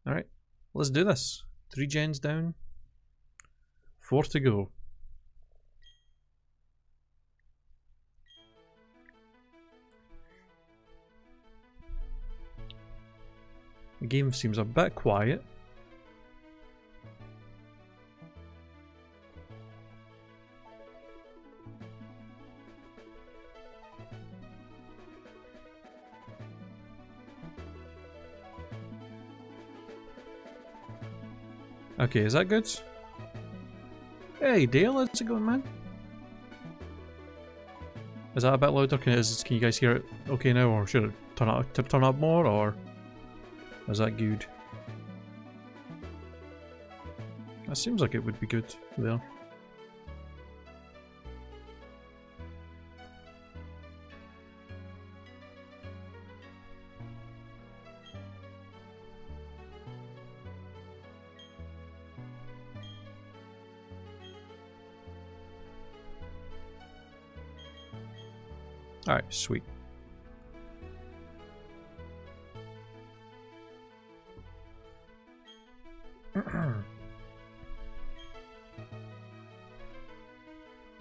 Alright, let's do this. 3 gens down, 4 to go. The game seems a bit quiet. Okay, is that good? Hey Dale, how's it going, man? Is that a bit louder? Can you guys hear it okay now, or should it turn up more, or is that good? That seems like it would be good there. Alright, sweet.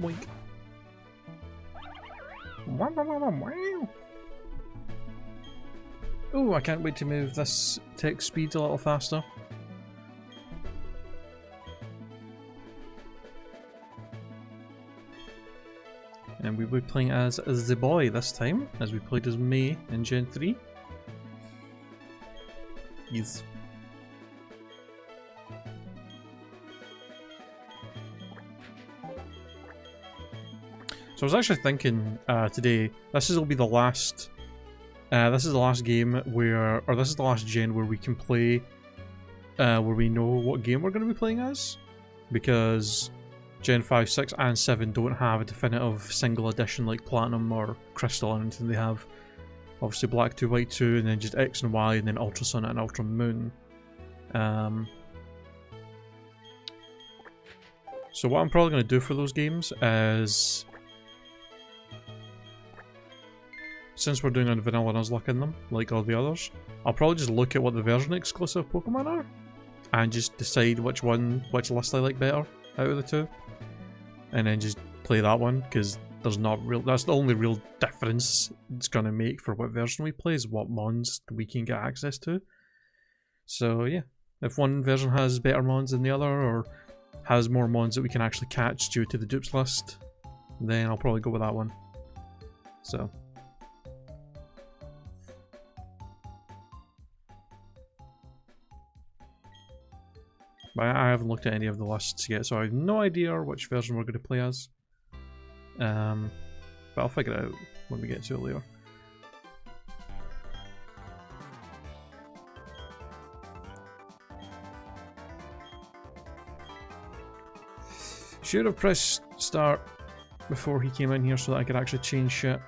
Boink. Ooh, I can't wait to move this text speed a little faster. And we will be playing as the boy this time, as we played as May in Gen 3. Yes. So I was actually thinking today, this will be the last. This is the last game where, or this is the last gen where we can play, where we know what game we're going to be playing as, because Gen 5, 6, and 7 don't have a definitive single edition like Platinum or Crystal or anything. They have obviously Black 2, White 2, and then just X and Y, and then Ultra Sun and Ultra Moon. So what I'm probably going to do for those games is, since we're doing a vanilla Nuzlocke in them, like all the others, I'll probably just look at what the version exclusive Pokemon are, and just decide which list I like better out of the two, and then just play that one, because that's the only real difference it's going to make for what version we play, is what mons we can get access to. So yeah, if one version has better mons than the other, or has more mons that we can actually catch due to the dupes list, then I'll probably go with that one. So but I haven't looked at any of the lists yet, so I have no idea which version we're going to play as. But I'll figure it out when we get to it later. Should have pressed start before he came in here so that I could actually change shit.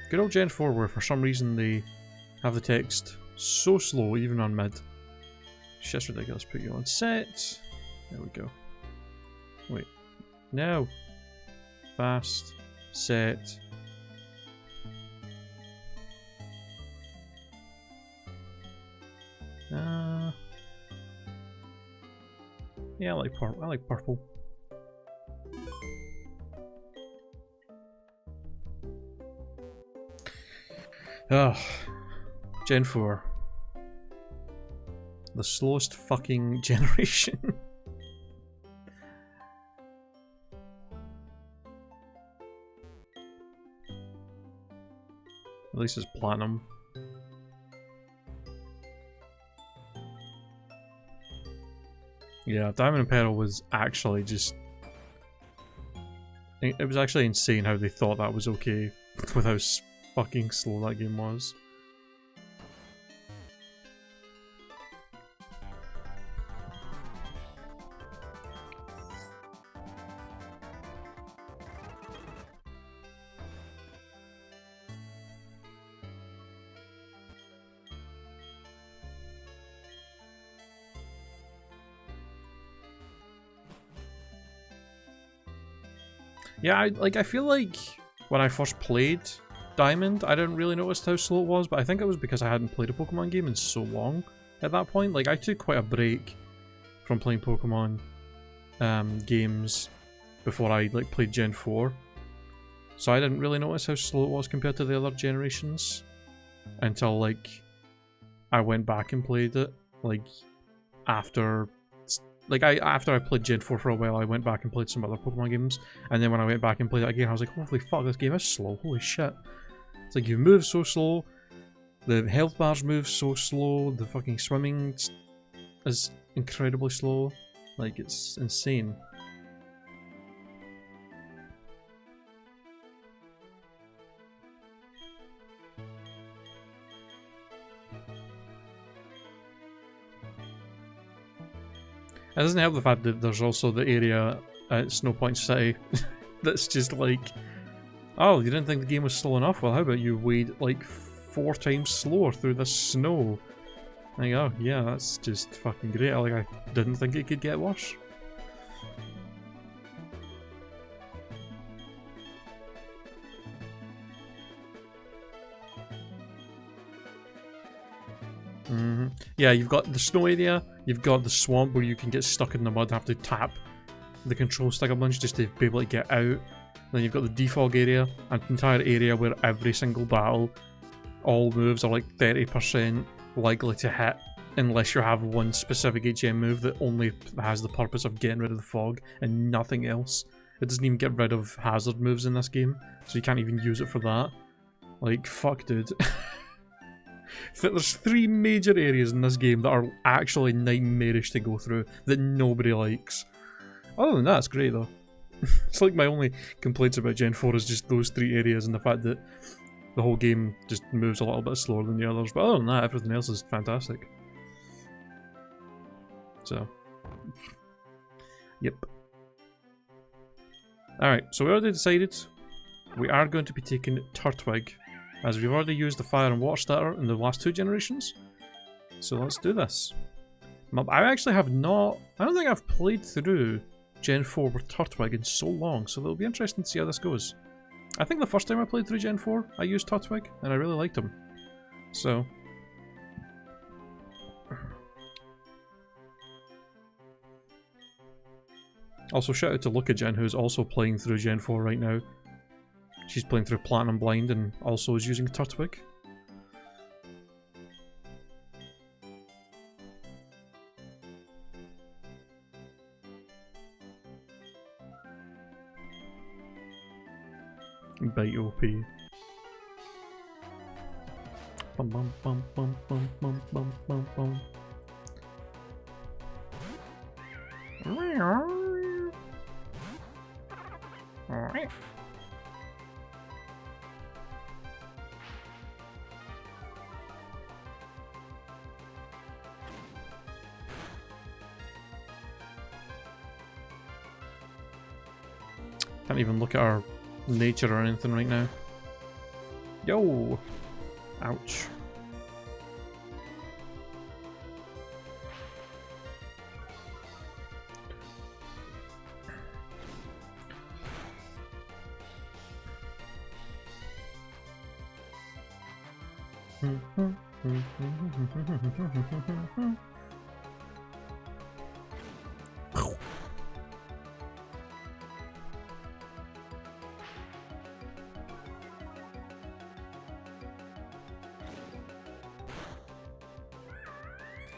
Good old Gen 4 where for some reason they have the text so slow even on mid. Shit's ridiculous. Put you on set. There we go. Wait. No. Fast. Set. Yeah, I like purple. Oh, Gen 4. The slowest fucking generation. At least it's Platinum. Yeah, Diamond and Pearl was actually just... It was actually insane how they thought that was okay with how fucking slow that game was. Yeah, I feel like when I first played Diamond, I didn't really notice how slow it was, but I think it was because I hadn't played a Pokemon game in so long at that point. Like, I took quite a break from playing Pokemon games before I like played Gen 4. So I didn't really notice how slow it was compared to the other generations until like I went back and played it. Like after I played Gen 4 for a while, I went back and played some other Pokemon games, and then when I went back and played it again, I was like, holy fuck, this game is slow, holy shit. It's like you move so slow, the health bars move so slow, the fucking swimming is incredibly slow, like it's insane. It doesn't help the fact that there's also the area at Snowpoint City that's just like, oh, you didn't think the game was slow enough? Well, how about you wade like 4 times slower through the snow? Like, oh yeah, that's just fucking great. Like, I didn't think it could get worse. Yeah, you've got the snow area, you've got the swamp where you can get stuck in the mud and have to tap the control stick a bunch just to be able to get out. Then you've got the defog area, an entire area where every single battle, all moves are like 30% likely to hit unless you have one specific HM move that only has the purpose of getting rid of the fog and nothing else. It doesn't even get rid of hazard moves in this game, so you can't even use it for that. Like, fuck dude. There's 3 major areas in this game that are actually nightmarish to go through that nobody likes. Other than that, it's great though. It's like my only complaints about Gen 4 is just those 3 areas and the fact that the whole game just moves a little bit slower than the others. But other than that, everything else is fantastic. So, yep. Alright, so we already decided we are going to be taking Turtwig, as we've already used the fire and water starter in the last 2 generations. So let's do this. I actually have not... I don't think I've played through Gen 4 with Turtwig in so long, so it'll be interesting to see how this goes. I think the first time I played through Gen 4, I used Turtwig, and I really liked him. So... Also, shout out to Lucagen, who's also playing through Gen 4 right now. She's playing through Platinum Blind and also is using Turtwig. Bite OP. Bum bum bum bum bum bum bum bum bum. Can't even look at our nature or anything right now. Yo! Ouch.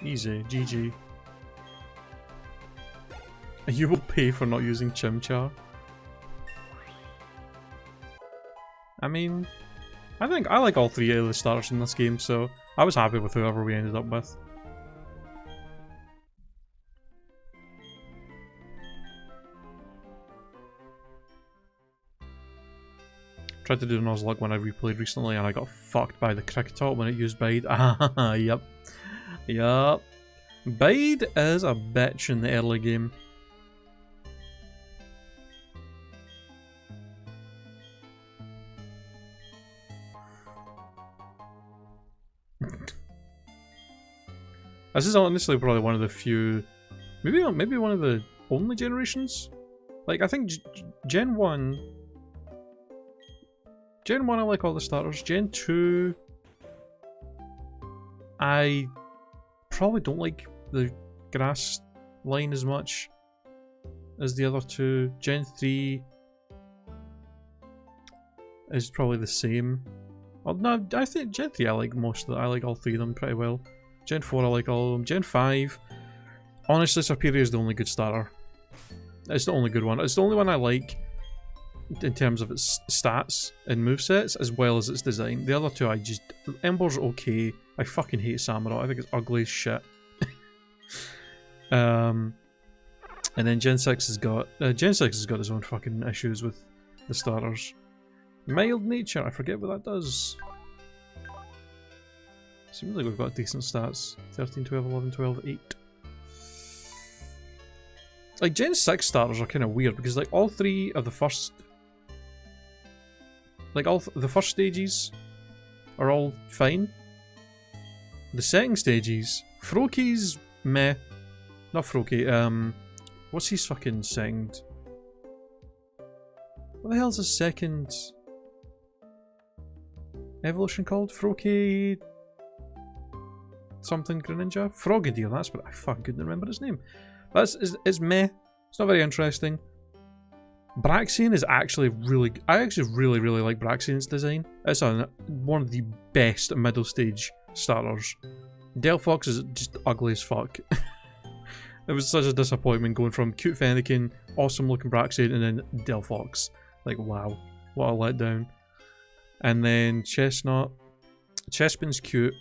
Easy, GG. You will pay for not using Chimchar. I mean, I think I like all 3 of the starters in this game, so I was happy with whoever we ended up with. Tried to do Nuzlocke when I replayed recently and I got fucked by the Kricketot when it used Bide. Ah, yep. Yup. Bide is a bitch in the early game. This is honestly probably one of the few, maybe one of the only generations. Like, I think Gen 1 Gen 1 I like all the starters. Gen 2 I probably don't like the grass line as much as the other two. Gen 3 is probably the same. Well, no, I think Gen 3 I like most of them. I like all three of them pretty well. Gen 4 I like all of them. Gen 5, honestly, Superior is the only good starter. It's the only good one. It's the only one I like in terms of its stats and movesets, as well as its design. The other two I just... Ember's okay. I fucking hate Samurott. I think it's ugly as shit. And then Gen 6 has got... Gen 6 has got its own fucking issues with the starters. Mild nature, I forget what that does. Seems like we've got decent stats. 13, 12, 11, 12, 8. Like, Gen 6 starters are kind of weird, because like all three of the first... Like, the first stages are all fine. The second stages, Froaki's meh. Not Froakie, what's his fucking second? What the hell's his second evolution called? Froakie... something Greninja? Frogadier, that's what I fucking couldn't remember his name. But it's meh. It's not very interesting. Braxian is actually really... I actually really like Braxian's design. It's one of the best middle stage starters. Delphox is just ugly as fuck. It was such a disappointment going from cute Fennekin, awesome looking Braxian, and then Delphox. Like, wow. What a letdown. And then Chestnut. Chespin's cute.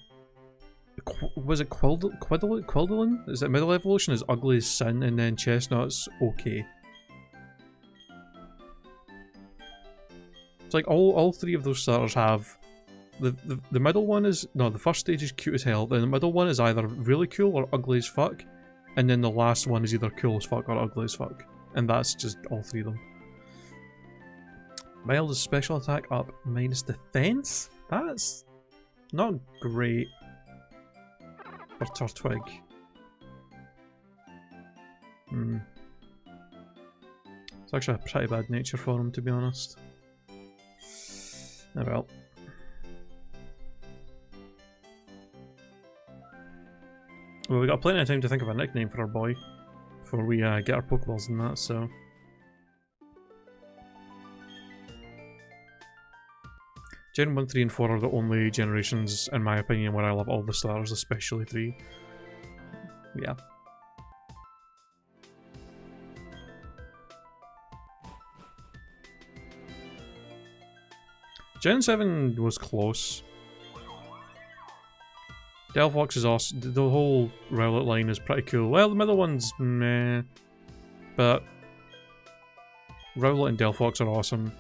Was it Quildolin? Is it middle evolution? Is ugly as sin, and then Chestnut's okay. It's like all three of those starters have the middle one is the first stage is cute as hell, then the middle one is either really cool or ugly as fuck, and then the last one is either cool as fuck or ugly as fuck. And that's just all three of them. Mild is special attack up minus defense? That's not great for Turtwig. It's actually a pretty bad nature for him, to be honest. Oh well. Well, we got plenty of time to think of a nickname for our boy before we get our Pokeballs and that, so... Gen 1, 3 and 4 are the only generations, in my opinion, where I love all the stars, especially 3. Yeah. Gen 7 was close. Delphox is awesome. The whole Rowlet line is pretty cool. Well, the middle one's meh. But Rowlet and Delphox are awesome.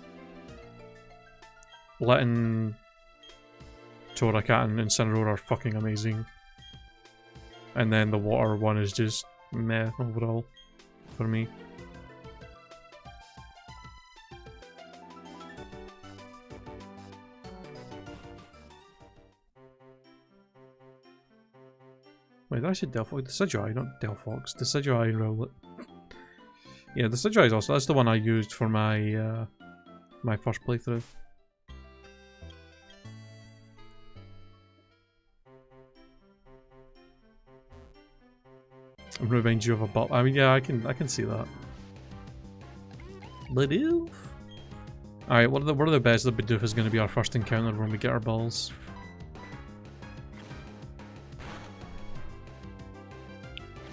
Litten, Torracat and Incineroar are fucking amazing. And then the water one is just meh overall for me. Wait, did I say Delphox? Decidueye, not Delphox. Decidueye and Rowlet. Yeah, Decidueye is also... That's the one I used for my my first playthrough. I'm gonna remind you of a bot. I mean, yeah, I can see that. Bidoof. Alright, what are the best that Bidoof is going to be our first encounter when we get our balls?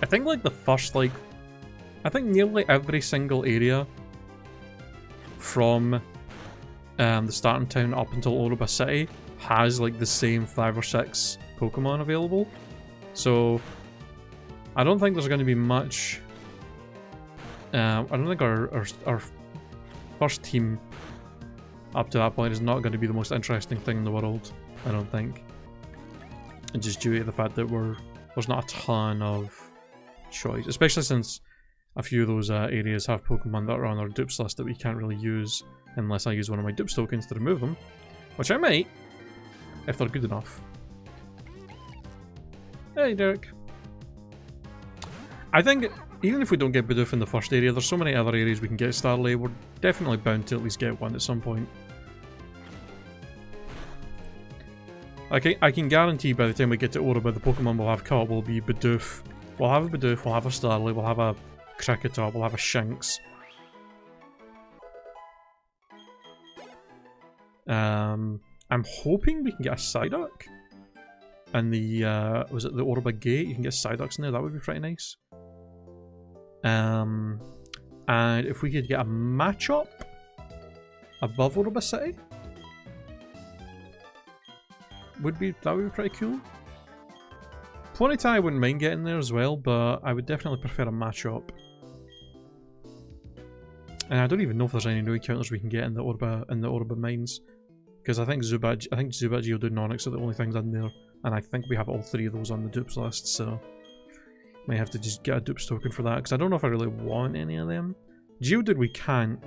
I think like the first, like... I think nearly every single area from the starting town up until Oroba City has like the same 5 or 6 Pokemon available. So... I don't think there's going to be much... I don't think our first team up to that point is not going to be the most interesting thing in the world. I don't think. And just due to the fact that there's not a ton of choice. Especially since a few of those areas have Pokemon that are on our dupes list that we can't really use unless I use one of my dupes tokens to remove them. Which I might, if they're good enough. Hey Derek. I think, even if we don't get Bidoof in the first area, there's so many other areas we can get Starly, we're definitely bound to at least get one at some point. I can guarantee by the time we get to Orba, the Pokemon we'll have caught will be Bidoof. We'll have a Bidoof, we'll have a Starly, we'll have a Kricketot, we'll have a Shinx. I'm hoping we can get a Psyduck. And the, was it the Orba Gate? You can get Psyducks in there, that would be pretty nice. And if we could get a Machop above Orba City, that would be pretty cool. Ponyta I wouldn't mind getting there as well, but I would definitely prefer a Machop. And I don't even know if there's any new encounters we can get in the Orba mines, because I think Zubat, Geodude, and Onix are the only things in there, and I think we have all three of those on the dupes list, so may have to just get a dupes token for that, because I don't know if I really want any of them. Geodude we can't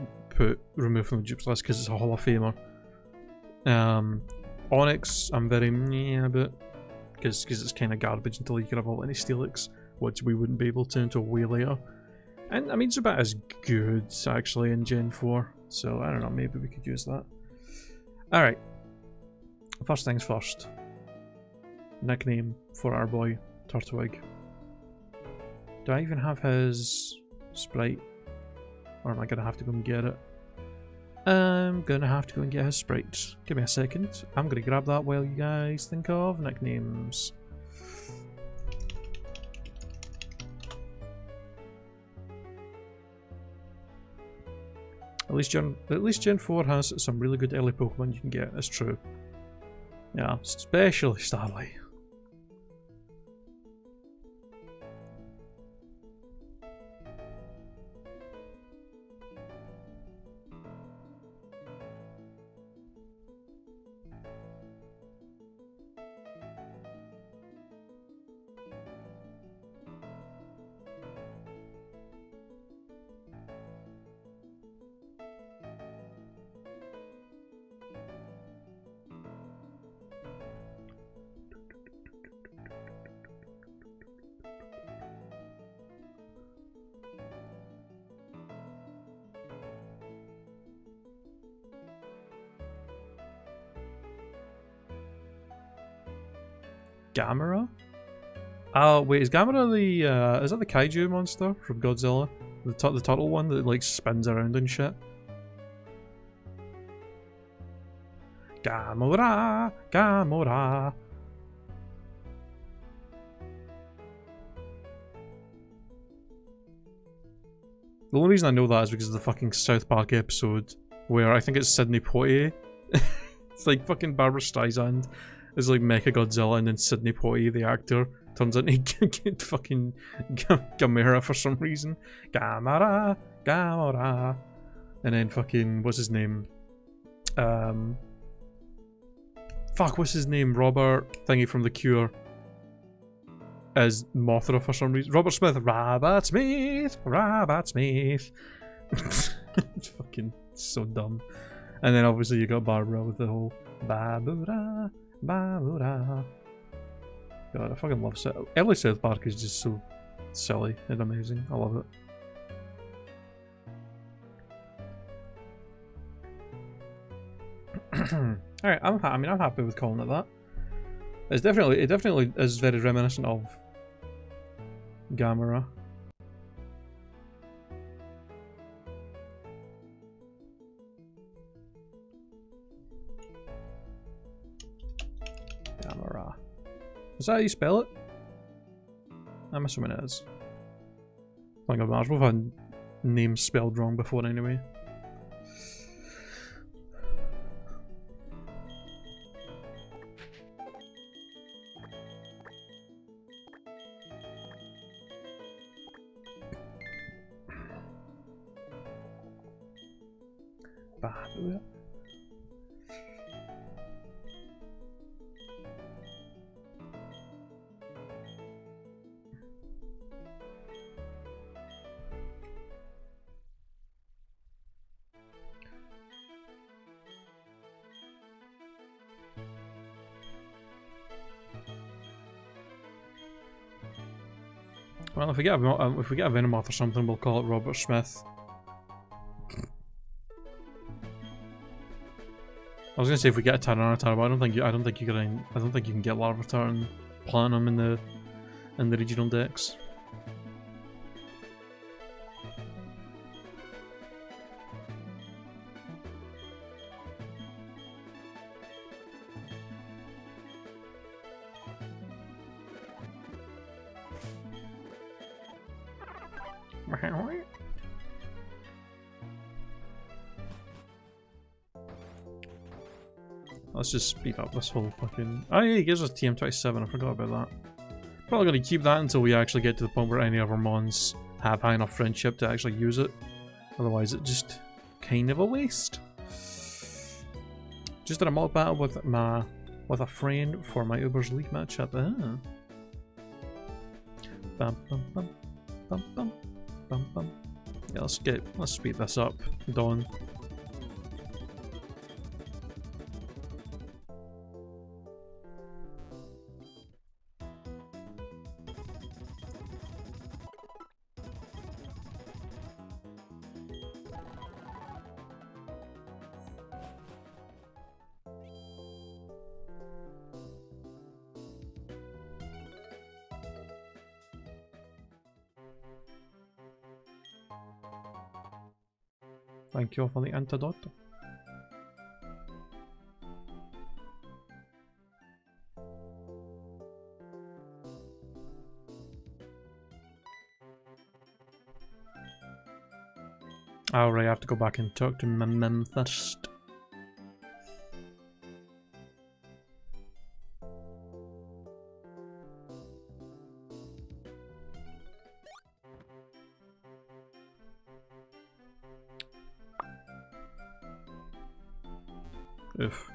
remove from the dupes list because it's a Hall of Famer. Onix I'm very meh about, because it's kind of garbage until you can have all any Steelix, which we wouldn't be able to until way later. And I mean, Zubat is good actually in Gen 4, so I don't know, maybe we could use that. Alright, first things first. Nickname for our boy Turtwig. Do I even have his sprite? Or am I gonna have to go and get it? I'm gonna have to go and get his sprite. Give me a second. I'm gonna grab that while you guys think of nicknames. At least Gen 4 has some really good early Pokemon you can get, it's true. Yeah, especially Starly. Gamera? Oh wait, is Gamera the is that the kaiju monster from Godzilla? The turtle one that like spins around and shit? Gamera! Gamera! The only reason I know that is because of the fucking South Park episode where I think it's Sidney Poitier. It's like fucking Barbara Streisand is like Mecha Godzilla, and then Sidney Poitier, the actor, turns into fucking Gamera for some reason. Gamera, Gamera, and then fucking what's his name? Fuck, what's his name? Robert thingy from The Cure as Mothra for some reason. Robert Smith, Robert Smith, Robert Smith. It's fucking so dumb. And then obviously you got Barbara with the whole Babura. Babura. God, I fucking love it. Early South Park is just so silly and amazing. I love it. Alright, I'm happy with calling it that. It definitely is very reminiscent of Gamera. Gamera. Is that how you spell it? I'm assuming it is. Like I've had names spelled wrong before anyway. Well, if we get a Venomoth or something, we'll call it Robert Smith. I was gonna say if we get a Tyranitar, but I don't think you can get Larvitar and Platinum in the regional decks. Let's just speed up this whole fucking... Oh yeah, he gives us TM27, I forgot about that. Probably gonna keep that until we actually get to the point where any of our mons have high enough friendship to actually use it. Otherwise it's just kind of a waste. Just did a mock battle with a friend for my Uber's League matchup. Ah. Bum bum bum bum bum bum bum. Yeah, let's speed this up, Dawn. Thank you for the antidote. Alright, I have to go back and talk to my mum first. Oof.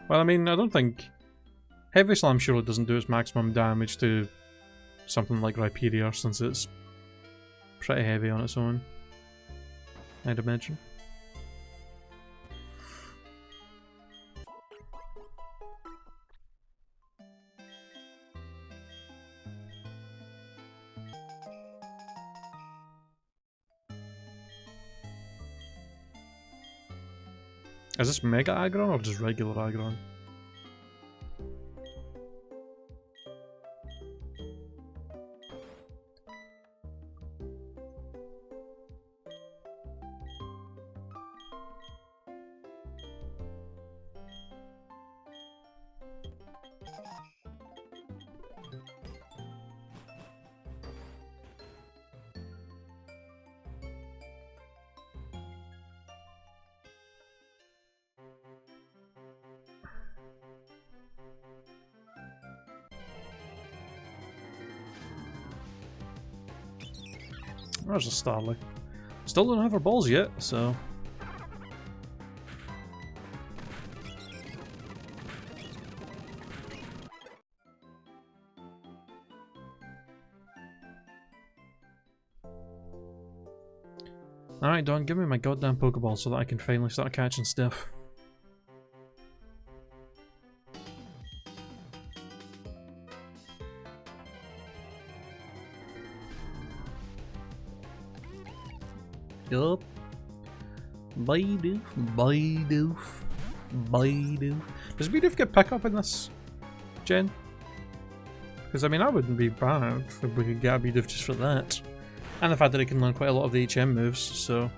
Well, I mean, I don't think... Heavy Slam surely doesn't do its maximum damage to something like Rhyperior, since it's pretty heavy on its own, I'd imagine. Is this Mega Aggron or just regular Aggron? There's a Starly. Still don't have her balls yet, so... Alright, Don, give me my goddamn Pokeball so that I can finally start catching stuff. Yup. Bidoof, Bidoof, Bidoof. Does Bidoof get pick up in this gen? Because I mean, I wouldn't be bad if we could get a Bidoof just for that. And the fact that it can learn quite a lot of the HM moves, so...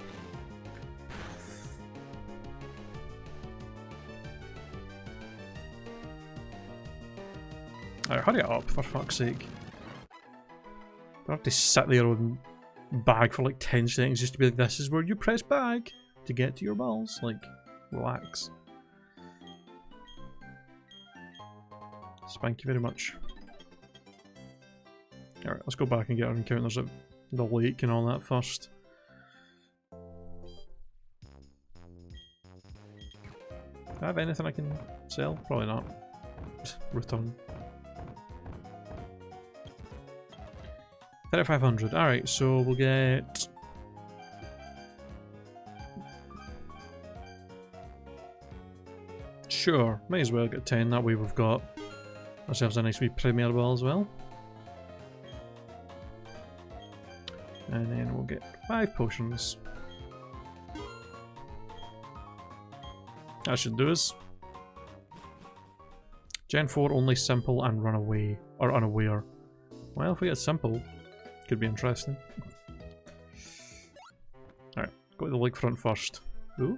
Alright, hurry up, for fuck's sake. I have to sit there and bag for like 10 seconds just to be like, this is where you press bag to get to your balls. Like, relax. Thank you very much. Alright, let's go back and get our encounters at the lake and all that first. Do I have anything I can sell? Probably not. Return. 3,500. Alright, so we'll get... Sure, might as well get 10, that way we've got ourselves a nice wee Premier Ball as well. And then we'll get 5 potions. That should do us. Gen 4 only simple and run away, or unaware. Well, if we get simple, could be interesting. Alright, go to the lakefront first. Ooh.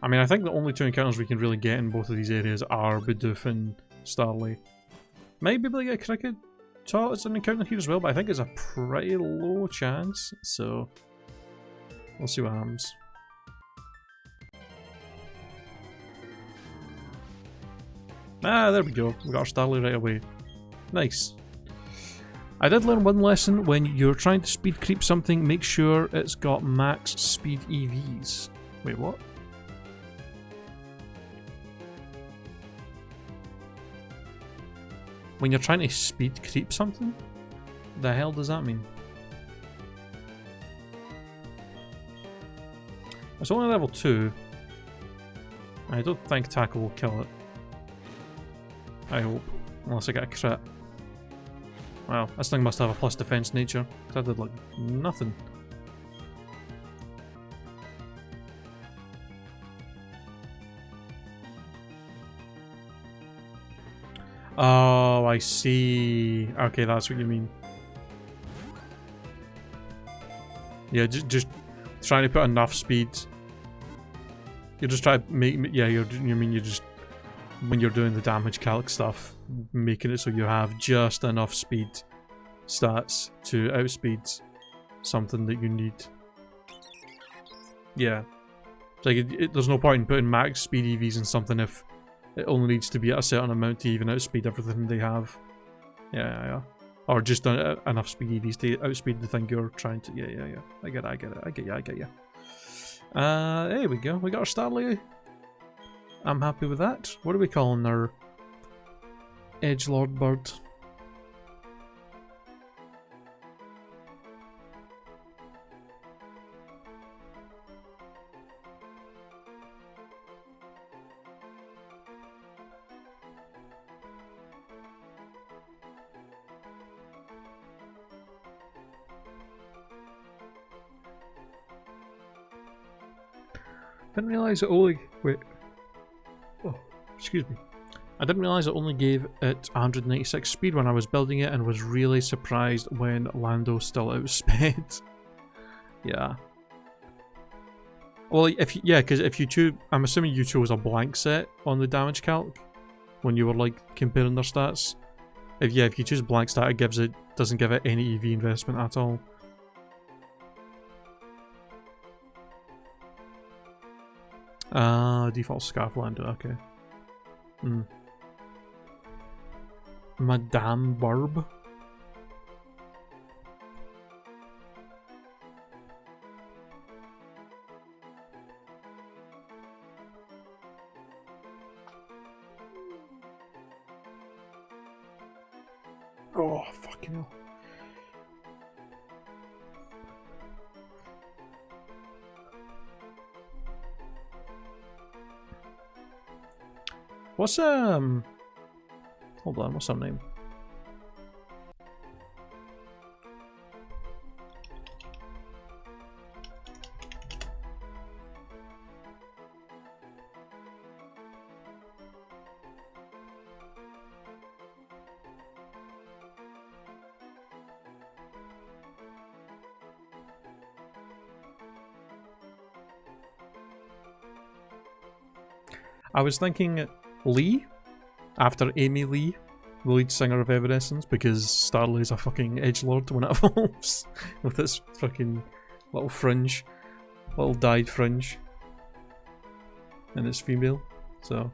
I mean, I think the only two encounters we can really get in both of these areas are Bidoof and Starly. Might be able to get a cricket tot as an encounter here as well, but I think it's a pretty low chance, so we'll see what happens. Ah, there we go. We got our Starly right away. Nice. I did learn one lesson: when you're trying to speed creep something, make sure it's got max speed EVs. Wait, what? When you're trying to speed creep something? The hell does that mean? It's only level 2. I don't think tackle will kill it. I hope. Unless I get a crit. Wow, this thing must have a plus defense nature. Because I did like nothing. Oh, I see. Okay, that's what you mean. Yeah, just trying to put enough speed. You're just trying to make, yeah, you mean you're just, when you're doing the damage calc stuff, making it so you have just enough speed stats to outspeed something that you need. Yeah. It's like, there's no point in putting max speed EVs in something if it only needs to be at a certain amount to even outspeed everything they have. Yeah. Or just enough speed EVs to outspeed the thing you're trying to. Yeah. I get you. There we go. We got our Starly. I'm happy with that. What are we calling our edgelord bird? Didn't realise it only... Wait. Oh, excuse me. I didn't realise it only gave it 196 speed when I was building it, and was really surprised when Lando still outsped. Yeah. Well, because if you choose... I'm assuming you chose a blank set on the damage calc when you were, like, comparing their stats. If you choose blank stat, it doesn't give it any EV investment at all. Default Scarf Lando, okay. Madame Barb? Oh, fucking hell. What's, hold on, what's her name? I was thinking Lee, after Amy Lee, the lead singer of Evanescence, because Starly's a fucking edgelord when it evolves, with its fucking little fringe, little dyed fringe, and it's female, so.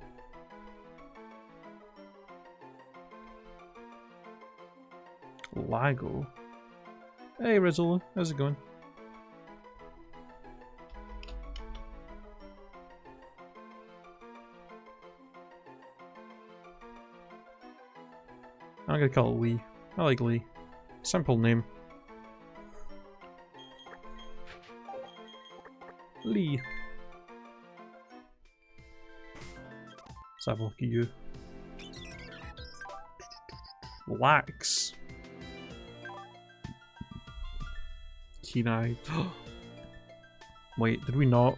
Lago? Hey Rizzola, how's it going? I'm gonna call it Lee. I like Lee. Simple name. Lee. Let's have a look at you. Lax. Keen-eyed. Wait, did we not?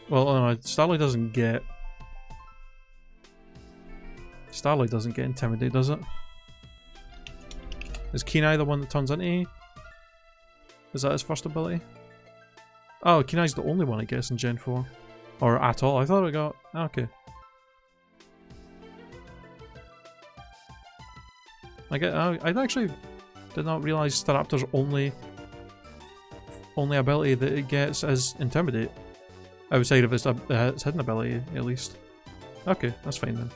Well, no, Starlight doesn't get... Starlight doesn't get Intimidate, does it? Is Kenai the one that turns into E? Is that his first ability? Oh, Kenai's the only one I guess in Gen 4. Or at all. I thought it got... Okay. I actually did not realise Staraptor's only ability that it gets is Intimidate. Outside of its hidden ability, at least. Okay, that's fine then.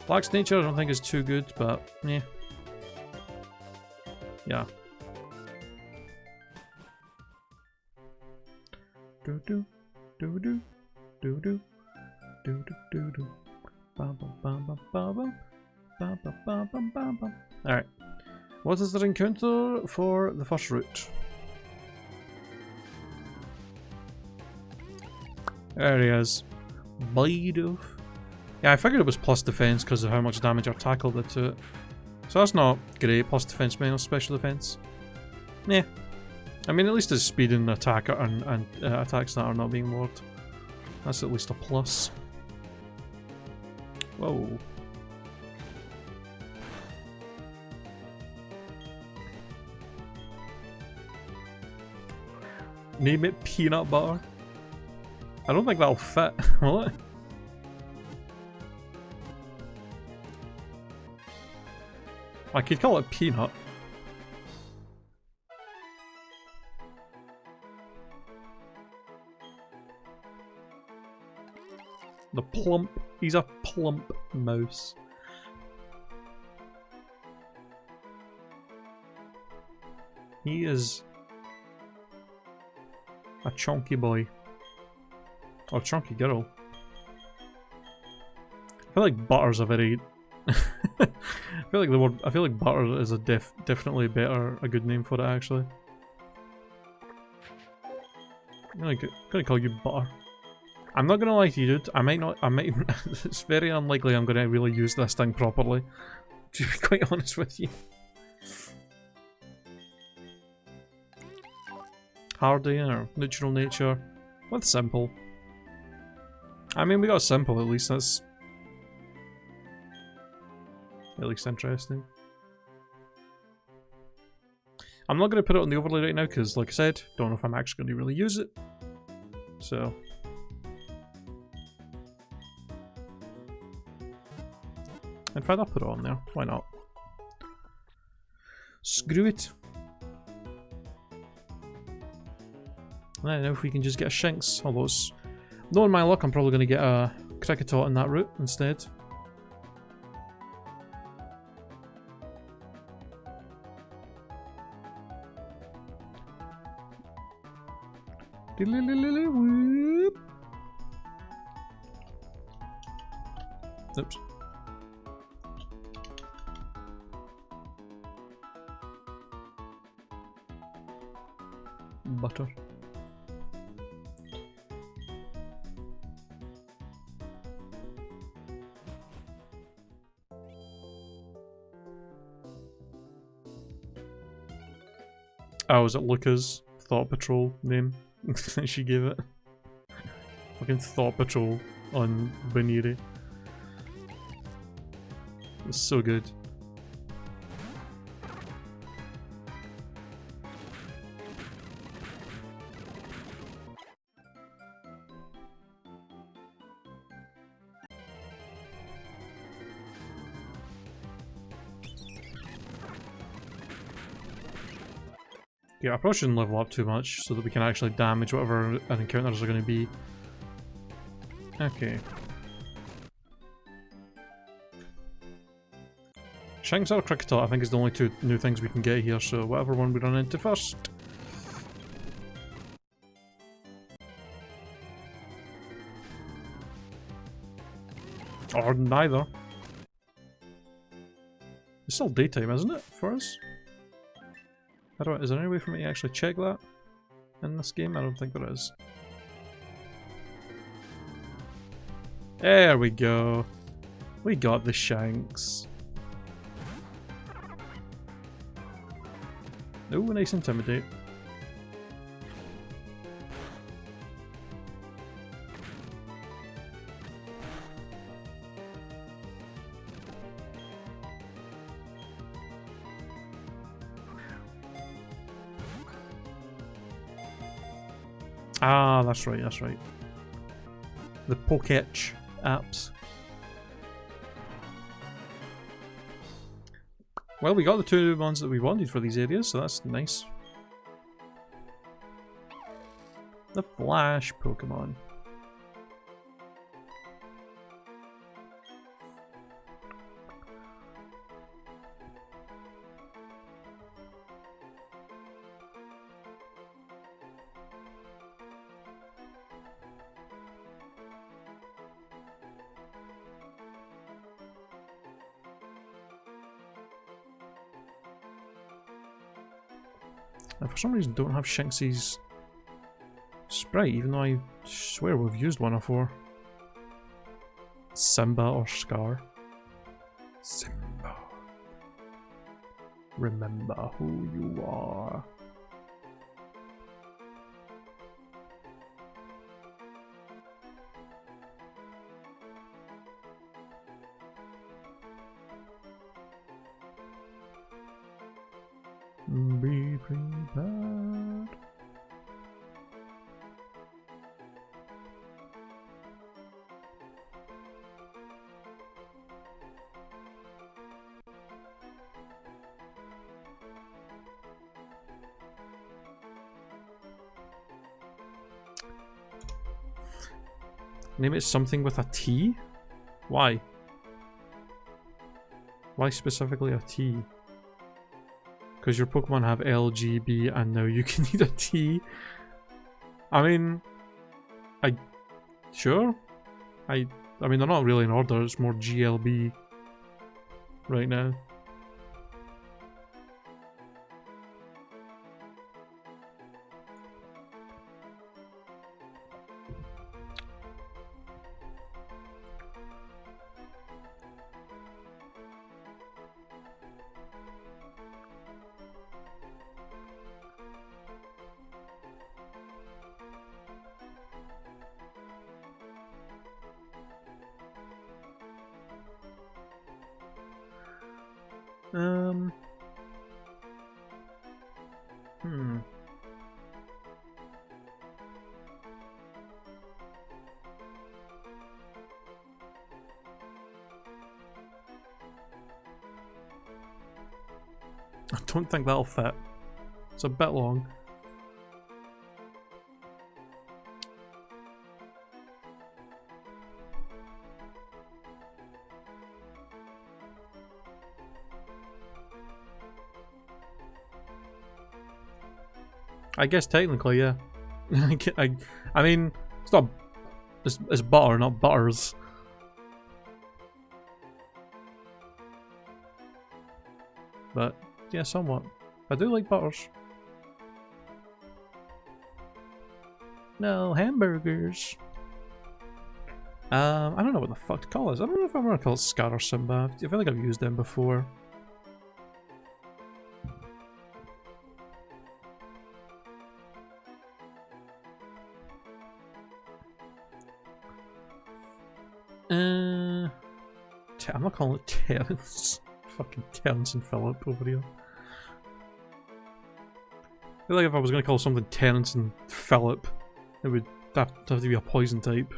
Black's nature I don't think is too good, but yeah. Yeah. Do do do do do do do do do. Alright. What is the encounter for the first route? There he is. Blade of... Yeah, I figured it was plus defense because of how much damage our tackle did to it. So that's not great, plus defense minus special defense. Yeah. I mean, at least it's speed and attack and attacks that are not being lowered. That's at least a plus. Whoa. Name it peanut butter. I don't think that'll fit, will it? I could call it peanut. The plump. He's a plump mouse. He is a chunky boy. Or chunky girl. I feel like butter's a very... I feel like butter is a definitely a good name for it actually. I'm gonna call you butter. I'm not gonna lie to you, dude. I might. It's very unlikely I'm gonna really use this thing properly. To be quite honest with you. Hardy or neutral nature. With simple. I mean, we got simple at least. That's at least interesting. I'm not going to put it on the overlay right now because, like I said, don't know if I'm actually going to really use it. So. In fact, I'll put it on there. Why not? Screw it. I don't know if we can just get a Shinx, although it's... Knowing my luck, I'm probably going to get a Kricketot in that route instead. Oops. Butter. Oh, was it Luca's Thought Patrol name? She gave it. Fucking Thought Patrol on Baniri. It's so good. Yeah, I probably shouldn't level up too much so that we can actually damage whatever our encounters are going to be. Okay. Shinx or Kricketot I think is the only two new things we can get here, so whatever one we run into first. Or neither. It's still daytime, isn't it, for us? Is there any way for me to actually check that in this game? I don't think there is. There we go. We got the Shanks. Oh, nice intimidate. Ah, that's right, that's right. The Poketch apps. Well, we got the two ones that we wanted for these areas, so that's nice. The Flash Pokemon. I for some reason don't have Shinx's sprite, even though I swear we've used one before. Simba or Scar. Simba. Remember who you are. Be prepared. Name it something with a T? Why? Why specifically a T? Because your Pokemon have L, G, B, and now you can need a T. I mean, sure. I mean they're not really in order. It's more GLB right now. I don't think that'll fit. It's a bit long. I guess technically, yeah. I mean, it's not. It's butter, not butters. But yeah, somewhat. I do like butters. No hamburgers. I don't know what the fuck to call this. I don't know if I'm gonna call it Scar or Simba. I feel like I've used them before. I'm not calling it Terrence. Fucking Terrence and Philip over here. I feel like if I was going to call something Terrence and Philip, it would have to be a poison type.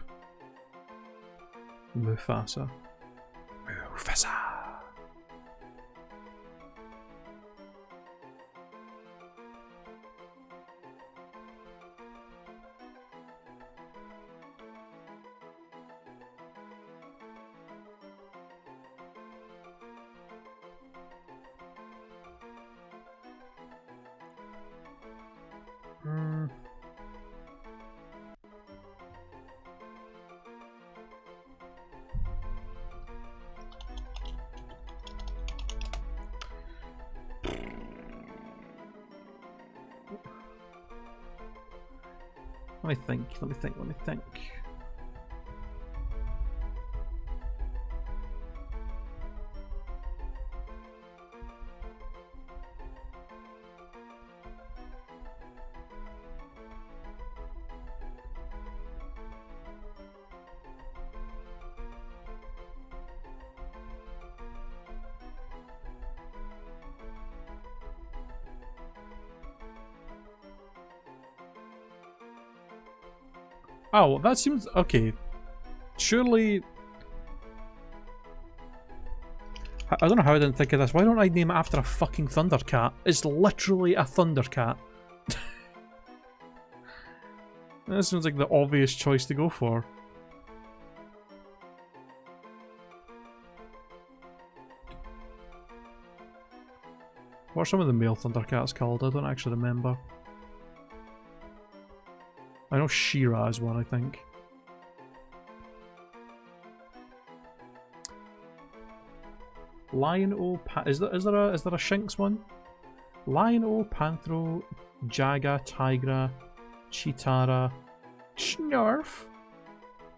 Mufasa. Mufasa. Let me think. Oh, that seems... okay. Surely... I don't know how I didn't think of this. Why don't I name it after a fucking Thundercat? It's literally a Thundercat. That seems like the obvious choice to go for. What are some of the male Thundercats called? I don't actually remember. I know She-Ra is one, I think. Lion-O... Is there a Shinx one? Lion-O, Panthro, Jaga, Tigra, Chitara, Snarf.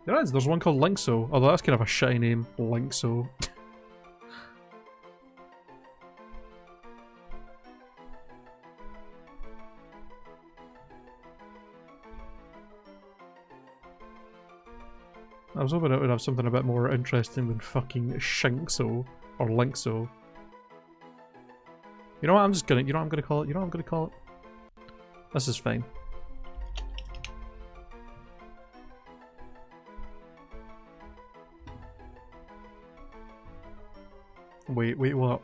There's one called Lynxo, although that's kind of a shitty name, Lynxo. I was hoping it would have something a bit more interesting than fucking Shinxo or Lynxo. You know what? I'm just gonna. You know what I'm gonna call it? You know what I'm gonna call it? This is fine. Wait, what?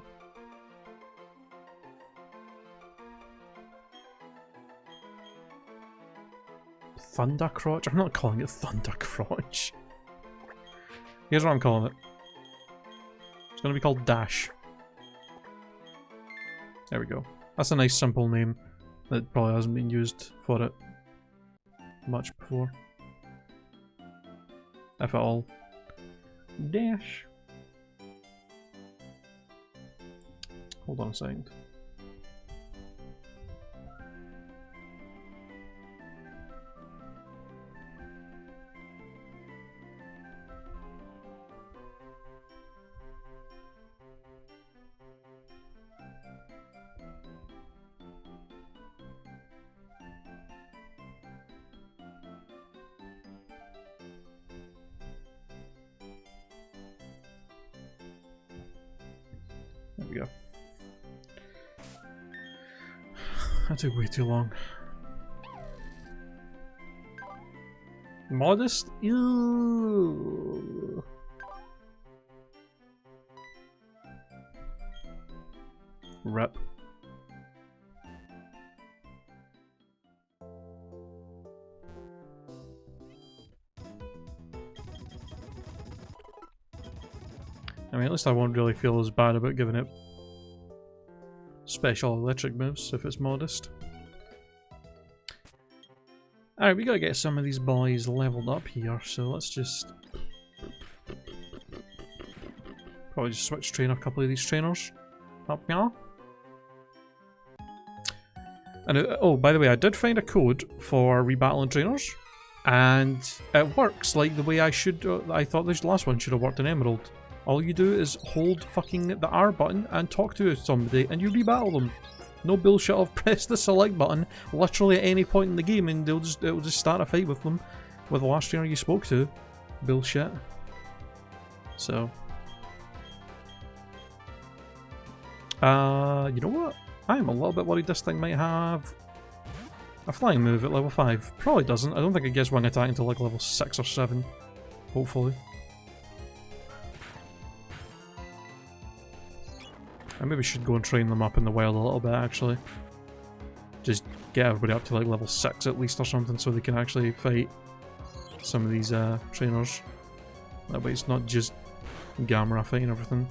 Thundercrotch? I'm not calling it Thundercrotch. Here's what I'm calling it. It's gonna be called Dash. There we go. That's a nice simple name that probably hasn't been used for it much before. If at all. Dash. Hold on a second. There we go. That took way too long. Modest? Ew. Rep. I mean, at least I won't really feel as bad about giving it special electric moves if it's modest. Alright, we gotta get some of these boys leveled up here, so let's just... probably just switch train a couple of these trainers up here. And oh, by the way, I did find a code for rebattling trainers, and it works like the way I thought this last one should have worked in Emerald. All you do is hold fucking the R button and talk to somebody and you rebattle them. No bullshit of press the select button literally at any point in the game and it'll just start a fight with them with the last trainer you spoke to. Bullshit. So. You know what? I'm a little bit worried this thing might have a flying move at level 5. Probably doesn't. I don't think it gets wing attack until like level 6 or 7. Hopefully. I maybe should go and train them up in the wild a little bit, actually. Just get everybody up to like level 6 at least or something so they can actually fight some of these trainers. That way it's not just Gamera fighting everything.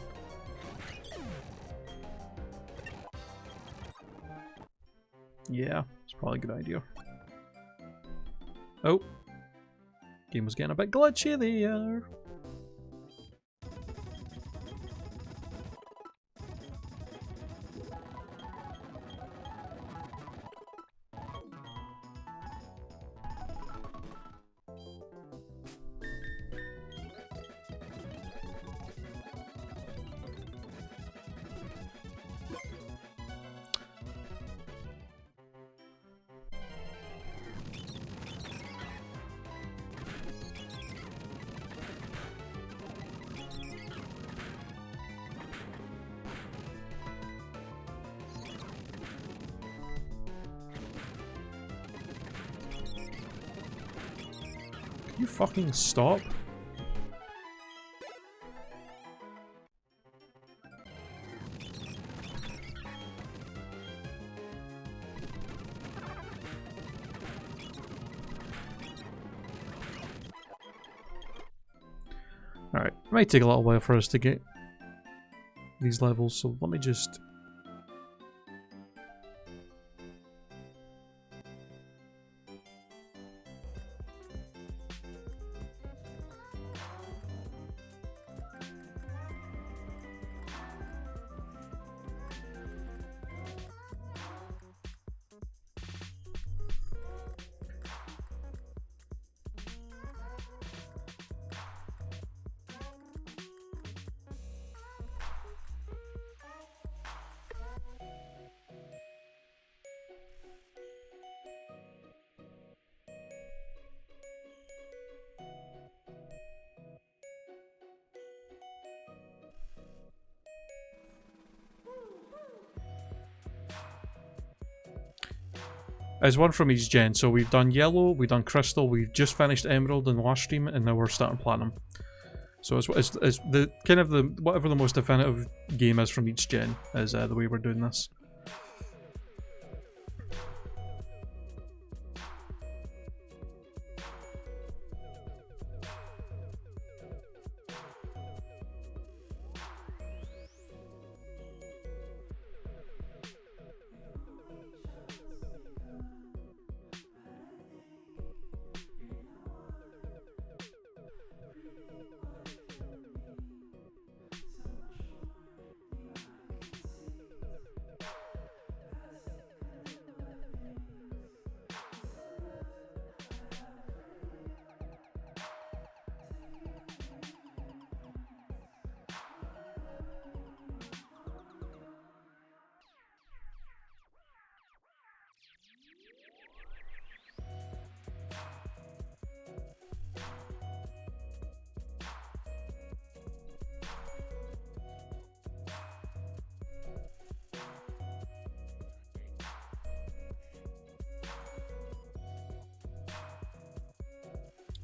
Yeah, it's probably a good idea. Oh. Game was getting a bit glitchy there. Can you fucking stop? Alright, it might take a little while for us to get these levels, so let me just... There's one from each gen, so we've done Yellow, we've done Crystal, we've just finished Emerald in the last stream, and now we're starting Platinum. So it's the kind of the whatever the most definitive game is from each gen is the way we're doing this.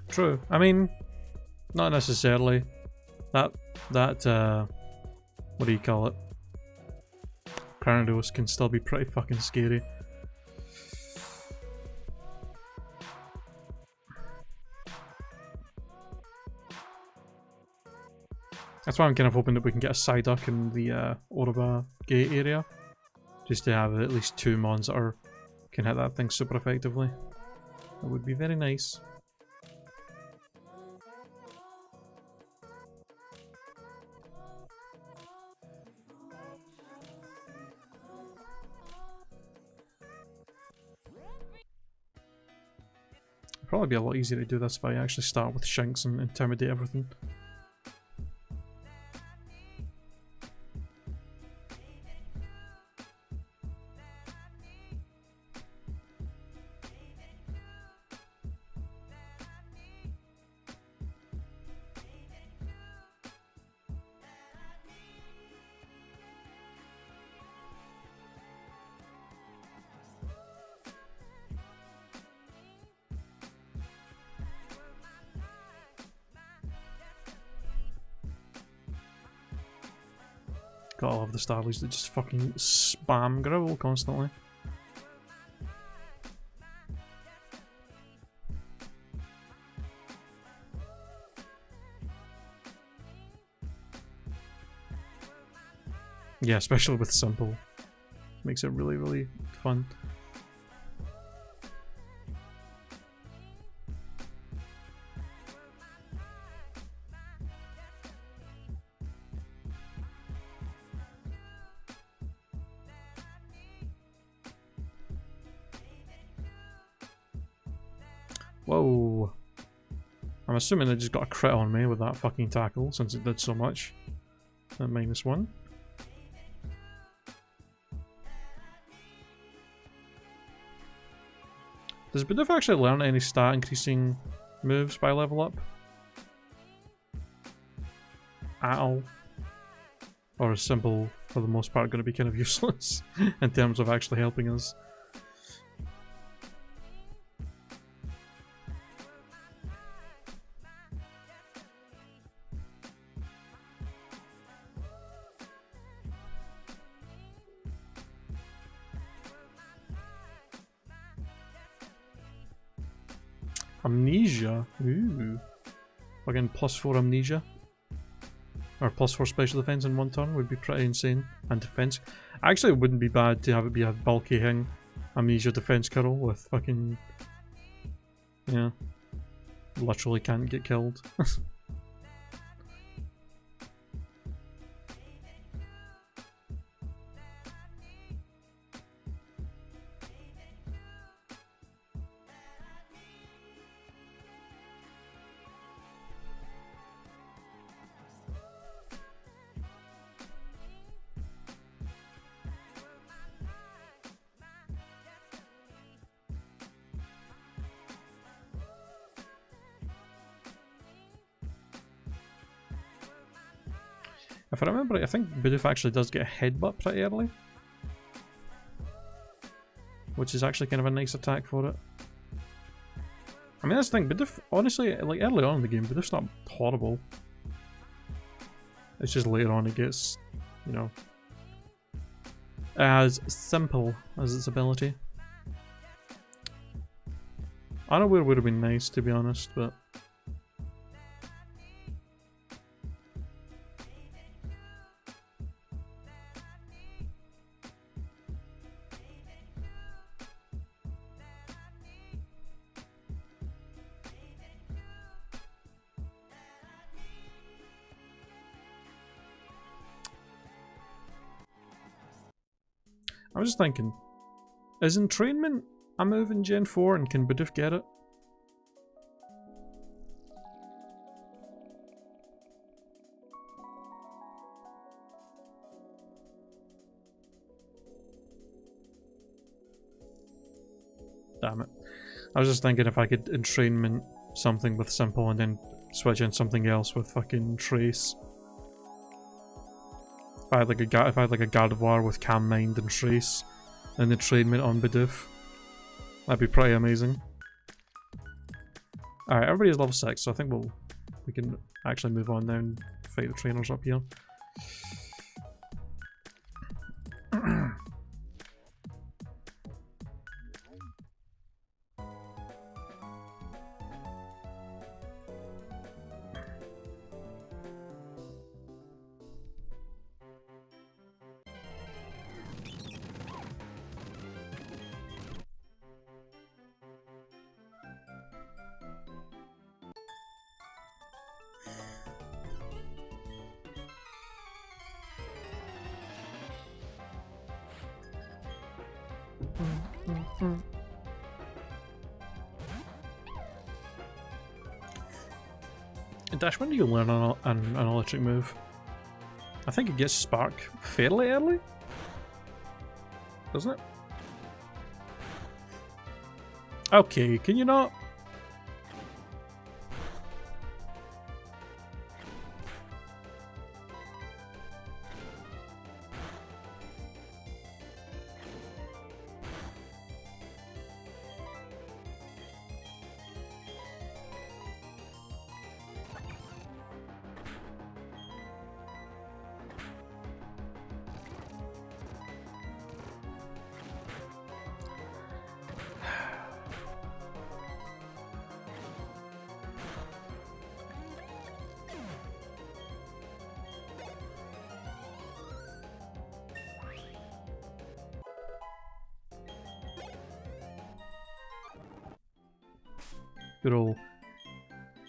True. I mean, not necessarily. That what do you call it? Cranidos can still be pretty fucking scary. That's why I'm kind of hoping that we can get a Psyduck in the Oroba Gate area. Just to have at least 2 mons that can hit that thing super effectively. That would be very nice. It'd probably be a lot easier to do this if I actually start with Shinx and intimidate everything. Gotta love the Starlies that just fucking spam Growl constantly. Yeah, especially with Simple. Makes it really, really fun. Whoa. I'm assuming it just got a crit on me with that fucking tackle since it did so much. At -1. Does Bidoof actually learn any stat increasing moves by level up? At all? Or is Simple, for the most part, going to be kind of useless in terms of actually helping us? Amnesia. Ooh. Again, +4 amnesia. Or +4 special defense in 1 turn would be pretty insane. And defense. Actually, it wouldn't be bad to have it be a bulky thing. Amnesia defense curl with fucking. Yeah. Literally can't get killed. If I remember right, I think Bidoof actually does get a headbutt pretty early. Which is actually kind of a nice attack for it. I mean, that's the thing, Bidoof, honestly, like early on in the game, Bidoof's not horrible. It's just later on it gets, you know, as simple as its ability. Unaware would have been nice, to be honest, but... I was just thinking, is entrainment a move in Gen 4 and can Bidoof get it? Damn it. I was just thinking if I could entrainment something with simple and then switch in something else with fucking trace. If I had like a Gardevoir with Calm Mind and Trace, and entrainment on Bidoof, that'd be pretty amazing. Alright, everybody's level 6, so I think we can actually move on now and fight the trainers up here. Dash, when do you learn an electric move? I think it gets Spark fairly early? Doesn't it? Okay, can you not?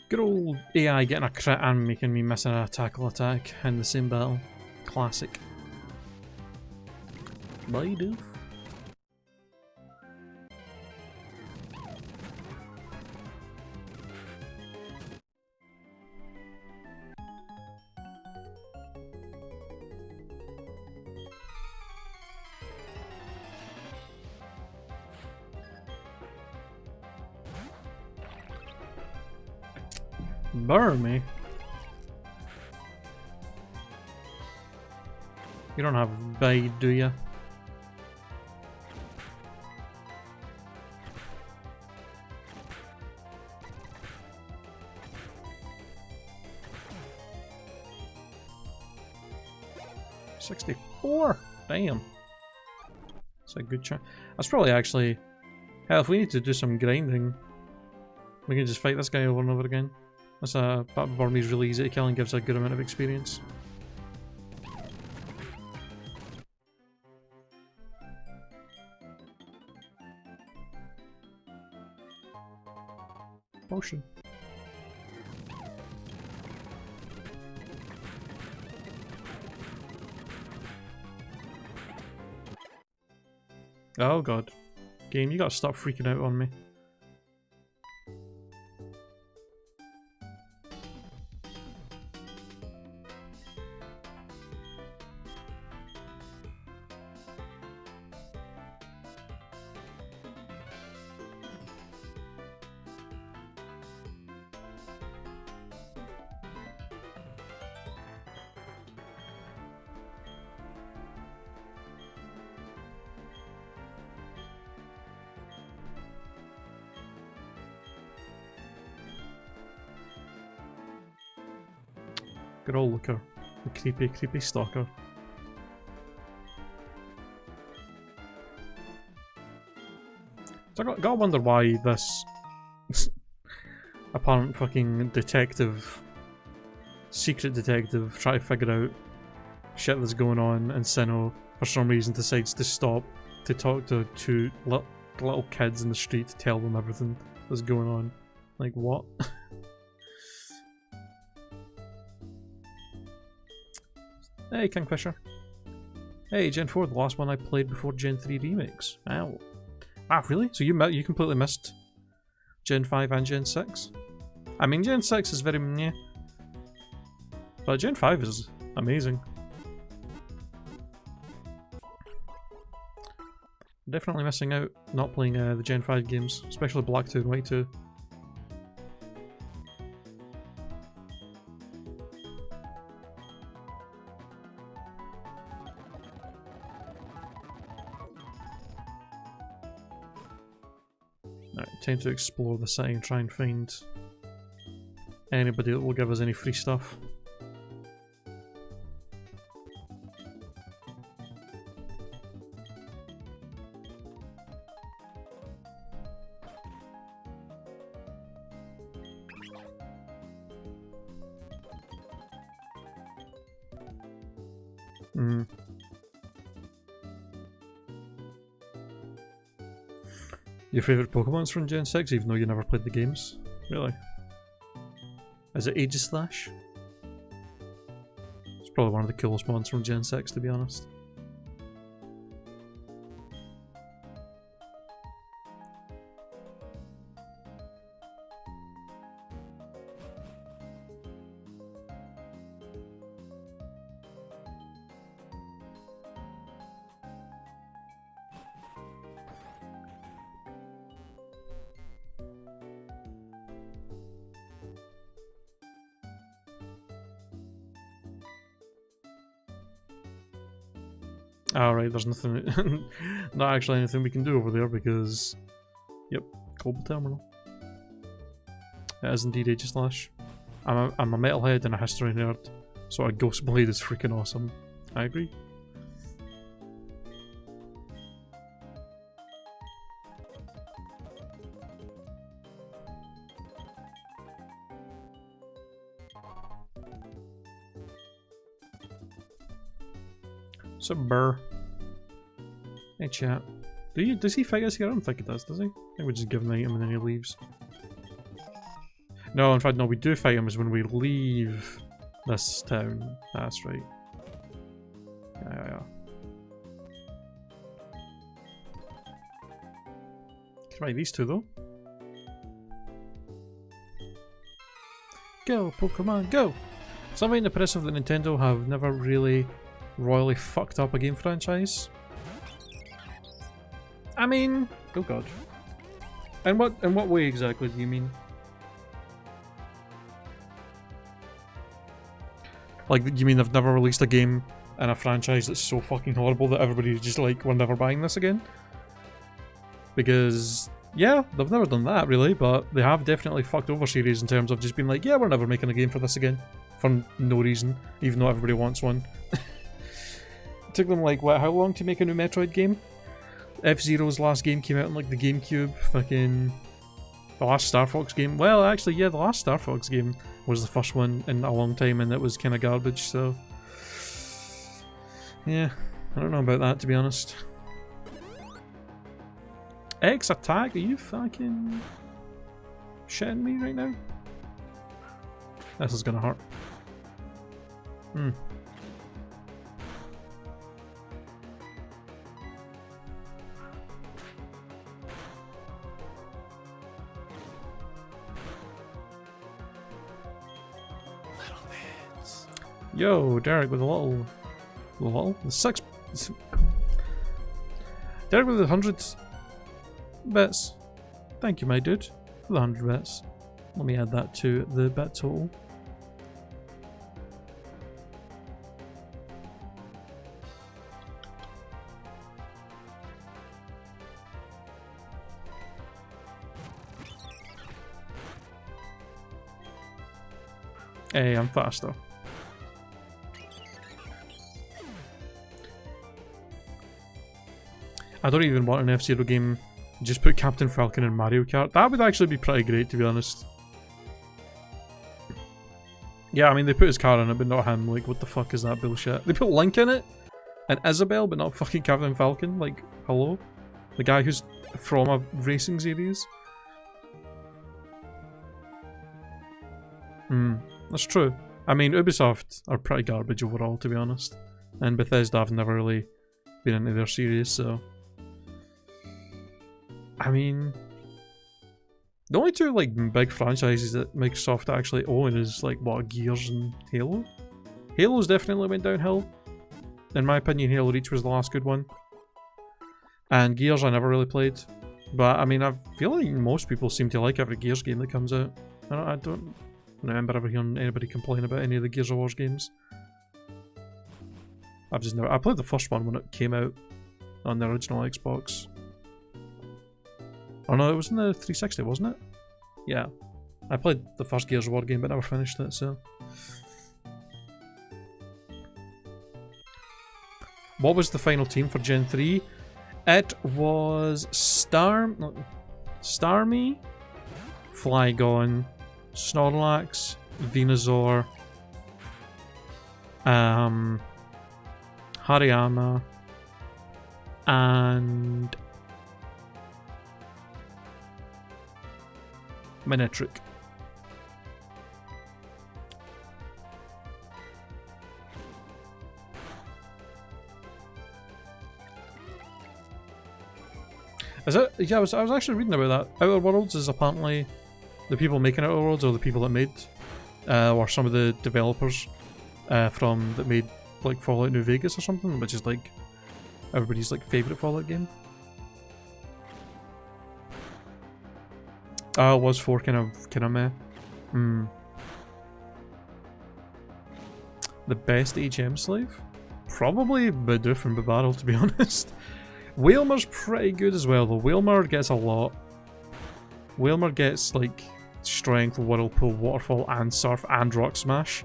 Good old AI getting a crit and making me miss an tackle attack in the same battle. Classic. Bye, doof. Burn me. You don't have bait, do you? $64. Damn. That's a good chance. That's probably actually. Hell, if we need to do some grinding. We can just fight this guy over and over again. That's a Burmese really easy to kill and gives a good amount of experience. Potion. Oh god. Game, you gotta stop freaking out on me. Good old looker. The creepy, creepy stalker. So I gotta wonder why this apparent fucking detective, secret detective, try to figure out shit that's going on, and Sinnoh for some reason decides to stop to talk to two little kids in the street to tell them everything that's going on. Like, what? Hey, Kingfisher. Hey, Gen 4, the last one I played before Gen 3 remakes. Ow. Ah, really? So you completely missed Gen 5 and Gen 6? I mean, Gen 6 is very meh, but Gen 5 is amazing. Definitely missing out not playing the Gen 5 games, especially Black 2 and White 2. Alright, time to explore the city and try and find anybody that will give us any free stuff. Your favourite Pokemon's from Gen 6, even though you never played the games? Really? Is it Aegislash? It's probably one of the coolest ones from Gen 6, to be honest. Alright, there's nothing, not actually anything we can do over there because, yep, Global Terminal. It is indeed Aegislash. I'm a metalhead and a history nerd, so a Ghost Blade is freaking awesome. I agree. So Burr. Hey chat. Does he fight us here? I don't think he does he? I think we just give him the item and then he leaves. No, in fact no, we do fight him is when we leave this town. That's right. Yeah. Try these two though. Go, Pokemon, go! Somebody in the press of the Nintendo have never really royally fucked up a game franchise. I mean, oh god. In what way exactly do you mean? Like, you mean they've never released a game in a franchise that's so fucking horrible that everybody's just like, we're never buying this again? Because, yeah, they've never done that really, but they have definitely fucked over series in terms of just being like, yeah, we're never making a game for this again. For no reason, even though everybody wants one. It took them like, what, how long to make a new Metroid game? F-Zero's last game came out on like the GameCube, fucking The last Star Fox game, well actually yeah, the last Star Fox game was the first one in a long time and it was kind of garbage, so yeah, I don't know about that to be honest. X attack, are you fucking shitting me right now? This is gonna hurt. Yo, Derek with a the 6. Derek with the 100 bits. Thank you, my dude, for the 100 bits. Let me add that to the bit total. Hey, I'm faster. I don't even want an F-Zero game. Just put Captain Falcon in Mario Kart. That would actually be pretty great, to be honest. Yeah, I mean, they put his car in it, but not him. Like, what the fuck is that bullshit? They put Link in it, and Isabelle, but not fucking Captain Falcon. Like, hello? The guy who's from a racing series. That's true. I mean, Ubisoft are pretty garbage overall, to be honest. And Bethesda have never really been into their series, so... I mean... The only two, like, big franchises that Microsoft actually own is, like, what, Gears and Halo? Halo's definitely went downhill. In my opinion, Halo Reach was the last good one. And Gears I never really played. But, I mean, I feel like most people seem to like every Gears game that comes out. I don't remember ever hearing anybody complain about any of the Gears of War games. I've just never... I played the first one when it came out on the original Xbox. Oh no, it was in the 360, wasn't it? Yeah. I played the first Gears of War game but never finished it, so... What was the final team for Gen 3? It was Starmie, Flygon, Snorlax, Venusaur, Hariyama, and Manectric. Is it? Yeah, I was actually reading about that. Outer Worlds is apparently the people making Outer Worlds or the people that made, or some of the developers that made like Fallout New Vegas or something, which is like everybody's like favourite Fallout game. It was 4 kind of meh. The best HM slave? Probably Bidoof and Bibarel, to be honest. Whalmer's pretty good as well though. Whalmer gets a lot. Whalmer gets like Strength, Whirlpool, Waterfall and Surf and Rock Smash.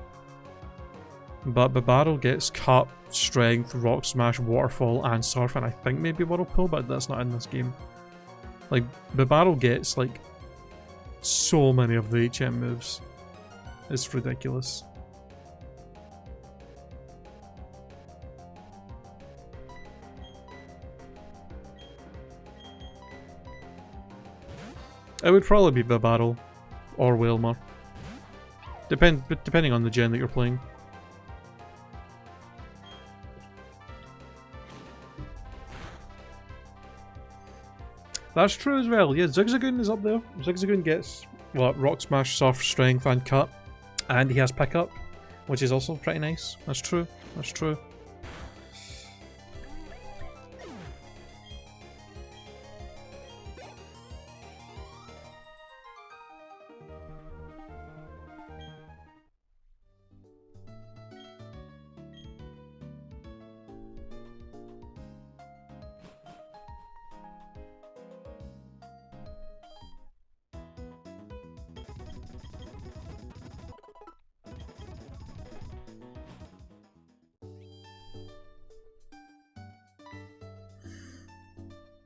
But Bibarel gets Cut, Strength, Rock Smash, Waterfall and Surf and I think maybe Whirlpool, but that's not in this game. Like, Bibarel gets like so many of the HM moves. It's ridiculous. It would probably be Bibarel or Whalmer. Depending on the gen that you're playing. That's true as well. Yeah, Zigzagoon is up there. Zigzagoon gets what, Rock Smash, Surf, Strength and Cut. And he has Pickup, which is also pretty nice. That's true. That's true.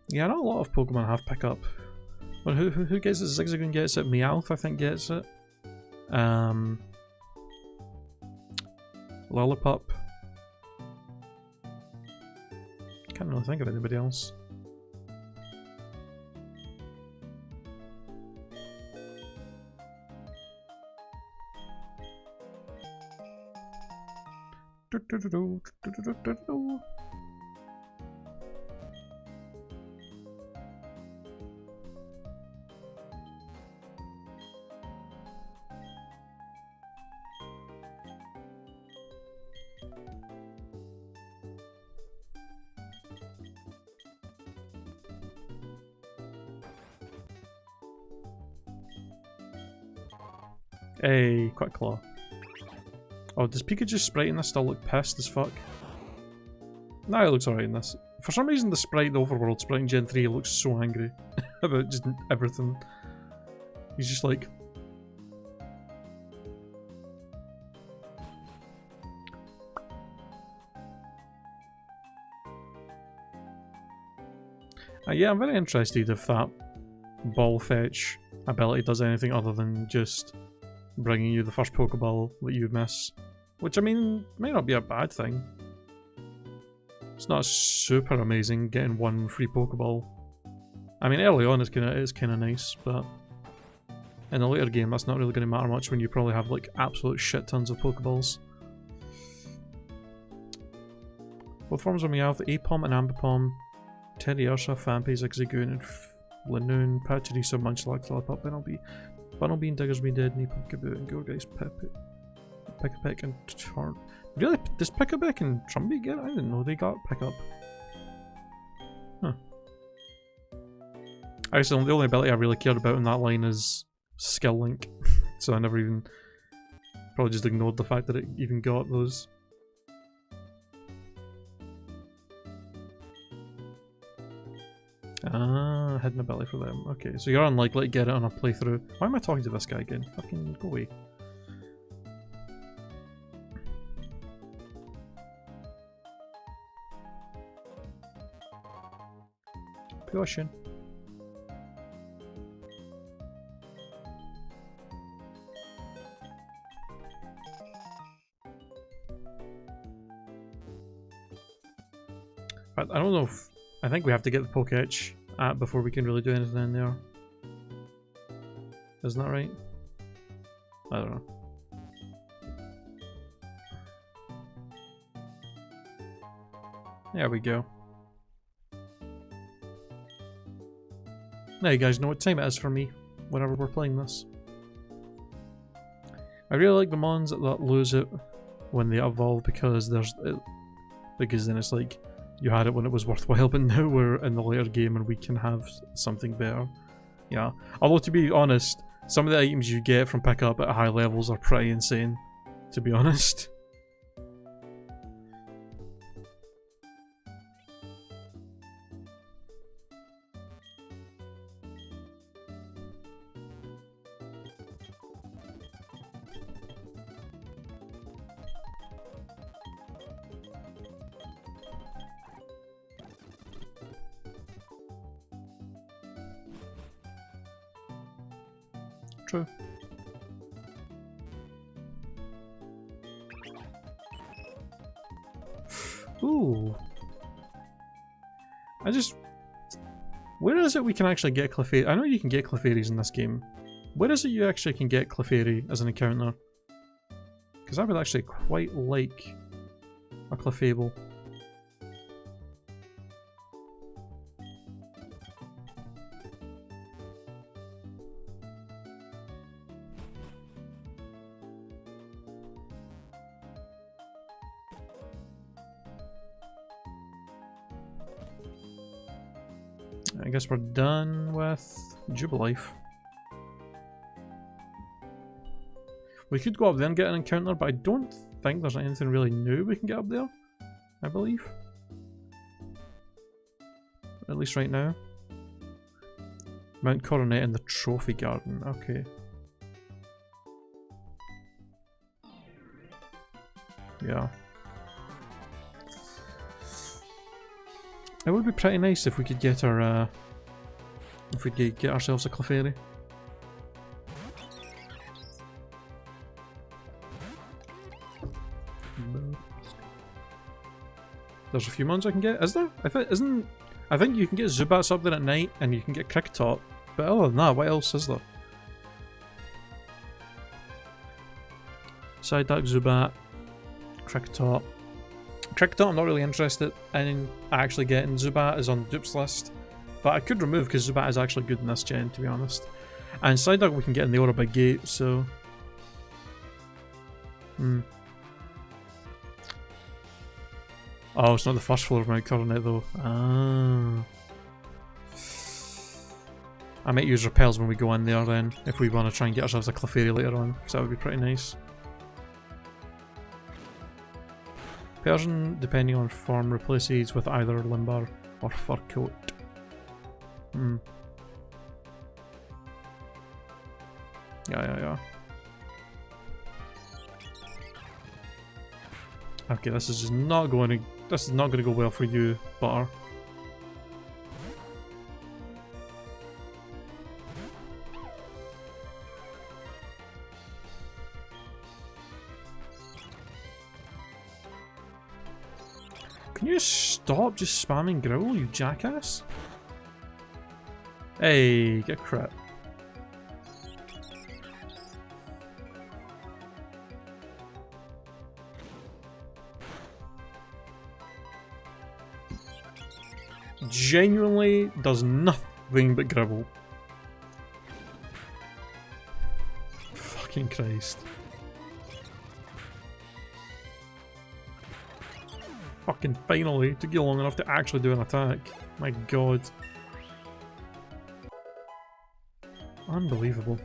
Yeah, not a lot of Pokemon have Pickup. But who gets it? Zigzagoon gets it. Meowth, I think, gets it. Lollipop. Can't really think of anybody else. Hey, Quick Claw. Oh, does Pikachu's sprite in this still look pissed as fuck? Nah, it looks alright in this. For some reason, the sprite, the overworld sprite in Gen 3 looks so angry about just everything. He's just like... yeah, I'm very interested if that ball fetch ability does anything other than just bringing you the first Pokeball that you miss. Which, I mean, may not be a bad thing. It's not super amazing getting one free Pokeball. I mean, early on it's kind of nice, but in a later game that's not really going to matter much when you probably have like absolute shit tons of Pokeballs. Both forms of Meowth, Apom and Ambipom, Teddiursa, Fampi, Zigzagoon, and Lanoon, Pachirisu, Munchlax, Lollipop, Bunnelbean, Diggersby, Deadney, Pumpkaboo, and Gourgeist, Pick-a-Peck, and Turn. Really? Does Pick-a-Peck and Trumby get it? I didn't know they got Pick-up. Huh. Actually, the only ability I really cared about in that line is Skill Link. So I never even... Probably just ignored the fact that it even got those. Ah, hidden ability for them. Okay, so you're unlikely to get it on a playthrough. Why am I talking to this guy again? Fucking go away. Potion. But I don't know if... I think we have to get the Pokétch before we can really do anything in there. Isn't that right? I don't know. There we go. Now you guys know what time it is for me, whenever we're playing this. I really like the mons that lose it when they evolve because then it's like you had it when it was worthwhile, but now we're in the later game and we can have something better. Yeah. Although to be honest, some of the items you get from pickup at high levels are pretty insane, to be honest. True. Ooh. Where is it we can actually get Clefairy? I know you can get Clefairies in this game. Where is it you actually can get Clefairy as an encounter? Because I would actually quite like a Clefable. I guess we're done with Jubilife. We could go up there and get an encounter, but I don't think there's anything really new we can get up there, I believe. At least right now. Mount Coronet in the Trophy Garden, okay. Yeah. It would be pretty nice if we could get our If we get ourselves a Clefairy. There's a few ones I can get. Is there? I think you can get Zubats up there at night and you can get Kricketot. But other than that, what else is there? Psyduck, Zubat, Kricketot. Kricketot I'm not really interested in actually getting. Zubat is on the dupes list. But I could remove because Zubat is actually good in this gen, to be honest. And Psyduck we can get in the Aura Gate, so... Oh, it's not the first floor of Mount Coronet though. Ah. I might use Repels when we go in there then, if we want to try and get ourselves a Clefairy later on, because that would be pretty nice. Persian, depending on form, replaces with either Limber or Fur Coat. Yeah. Okay, this is just not going to. This is not going to go well for you, Butter. Can you stop just spamming Growl, you jackass? Hey, get crit. Genuinely does nothing but Gribble. Fucking Christ. Fucking finally, took you long enough to actually do an attack. My god. Unbelievable.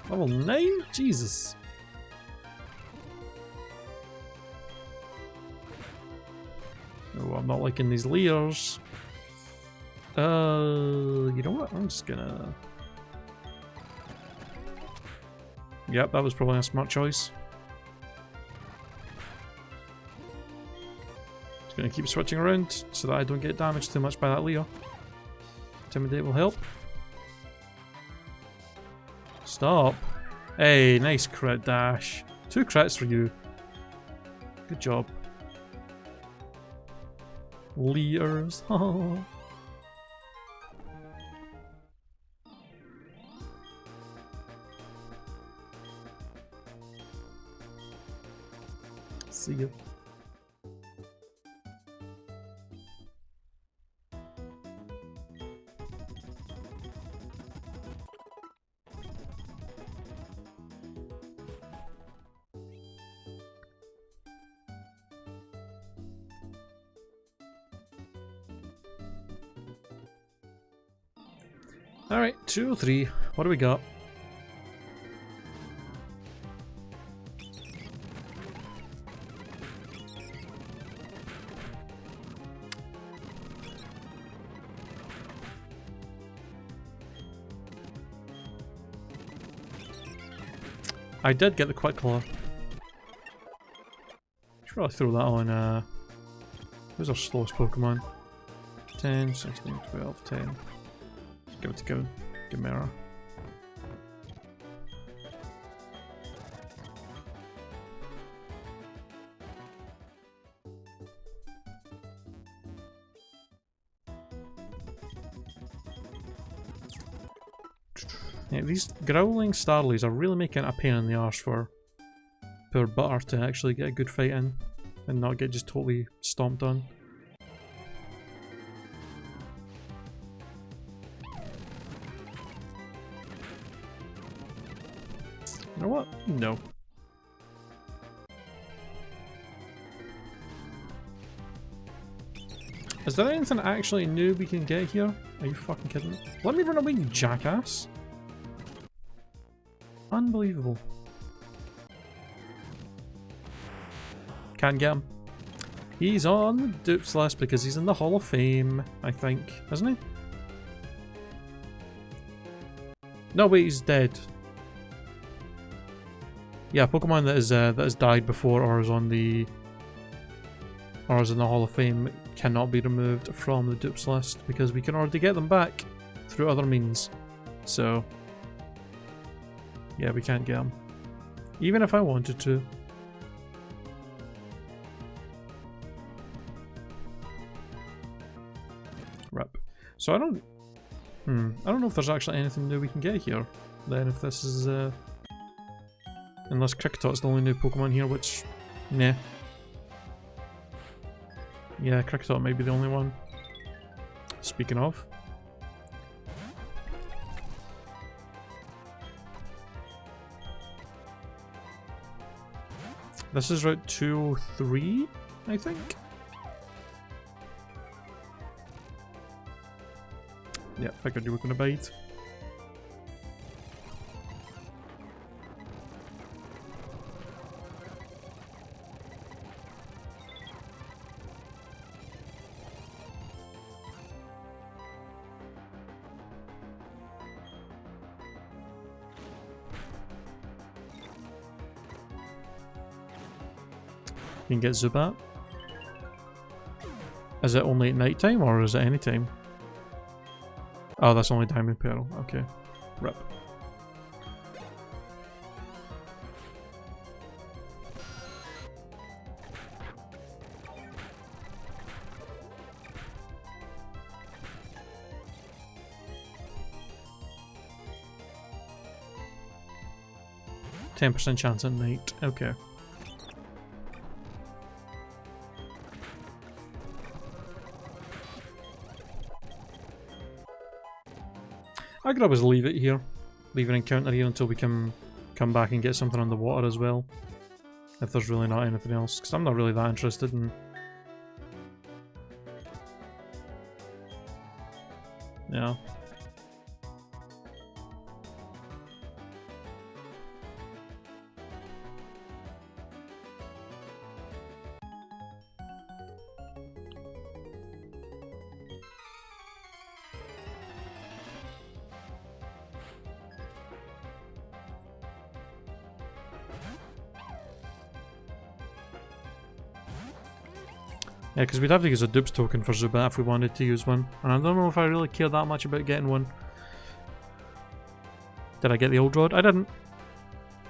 Level 9? Jesus. Oh, I'm not liking these Leers. You know what? I'm just gonna... Yep, that was probably a smart choice. Just gonna keep switching around so that I don't get damaged too much by that Leer. Intimidate will help. Stop. Hey, nice crit dash. 2 crits for you. Good job. Leers. See you. Alright, 203. What do we got? I did get the Quick Claw. Should probably throw that on, who's our slowest Pokemon? 10, 16, 12, 10. Give it to Gamera. Yeah, these growling Starlies are really making it a pain in the arse for poor Butter to actually get a good fight in and not get just totally stomped on. You know what? No. Is there anything actually new we can get here? Are you fucking kidding me? Let me run away, you jackass. Unbelievable. Can't get him. He's on the dupes list because he's in the Hall of Fame, I think. Isn't he? No, wait, he's dead. Yeah, Pokemon that has died before or is on the ours in the Hall of Fame cannot be removed from the dupes list because we can already get them back through other means. So, yeah, we can't get them. Even if I wanted to. Rip. So I don't know if there's actually anything new we can get here. Then if this is unless Cricketot's the only new Pokemon here, which nah. Yeah, Cricketot might be the only one. Speaking of. This is Route 203, I think? Yeah, figured you were gonna bite. You can get Zubat. Is it only at night time or is it any time? Oh, that's only Diamond Pearl. Okay. Rip. %10 chance at night. Okay. I could always leave it here. Leave an encounter here until we can come back and get something on the water as well. If there's really not anything else. Because I'm not really that interested in... Yeah. Yeah, because we'd have to use a dupes token for Zubat if we wanted to use one. And I don't know if I really care that much about getting one. Did I get the old rod? I didn't.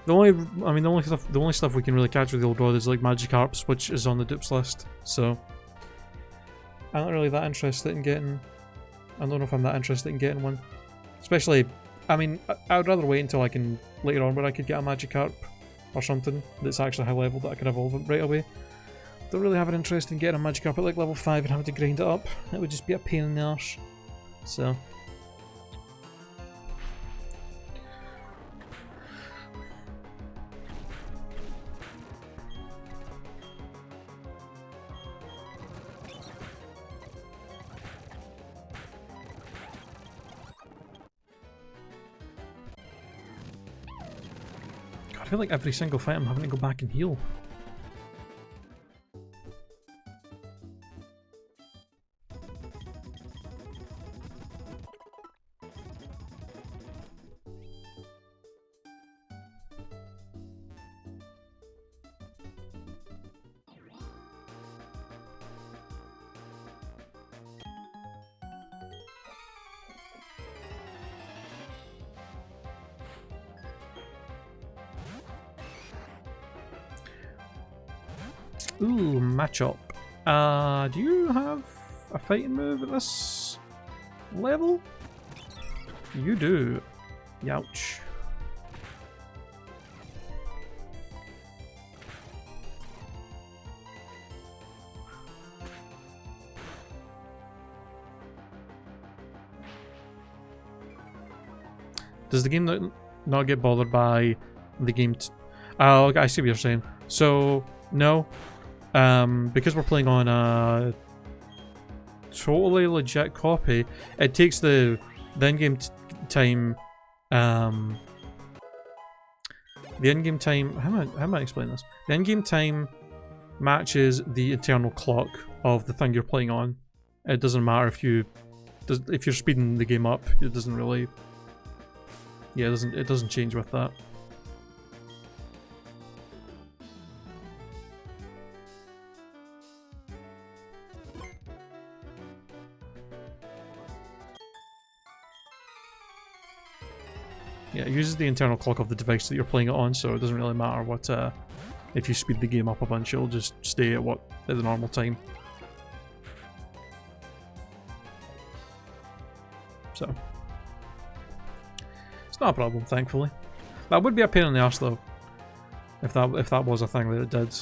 The only stuff we can really catch with the old rod is like Magikarps, which is on the dupes list. So I'm not really that interested in getting... I don't know if I'm that interested in getting one. Especially, I mean, I would rather wait until I can, later on, where I could get a Magikarp or something that's actually high level that I could evolve it right away. Don't really have an interest in getting a Magikarp at like level 5 and having to grind it up. It would just be a pain in the arse. So. God, I feel like every single fight I'm having to go back and heal. Ooh, matchup. Do you have a fighting move at this level? You do. Youch. Does the game not get bothered by the game? Oh, I see what you're saying. So, no. Because we're playing on a totally legit copy, it takes the in-game time, the in-game time, how am I explaining this? The in-game time matches the internal clock of the thing you're playing on. It doesn't matter if you're speeding the game up, it doesn't really, yeah, it doesn't change with that. Yeah, it uses the internal clock of the device that you're playing it on, so it doesn't really matter what, if you speed the game up a bunch, it'll just stay at the normal time. So, it's not a problem, thankfully. That would be a pain in the arse though, if that was a thing that it did.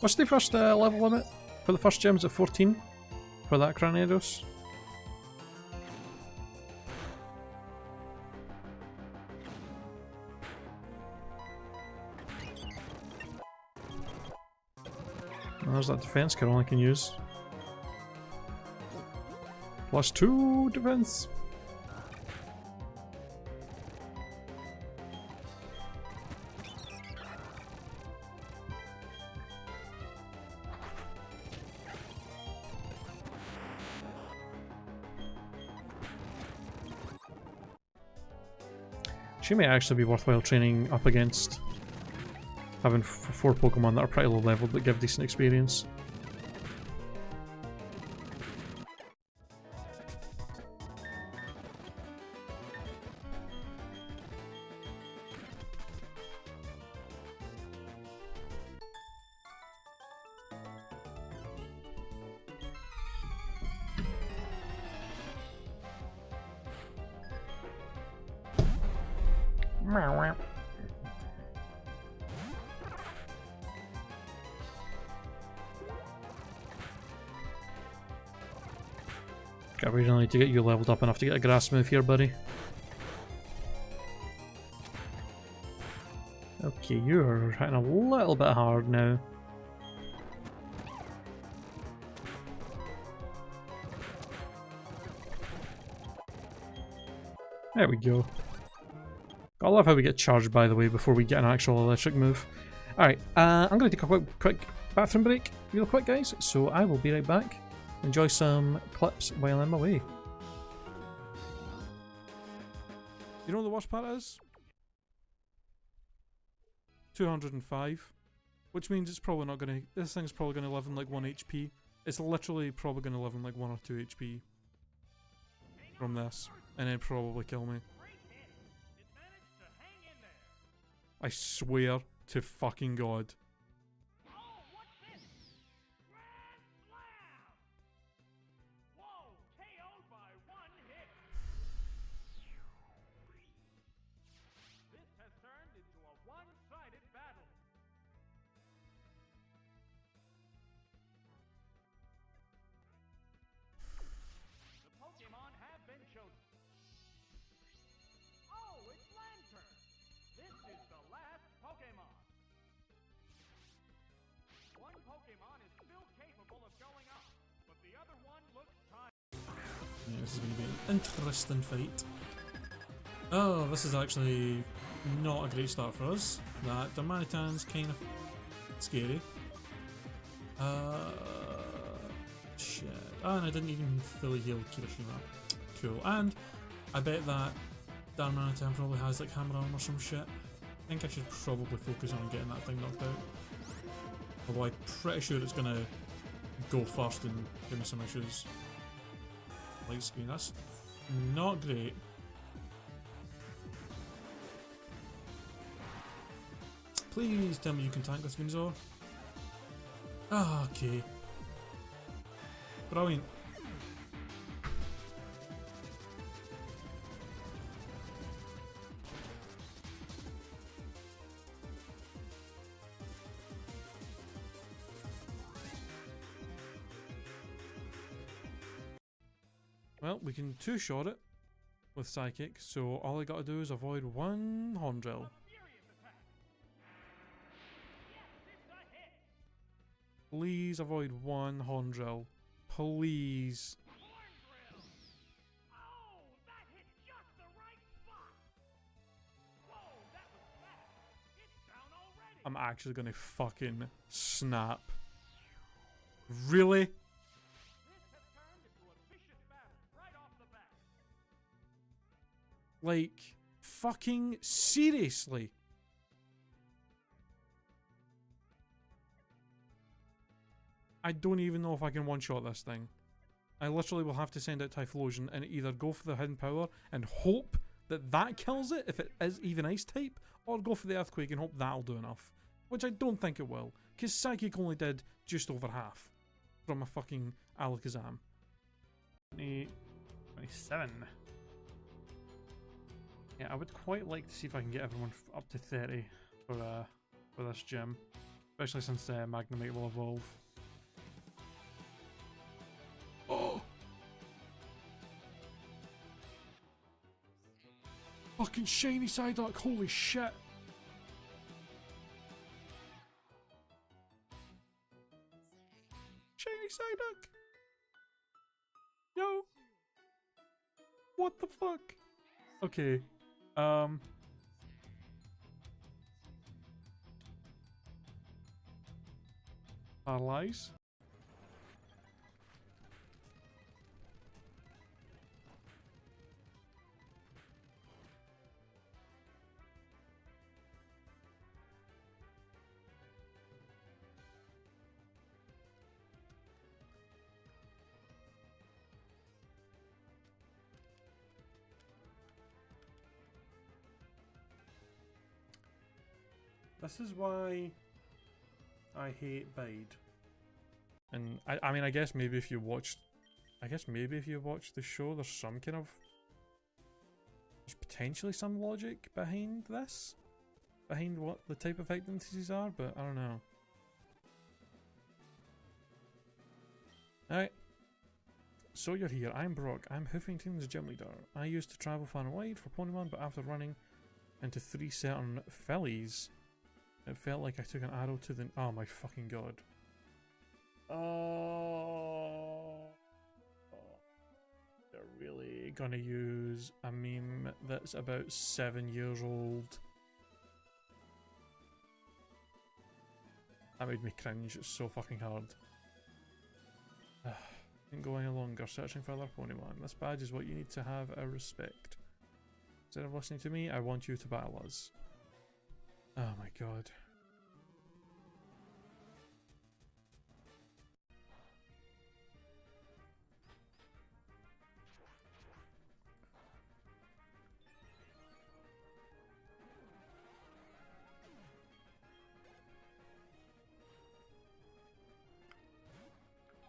What's the first level limit for the first gem? Is it 14 for that Cranidos? Well, there's that defense Carol I can use. +2 defense. She may actually be worthwhile training up against, having 4 Pokemon that are pretty low level but give decent experience. Okay, we really need to get you leveled up enough to get a grass move here, buddy. Okay, you're hitting a little bit hard now. There we go. I love how we get charged, by the way, before we get an actual electric move. Alright, I'm going to take a quick bathroom break real quick, guys, so I will be right back. Enjoy some clips while I'm away. You know what the worst part is? 205. Which means it's probably not going to... This thing's probably going to live in like 1 HP. It's literally probably going to live in like 1 or 2 HP. From this. And then probably kill me. I swear to fucking God. This is going to be an interesting fight. Oh, this is actually not a great start for us. That Darmanitan's kind of scary. Shit. Oh, and I didn't even fully heal Kirishima. Cool. And I bet that Darmanitan probably has like hammer arm or some shit. I think I should probably focus on getting that thing knocked out. Although I'm pretty sure it's going to go first and give me some issues. Light screen, that's not great. Please tell me you can tank this Venusaur. Ah, okay. Brilliant. Well, we can two-shot it with Psychic, so all I gotta do is avoid one Horn Drill. Please avoid one Horn Drill. Please. I'm actually gonna fucking snap. Really? Like, fucking seriously. I don't even know if I can one-shot this thing. I literally will have to send out Typhlosion and either go for the hidden power and hope that that kills it if it is even ice type, or go for the earthquake and hope that'll do enough. Which I don't think it will, because Psychic only did just over half from a fucking Alakazam. 27. Yeah, I would quite like to see if I can get everyone up to 30 for this gym, especially since Magnemite will evolve. Oh! Fucking shiny Psyduck, holy shit! Shiny Psyduck! Yo! What the fuck? Okay, Paralyze. This is why I hate Bide. And I mean, I guess maybe if you watched the show, there's some kind of, there's potentially some logic behind this, behind what the type of these are, but I don't know. Alright. So you're here. I'm Brock. I'm Hoofington's gym leader. I used to travel far and wide for Pokemon, but after running into 3 certain fillies, it felt like I took an arrow to the... Oh my fucking god. Oh. They're really gonna use a meme that's about 7 years old. That made me cringe. It's so fucking hard. Can't go any longer searching for other Pokemon. This badge is what you need to have a respect. Instead of listening to me, I want you to battle us. Oh my god.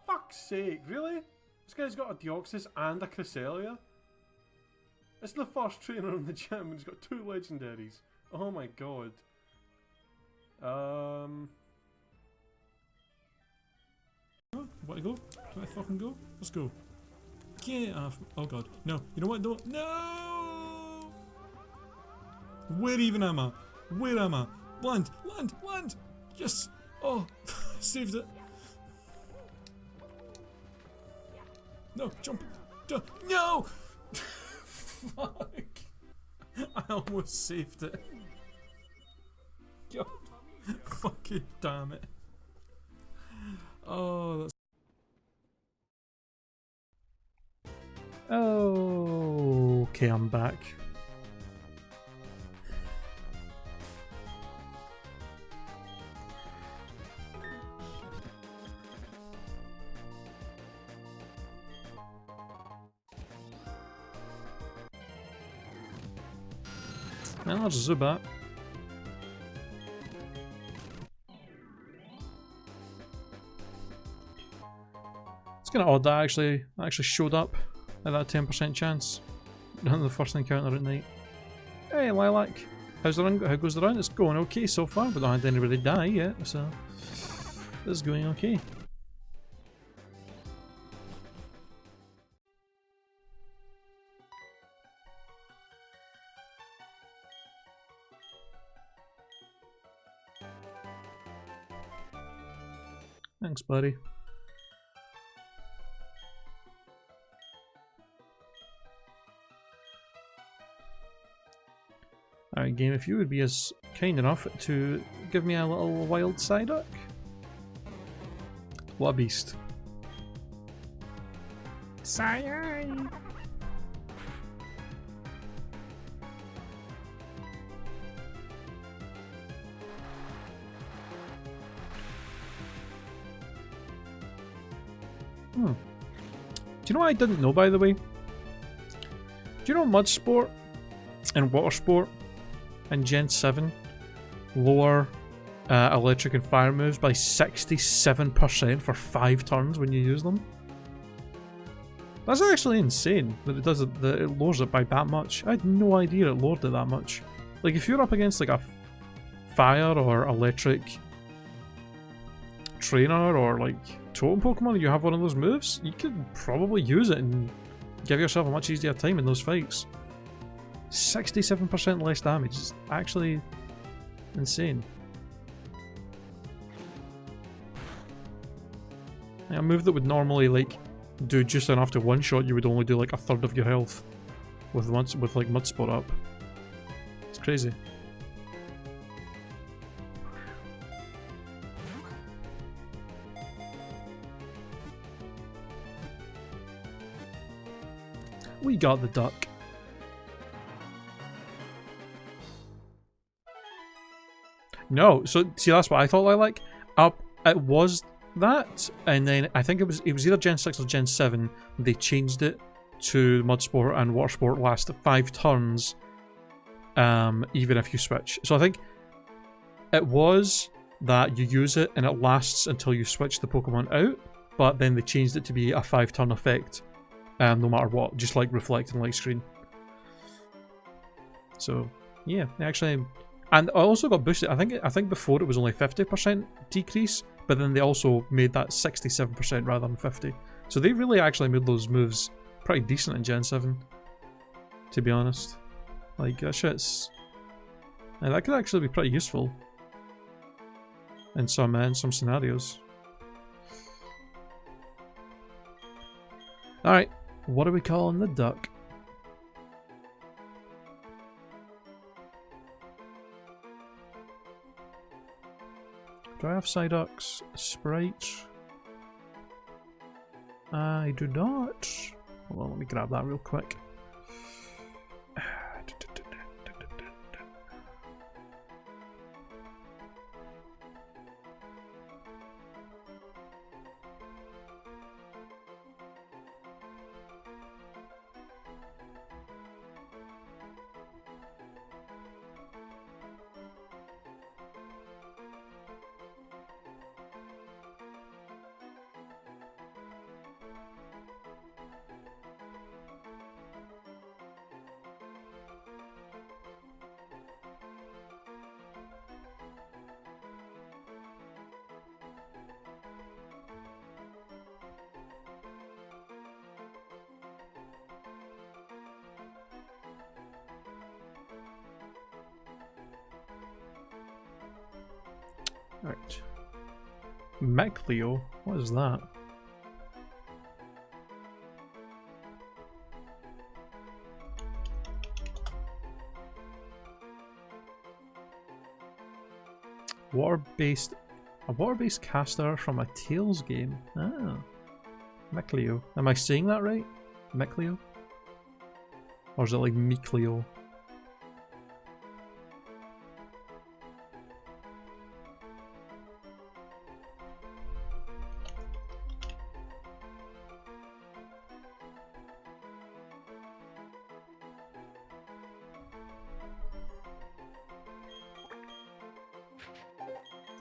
Fuck's sake, really? This guy's got a Deoxys and a Cresselia? It's the first trainer in the gym and he's got 2 legendaries. Oh my god. Want to go? Want to fucking go? Let's go. Get off. Oh god. No. You know what? No. No! Where even am I? Where am I? Land! Land! Land! Yes! Oh! Saved it. No! Jump! Jump! No! Fuck! I almost saved it. God. Fucking damn it. Oh, that's... Oh, okay, I'm back. Man, I'll just Zubat. It's kind of odd that actually showed up at that 10% chance on the first encounter at night. Hey Lilac, how's the run? How goes the run? It's going okay so far, but not had anybody die yet, so this is going okay. Thanks, buddy. Alright, game, if you would be as kind enough to give me a little wild Psyduck. What a beast. Psy! Do you know what I didn't know, by the way? Do you know Mud Sport and Water Sport and Gen 7 lower electric and fire moves by 67% for 5 turns when you use them? That's actually insane that it does it, that it lowers it by that much. I had no idea it lowered it that much. Like, if you're up against like a fire or electric trainer or like totem Pokemon and you have one of those moves, you could probably use it and give yourself a much easier time in those fights. 67% less damage is actually insane. A move that would normally like do just enough to one shot, you would only do like a third of your health with like Mud Sport up. It's crazy. We got the duck. No, so see that's what I thought Lilac. It was that, and then I think it was either Gen 6 or Gen 7. They changed it to Mud Sport and Water Sport last 5 turns, even if you switch. So I think it was that you use it and it lasts until you switch the Pokemon out, but then they changed it to be a 5-turn effect, no matter what, just like Reflect and Light Screen. So yeah, actually, and I also got boosted. I think before it was only 50% decrease. But then they also made that 67% rather than 50. So they really actually made those moves pretty decent in Gen 7. To be honest. Like, that shit's... that could actually be pretty useful. In some scenarios. Alright, what are we calling the duck? Do I have Psyduck's Sprite? I do not. Hold on, let me grab that real quick. Right. Mechleo? What is that? A water-based caster from a Tails game. Ah. Mechleo. Am I saying that right? Mechleo? Or is it like Mechleo?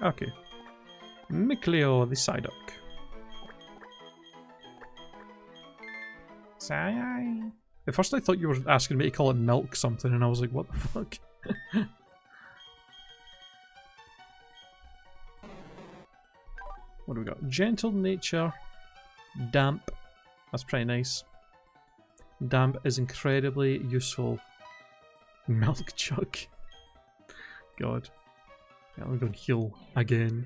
Okay. Mechleo the Psyduck. At first I thought you were asking me to call it Milk something and I was like, what the fuck? What do we got? Gentle nature. Damp. That's pretty nice. Damp is incredibly useful. Milk Jug. God. Yeah, I'm going to heal again.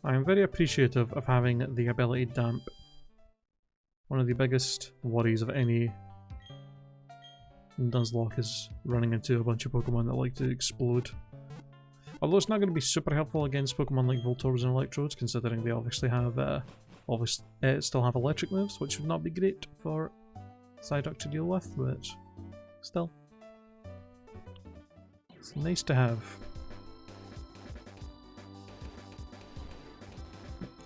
I am very appreciative of having the ability Damp. One of the biggest worries of any Nuzlocke is running into a bunch of Pokemon that like to explode. Although it's not going to be super helpful against Pokemon like Voltorbs and Electrodes, considering they obviously have still have electric moves, which would not be great for Psyduck to deal with, but still. It's nice to have.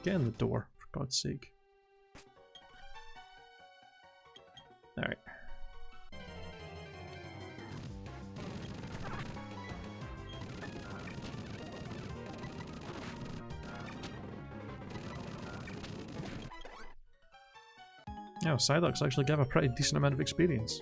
Get in the door, for God's sake. Alright. Yeah, Psylocks actually give a pretty decent amount of experience.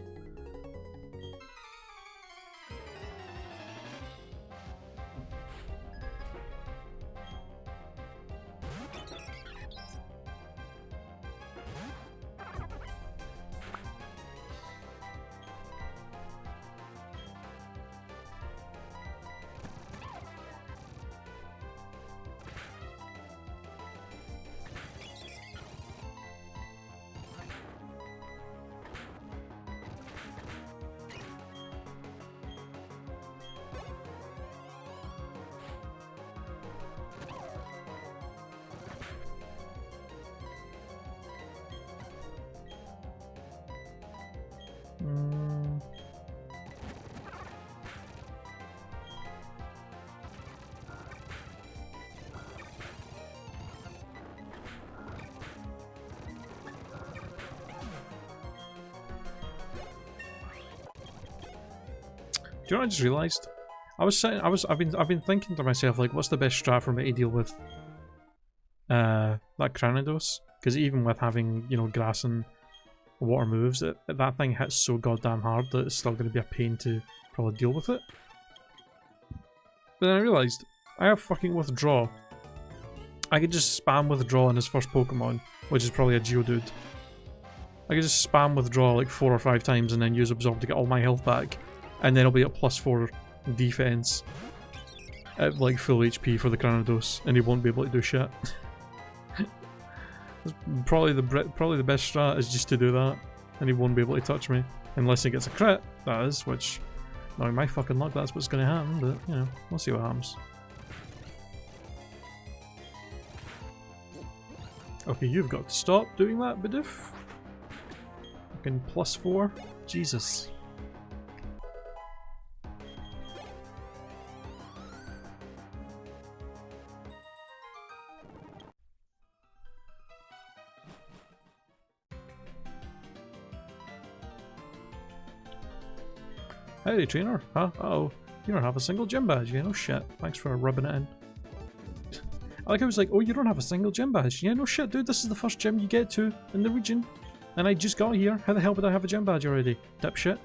Do you know what I just realised? I've been thinking to myself, like, what's the best strat for me to deal with that Cranidos? Because even with having, you know, grass and water moves, that thing hits so goddamn hard that it's still going to be a pain to probably deal with it. But then I realised, I have fucking Withdraw. I could just spam Withdraw on his first Pokemon, which is probably a Geodude. I could just spam Withdraw like 4 or 5 times and then use Absorb to get all my health back. And then I'll be at +4 defense at like full HP for the Cranidos, and he won't be able to do shit. probably the best strat is just to do that, and he won't be able to touch me unless he gets a crit. That is, which, knowing my fucking luck, that's what's going to happen. But you know, we'll see what happens. Okay, you've got to stop doing that, Bidoof. Fucking +4, Jesus. Howdy, trainer. Huh? Uh-oh. You don't have a single gym badge. Yeah, no shit. Thanks for rubbing it in. I like I was like, oh, you don't have a single gym badge. Yeah, no shit, dude. This is the first gym you get to in the region. And I just got here. How the hell would I have a gym badge already? Dipshit.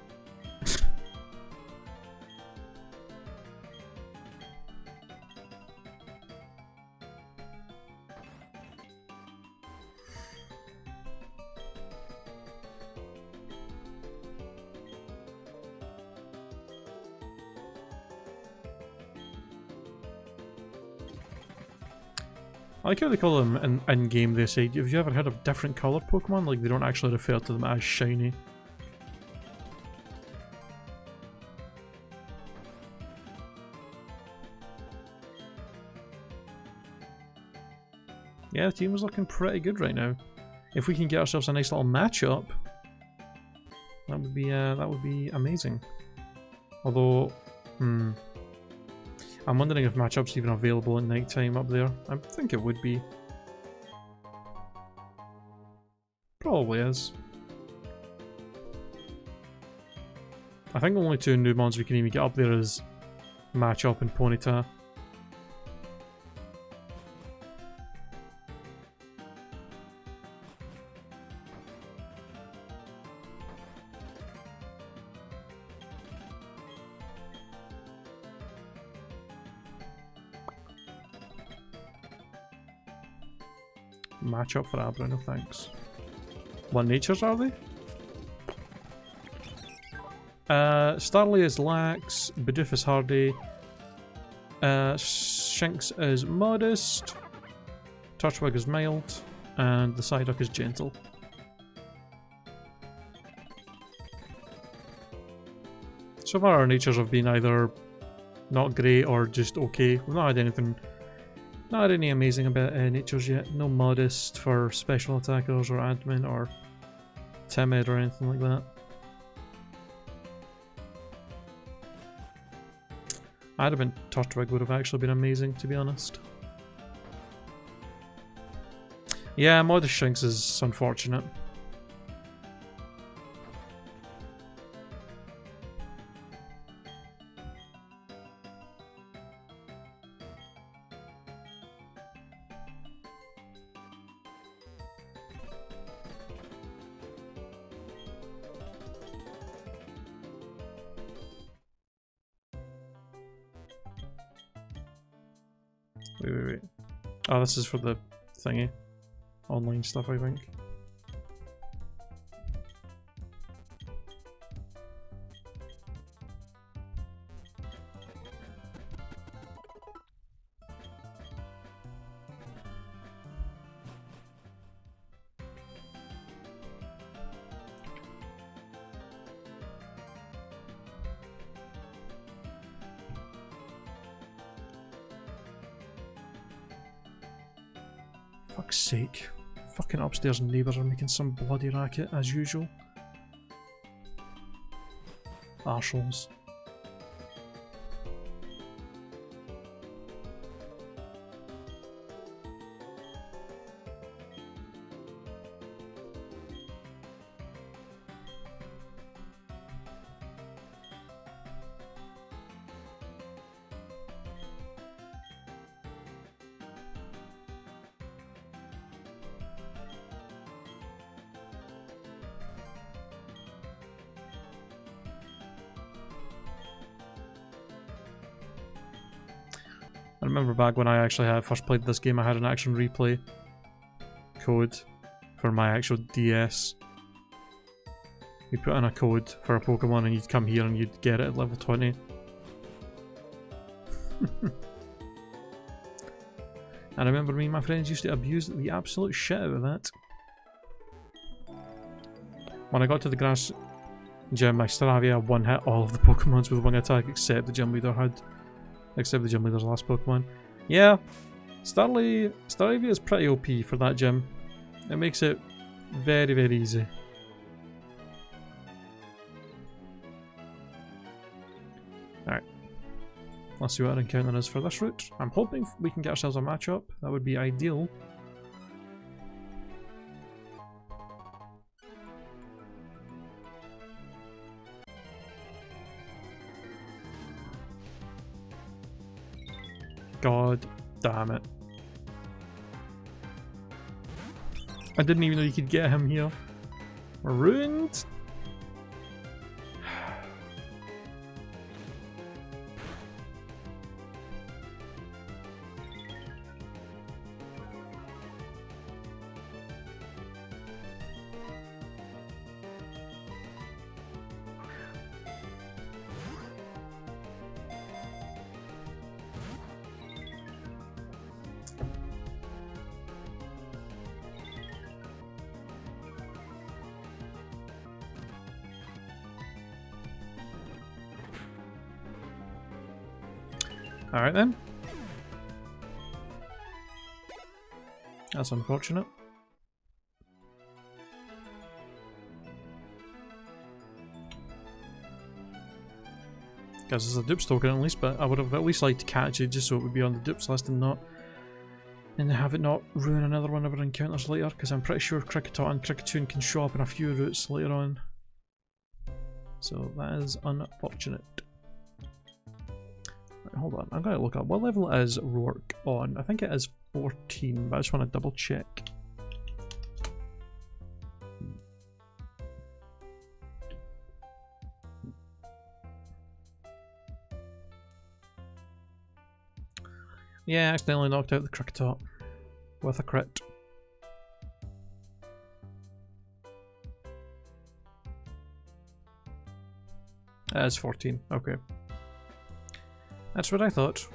I like how they call them in game. They say, have you ever heard of different coloured Pokemon? Like, they don't actually refer to them as shiny. Yeah, the team is looking pretty good right now. If we can get ourselves a nice little matchup, that would be amazing. Although, I'm wondering if matchups even available at night time up there. I think it would be. Probably is. I think the only 2 new mons we can even get up there is Matchup and Ponyta. Matchup for Abra, no thanks. What natures are they? Starly is Lax, Bidoof is Hardy, Shinx is Modest, Turtwig is Mild, and the Psyduck is Gentle. So far our natures have been either not great or just okay. We've not had anything. Not had any amazing about natures yet. No Modest for special attackers or admin or timid or anything like that. Adamant Turtwig would have actually been amazing, to be honest. Yeah, Modest Shinx is unfortunate. Wait. Oh, this is for the thingy. Online stuff, I think. Fuck's sake. Fucking upstairs neighbours are making some bloody racket, as usual. Arseholes. I remember back when I actually had first played this game, I had an action replay code for my actual DS. You put in a code for a Pokemon and you'd come here and you'd get it at level 20. I remember me and my friends used to abuse the absolute shit out of that. When I got to the grass gym, I Staravia one-hit all of the Pokemons with one attack except the gym leader had. Except the gym leader's last Pokemon. Yeah, Staravia is pretty OP for that gym. It makes it very, very easy. Alright. Let's see what our encounter is for this route. I'm hoping we can get ourselves a matchup. That would be ideal. God damn it. I didn't even know you could get him here. We're ruined. Alright then. That's unfortunate. Guess it's a dupes token at least, but I would have at least liked to catch it just so it would be on the dupes list and have it not ruin another one of our encounters later, because I'm pretty sure Kricketot and Kricketune can show up in a few routes later on. So that is unfortunate. Hold on, I'm going to look up what level is Rourke on. I think it is 14, but I just want to double check. Yeah, accidentally knocked out the Kricketot with a crit. It is 14, okay. That's what I thought.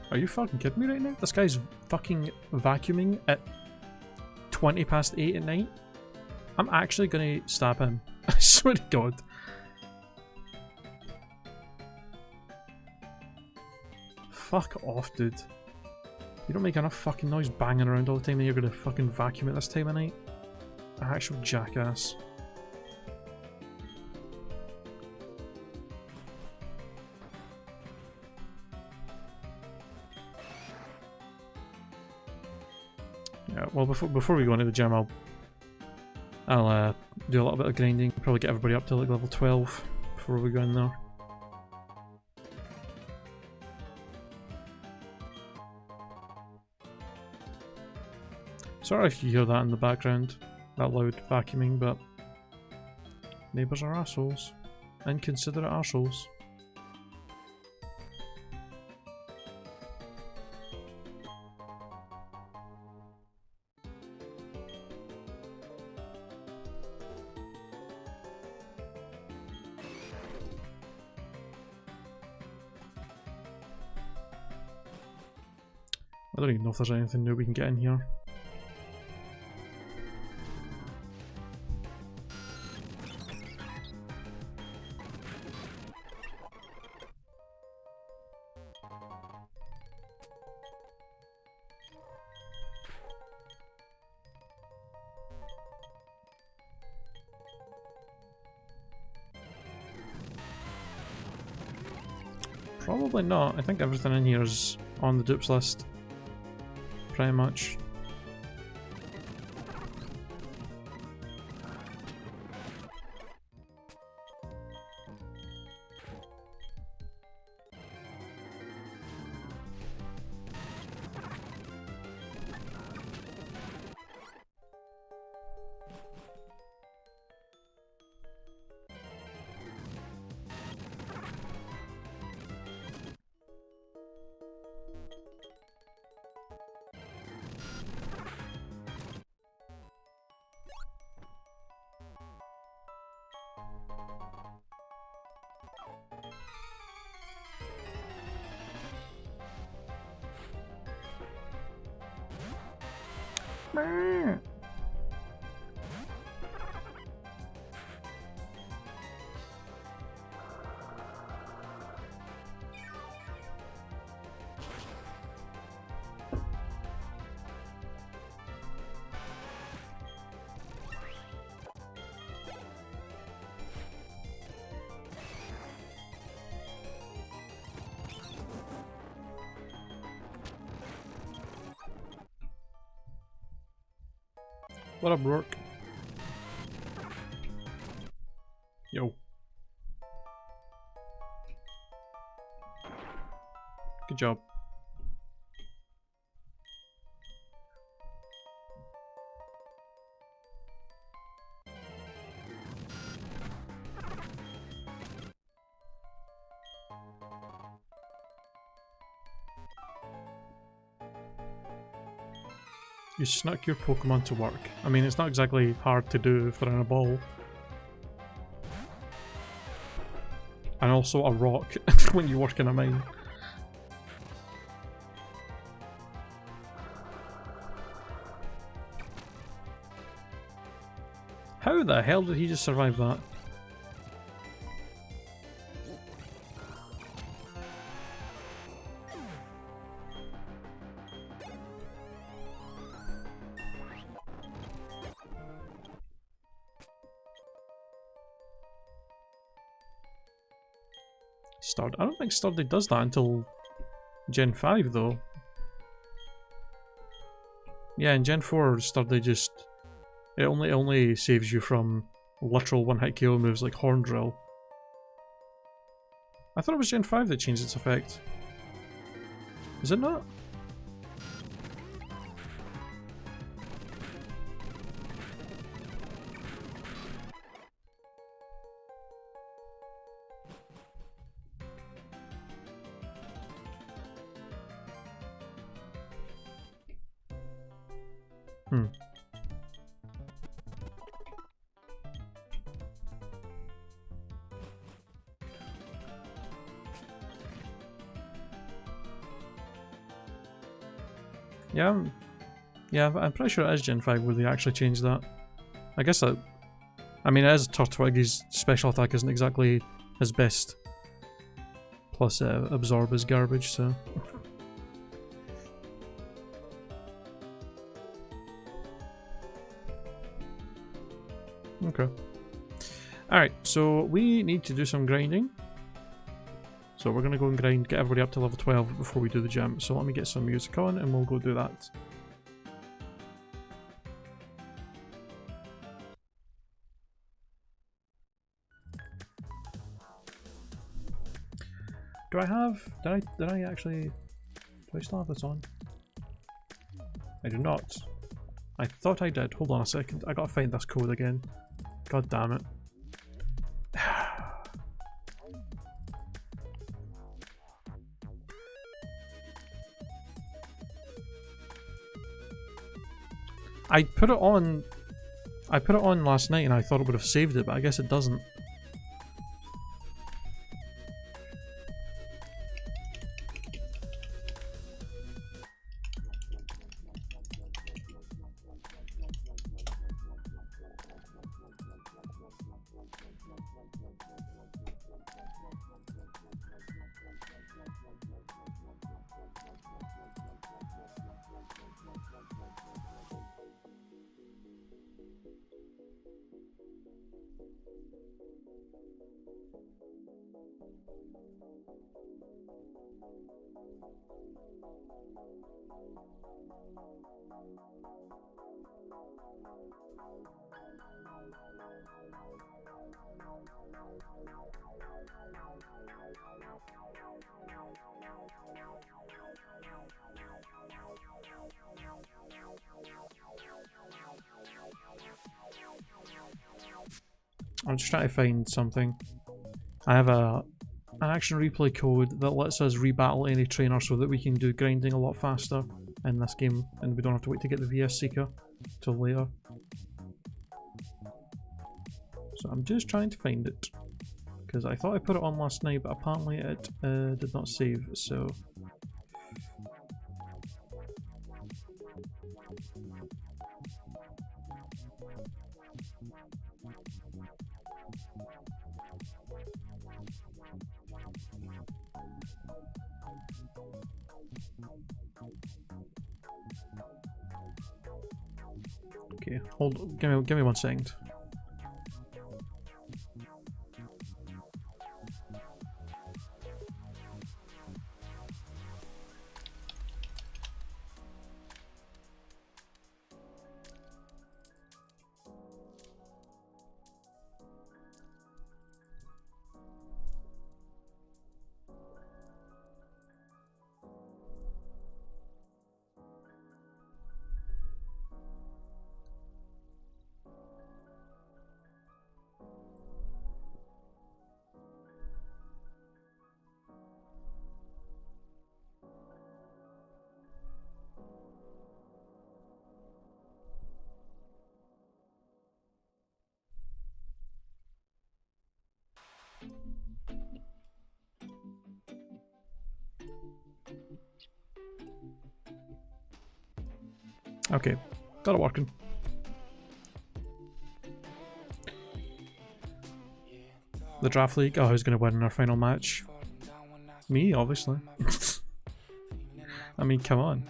Are you fucking kidding me right now? This guy's fucking vacuuming at 20 past 8 at night? I'm actually gonna stab him. I swear to God. Fuck off, dude. You don't make enough fucking noise banging around all the time and you're gonna fucking vacuum at this time of night. Actual jackass. Yeah, well before we go into the gym I'll do a little bit of grinding, probably get everybody up to like level 12 before we go in there. Sorry if you hear that in the background, that loud vacuuming, but neighbours are arseholes. Inconsiderate arseholes. I don't even know if there's anything new we can get in here. Probably not. I think everything in here is on the dupes list. Pretty much. What up, Rourke? Yo. Good job. You snuck your Pokemon to work. I mean, it's not exactly hard to do if they're in a ball. And also a rock when you work in a mine. How the hell did he just survive that? I don't think Sturdy does that until Gen 5 though. Yeah, in Gen 4 Sturdy just... It only saves you from literal one-hit KO moves like Horn Drill. I thought it was Gen 5 that changed its effect. Is it not? Yeah, I'm pretty sure it is Gen 5 where they actually changed that. I guess that... I mean, it is Turtwig, his special attack isn't exactly his best. Plus, absorb is garbage, so... Okay. Alright, so we need to do some grinding. So we're gonna go and grind, get everybody up to level 12 before we do the gym. So let me get some music on and we'll go do that. Do I have... Did I actually... Do I still have this on? I do not. I thought I did. Hold on a second. I gotta find this code again. God damn it. I put it on last night and I thought it would have saved it, but I guess it doesn't. I'm just trying to find something. I have an action replay code that lets us rebattle any trainer so that we can do grinding a lot faster in this game and we don't have to wait to get the VS Seeker till later. So I'm just trying to find it because I thought I put it on last night but apparently it did not save, so... Okay, give me 1 second. Okay, got it working. The draft league? Oh, who's going to win in our final match? Me, obviously. I mean, come on.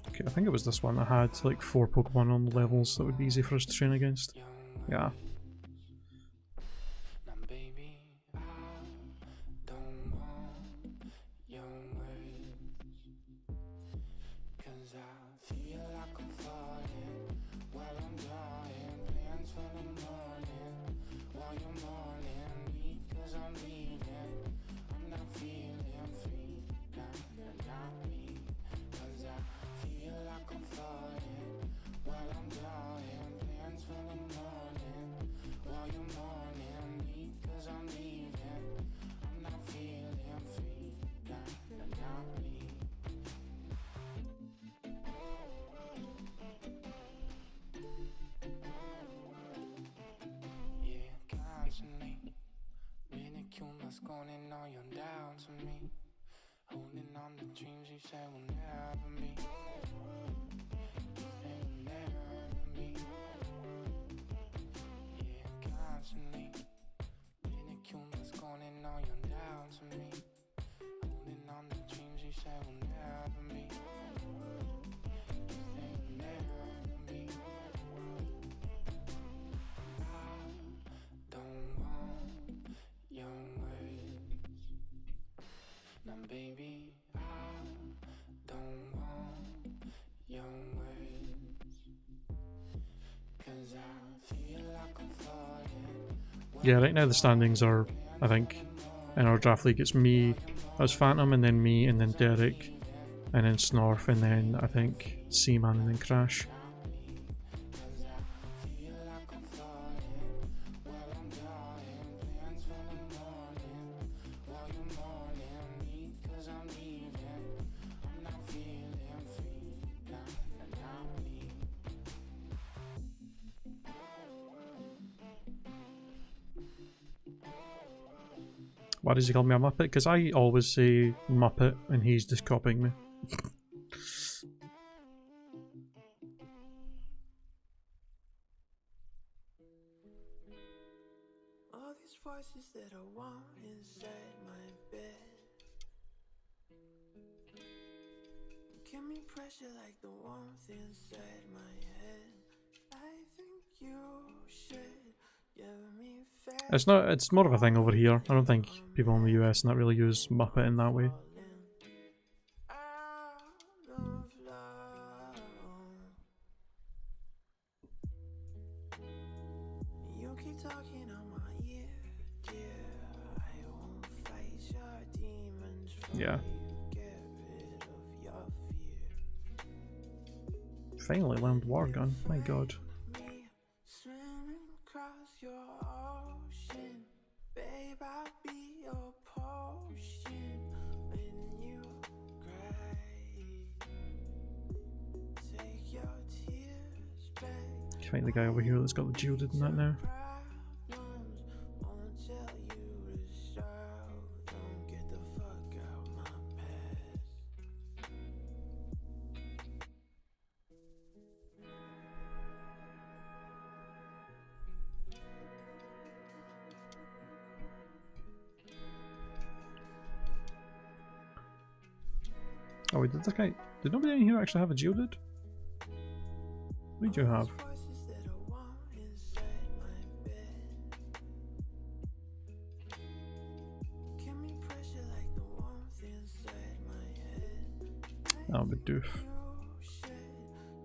Okay, I think it was this one that had like 4 Pokemon on the levels that would be easy for us to train against. Yeah. you say will never be. You say will never be. Yeah, constantly. Beni kul skåning och you're down to me. Holding on to dreams you say will never be. You say will never be. I don't want your words. Now baby, I don't want your words. 'Cause I feel like I'm falling. Yeah, right now the standings are, I think, in our draft league, it's me as Phantom, and then me, and then Derek, and then Snorf, and then I think Seaman, and then Crash. Why does he call me a Muppet? Because I always say Muppet and he's just copying me. All these voices that I want inside my bed give me pressure like the warmth inside my head. I think you should give me fair. It's not. It's more of a thing over here. I don't think people in the US not really use Muppet in that way. You keep talking on my ear, dear. I won't fight your demons for Yeah. you. Get rid of your fear. Finally learned War Gun. My God. Me swimming across your ocean, babe. I'll be your potion when you cry. Take your tears back. Find the guy over here that's got the geoded in that now. Problems won't tell you to stop. Don't get the fuck out my past. Oh wait, did this guy... Did nobody in here actually have a geoded? What did you have? Voices that I want inside my bed give me pressure like the warmth inside my head. Oh, but doof. You should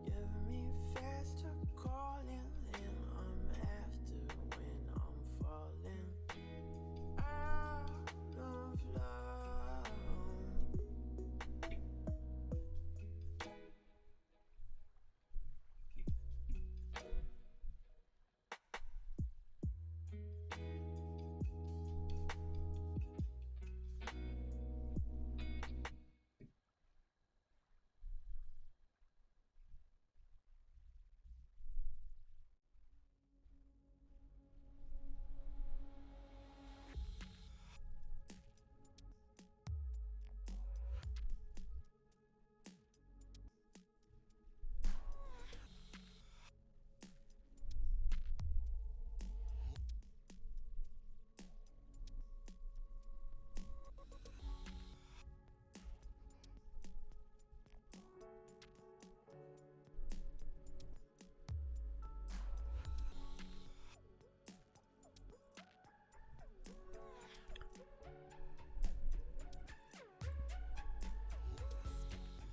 give me faster calling than I'm after when I'm falling out of love.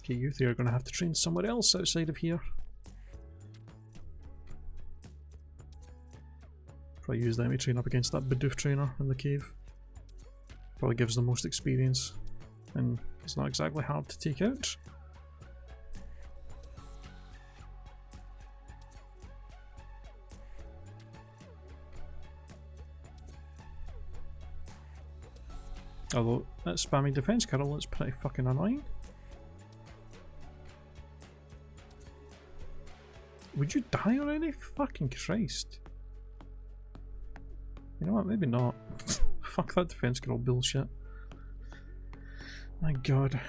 Okay, you three are going to have to train somewhere else outside of here. Probably use them to train up against that Bidoof trainer in the cave. Probably gives the most experience, and it's not exactly hard to take out. Although, that spammy defense Carol is pretty fucking annoying. Would you die already? Fucking Christ. You know what, maybe not. Fuck that defense girl bullshit. My god.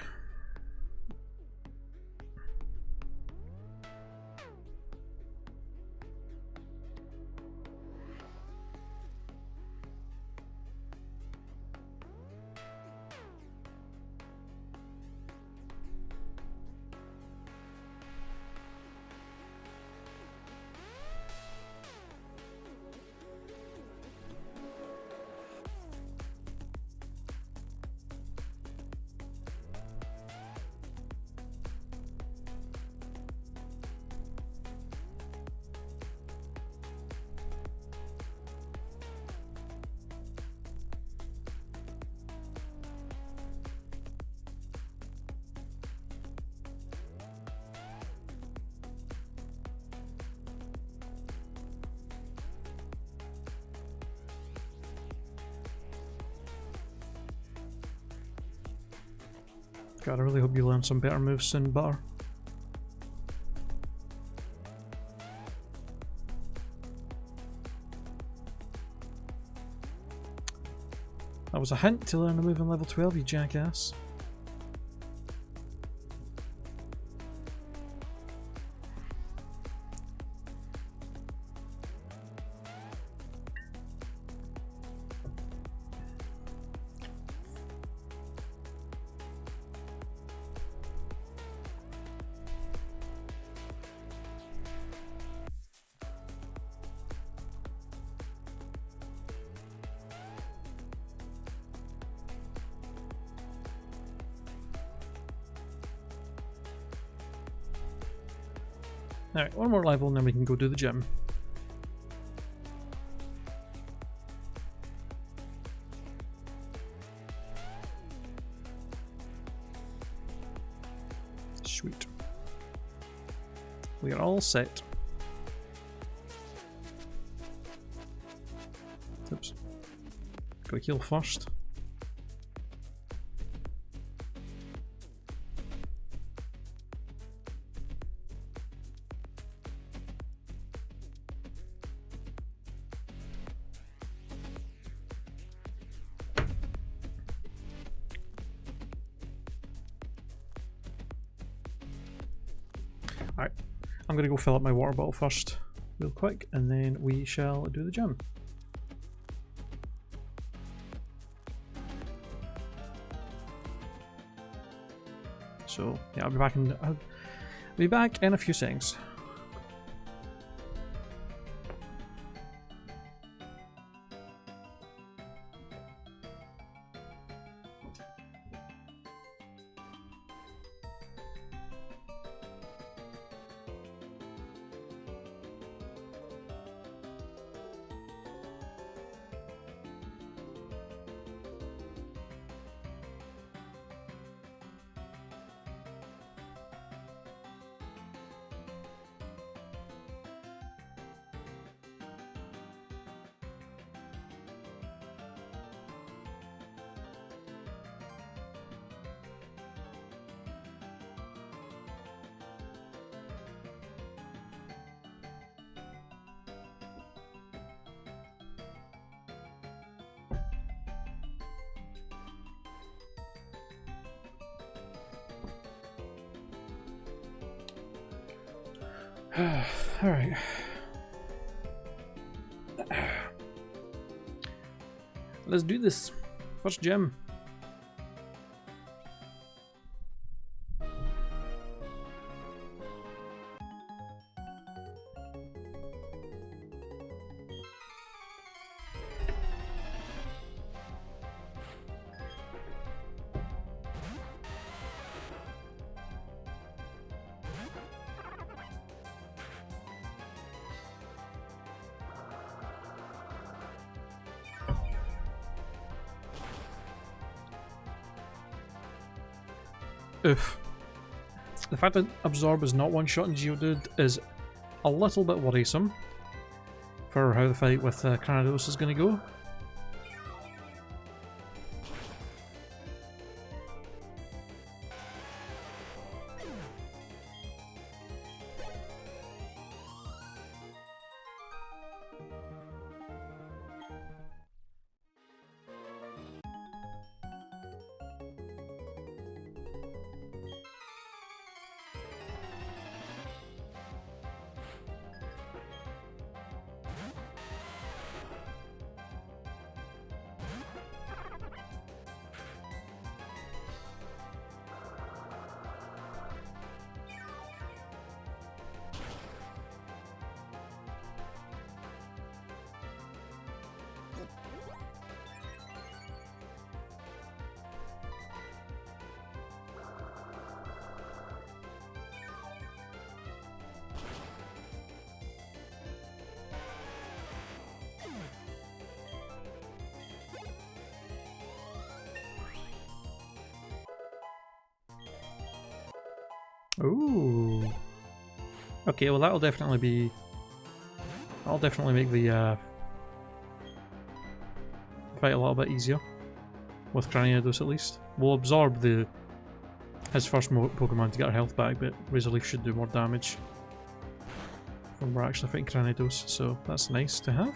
God, I really hope you learn some better moves soon, Butter. That was a hint to learn a move on level 12, you jackass. Alright, one more level and then we can go do the gym. Sweet. We are all set. Oops. Gotta heal first. Alright, I'm going to go fill up my water bottle first, real quick, and then we shall do the gym. So, yeah, I'll be back in a few seconds. Alright. Let's do this. First gym. Oof. The fact that Absorb is not one-shotting Geodude is a little bit worrisome for how the fight with Canados is going to go. Ooh. Okay, well that'll definitely be... I'll definitely make the fight a little bit easier. With Cranidos at least. We'll absorb the his first Pokemon to get our health back, but Razor Leaf should do more damage when we're actually fighting Cranidos, so that's nice to have.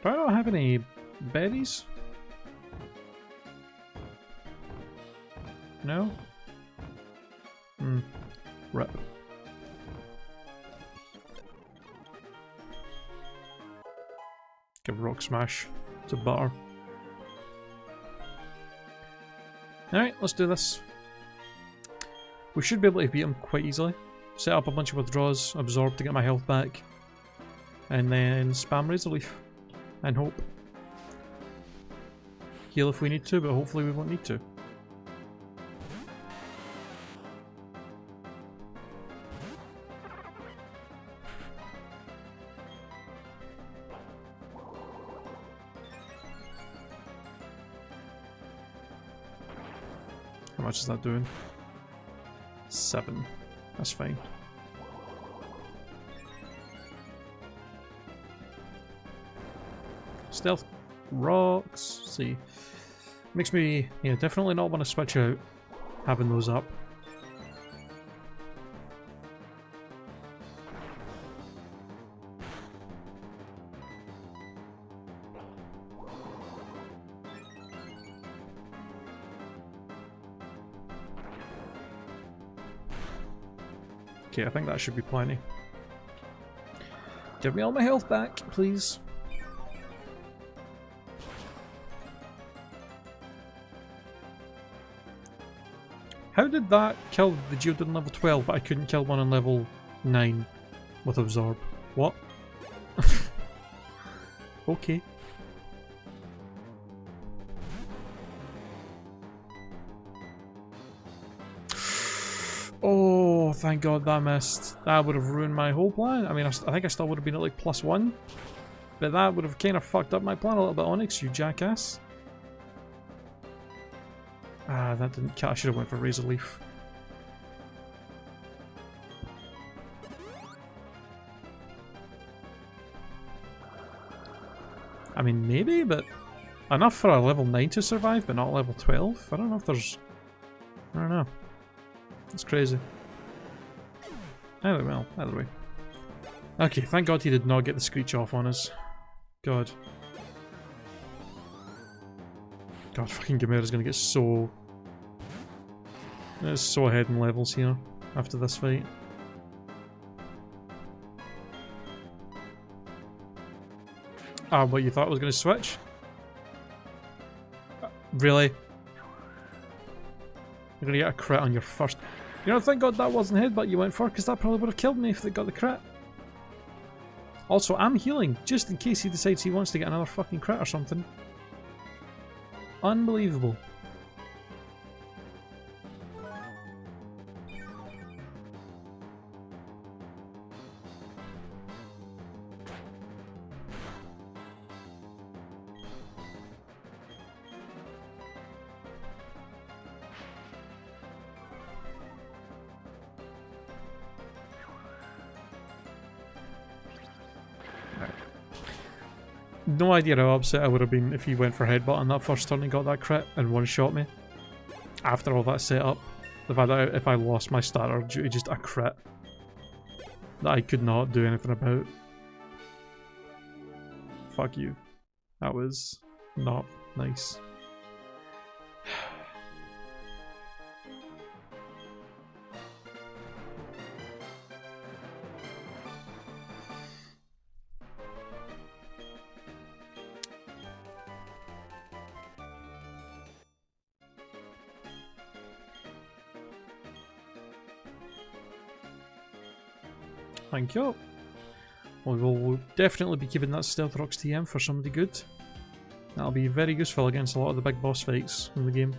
Do I not have any berries? No? Rip. Give Rock Smash to butter. Alright, let's do this. We should be able to beat him quite easily. Set up a bunch of withdraws, absorb to get my health back, and then spam Razor Leaf. And hope. Heal if we need to, but hopefully we won't need to. How much is that doing? 7. That's fine. Stealth rocks. Let's see. Makes me, yeah, definitely not want to switch out having those up. Okay, I think that should be plenty. Give me all my health back, please. How did that kill the Geodude on level 12, but I couldn't kill one on level 9 with Absorb? What? Okay. Oh, thank God that missed. That would have ruined my whole plan. I mean, I think I still would have been at like +1. But that would have kind of fucked up my plan a little bit, Onyx, you jackass. Ah, that didn't kill. I should have went for Razor Leaf. I mean, maybe, but enough for a level 9 to survive, but not level 12? I don't know if there's... I don't know. It's crazy. Either way. Okay, thank God he did not get the screech off on us. God. God, fucking Gamera's gonna get so... It's so ahead in levels here after this fight. Ah, what, you thought I was gonna switch? Really? You're gonna get a crit on your first... You know, thank God that wasn't headbutt you went for, because that probably would have killed me if they got the crit. Also, I'm healing, just in case he decides he wants to get another fucking crit or something. Unbelievable. No idea how upset I would have been if he went for headbutt on that first turn and got that crit and one-shot me. After all that setup, the fact that if I lost my starter due to just a crit that I could not do anything about. Fuck you. That was not nice. Thank you. We will definitely be keeping that Stealth Rocks TM for somebody good. That'll be very useful against a lot of the big boss fights in the game.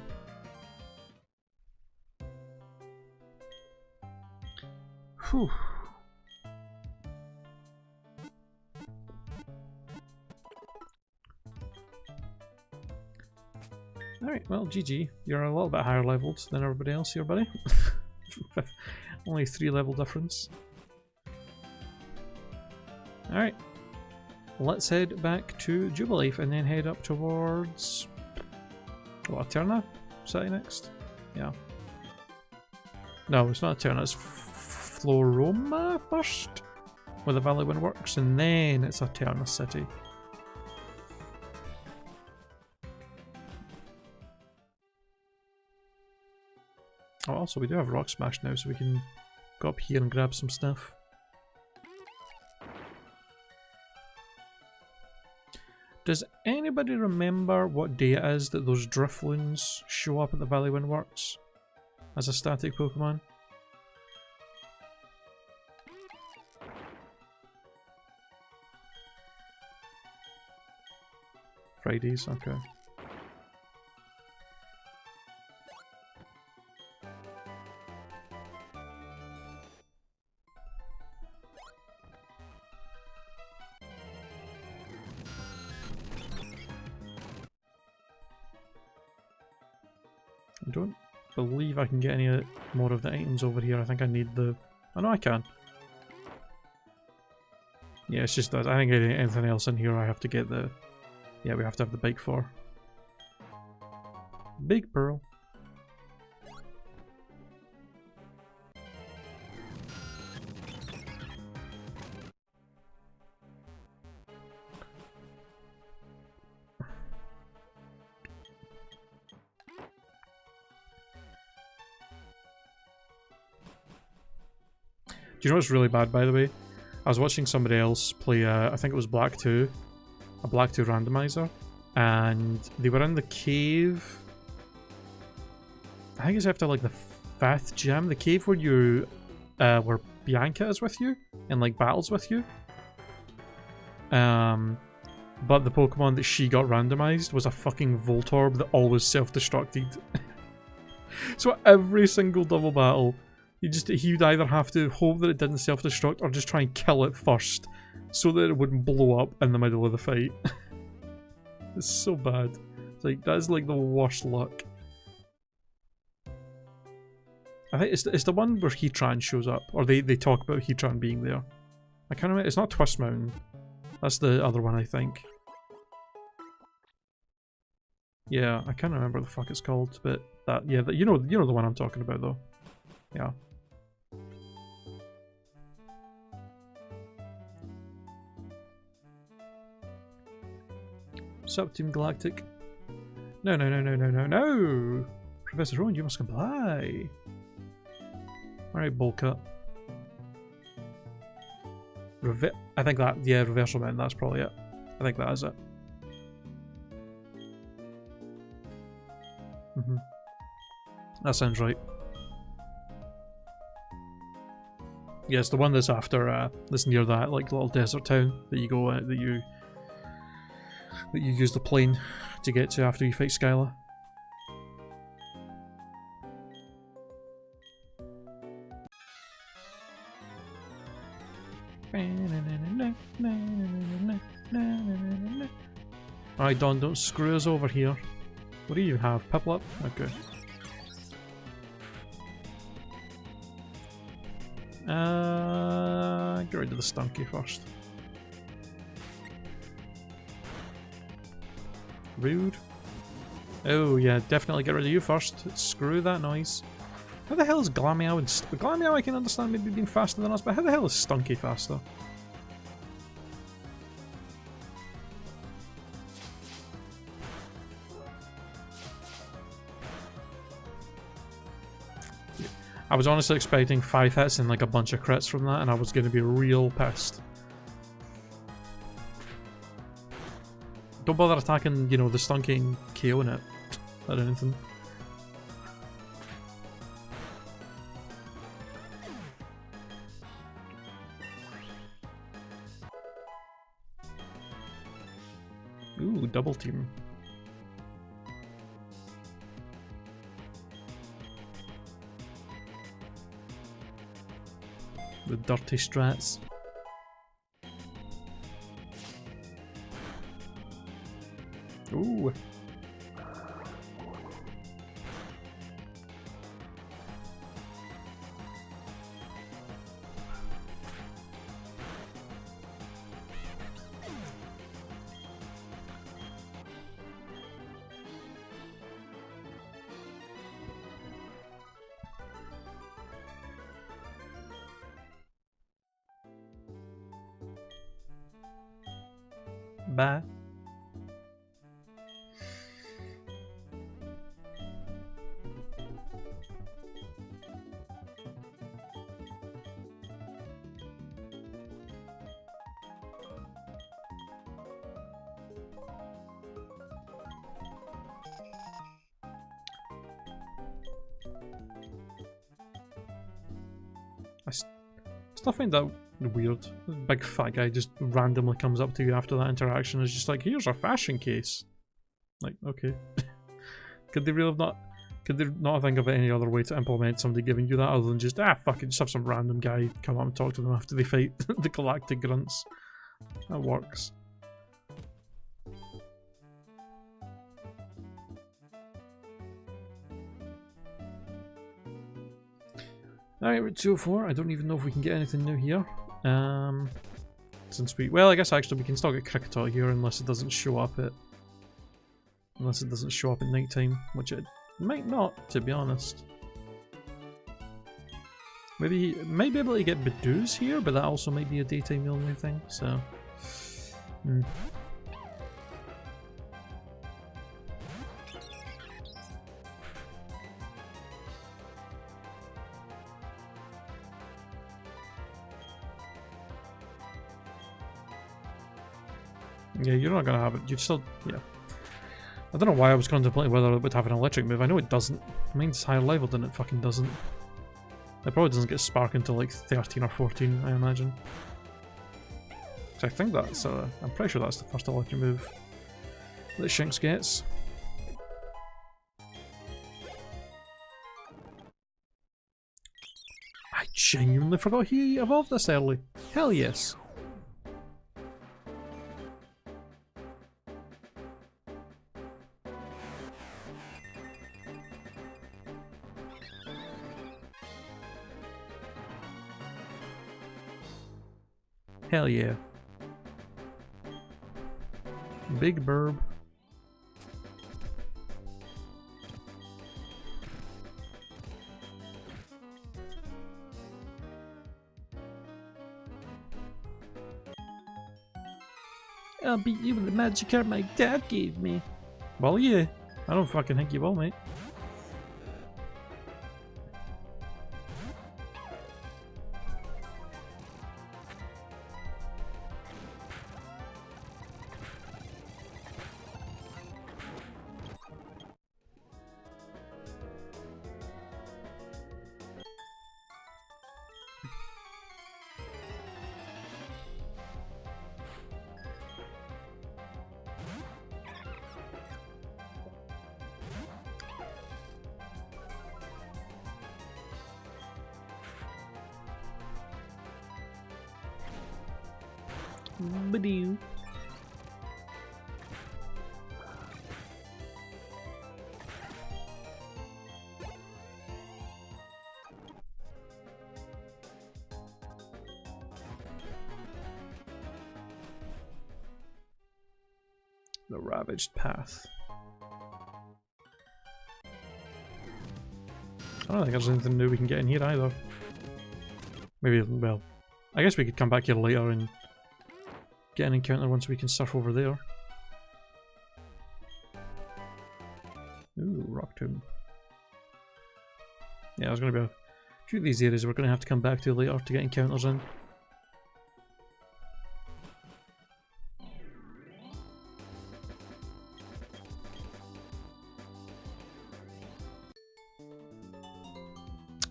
Whew. Alright, well, GG. You're a little bit higher leveled than everybody else here, buddy. Only 3 level difference. Alright. Let's head back to Jubilife and then head up towards... what, Eterna? City next? Yeah. No, it's not Eterna, it's Floroma first, where the Valley Wind works, and then it's Eterna City. Oh, also we do have Rock Smash now, so we can go up here and grab some stuff. Does anybody remember what day it is that those Drifloons show up at the Valley Wind Works as a static Pokemon? Fridays, okay. I don't believe I can get any more of the items over here. I think I need the... oh no, I can. Yeah, it's just that I think anything else in here I have to get the... yeah, we have to have the bike for. Big Pearl. Do you know what's really bad, by the way? I was watching somebody else play, I think it was Black 2, a Black 2 randomizer, and they were in the cave. I think it's after like the 5th gym, the cave where you, where Bianca is with you, and like battles with you. But the Pokemon that she got randomized was a fucking Voltorb that always self-destructed. So every single double battle, he'd either have to hope that it didn't self-destruct or just try and kill it first so that it wouldn't blow up in the middle of the fight. It's so bad. It's like, that is like the worst luck. I think it's the one where Heatran shows up, or they talk about Heatran being there. I can't remember, it's not Twist Mountain. That's the other one, I think. Yeah, I can't remember what the fuck it's called, but that, yeah, you know the one I'm talking about though. Yeah. Sup, Team Galactic? No, no, no, no, no, no, no! Professor Rowan, you must comply! Alright, bowl cut. I think that, yeah, Reversal Man, that's probably it. I think that is it. That sounds right. Yeah, it's the one that's after, that's near that, like, little desert town that you go, that you use the plane to get to after you fight Skyla. Alright, Don, don't screw us over here. What do you have? Piplup? Okay. Get rid of the Stunky first. Rude. Oh yeah, definitely get rid of you first. Screw that noise. How the hell is Glameow and Glameow I can understand maybe being faster than us, but how the hell is Stunky faster? I was honestly expecting 5 hits and like a bunch of crits from that, and I was going to be real pissed. Don't bother attacking, you know, the Stunky and KOing it or anything. Ooh, double team. The dirty strats. Ooh. Bye. I still find that weird. This big fat guy just randomly comes up to you after that interaction and is just like, here's a fashion case. Like, okay. Could they not think of any other way to implement somebody giving you that other than just, fuck it, just have some random guy come up and talk to them after they fight the galactic grunts. That works. Alright, we're at 204. I don't even know if we can get anything new here. Since well, I guess actually we can still get cricket out here unless it doesn't show up at night time, which it might not, to be honest. Maybe might be able to get Badoos here, but that also might be a daytime only thing. So, yeah, you're not gonna have it. You'd still, yeah. I don't know why I was contemplating whether it would have an electric move. I know it doesn't. Mine's higher level than it fucking doesn't. It probably doesn't get Spark until like 13 or 14, I imagine. So I think that's, I'm pretty sure that's the first electric move that Shinx gets. I genuinely forgot he evolved this early. Hell yes. Hell yeah. Big burb. I'll beat you with the magic card my dad gave me. Well, yeah. I don't fucking think you will, mate. Badoo. The Ravaged Path. I don't think there's anything new we can get in here either. Maybe, well, I guess we could come back here later and get an encounter once we can surf over there. Ooh, Rock Tomb. Yeah, there's going to be a few of these areas we're going to have to come back to later to get encounters in.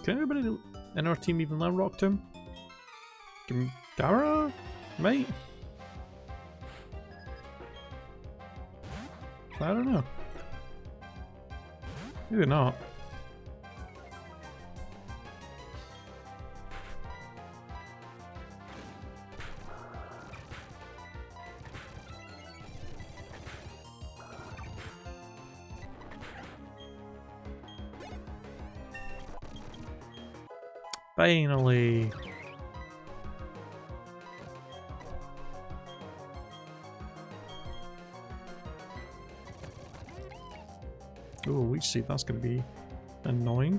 Can anybody in our team even learn Rock Tomb? Gara? Mate? I don't know. Maybe not. Finally. Oh, we see that's going to be annoying.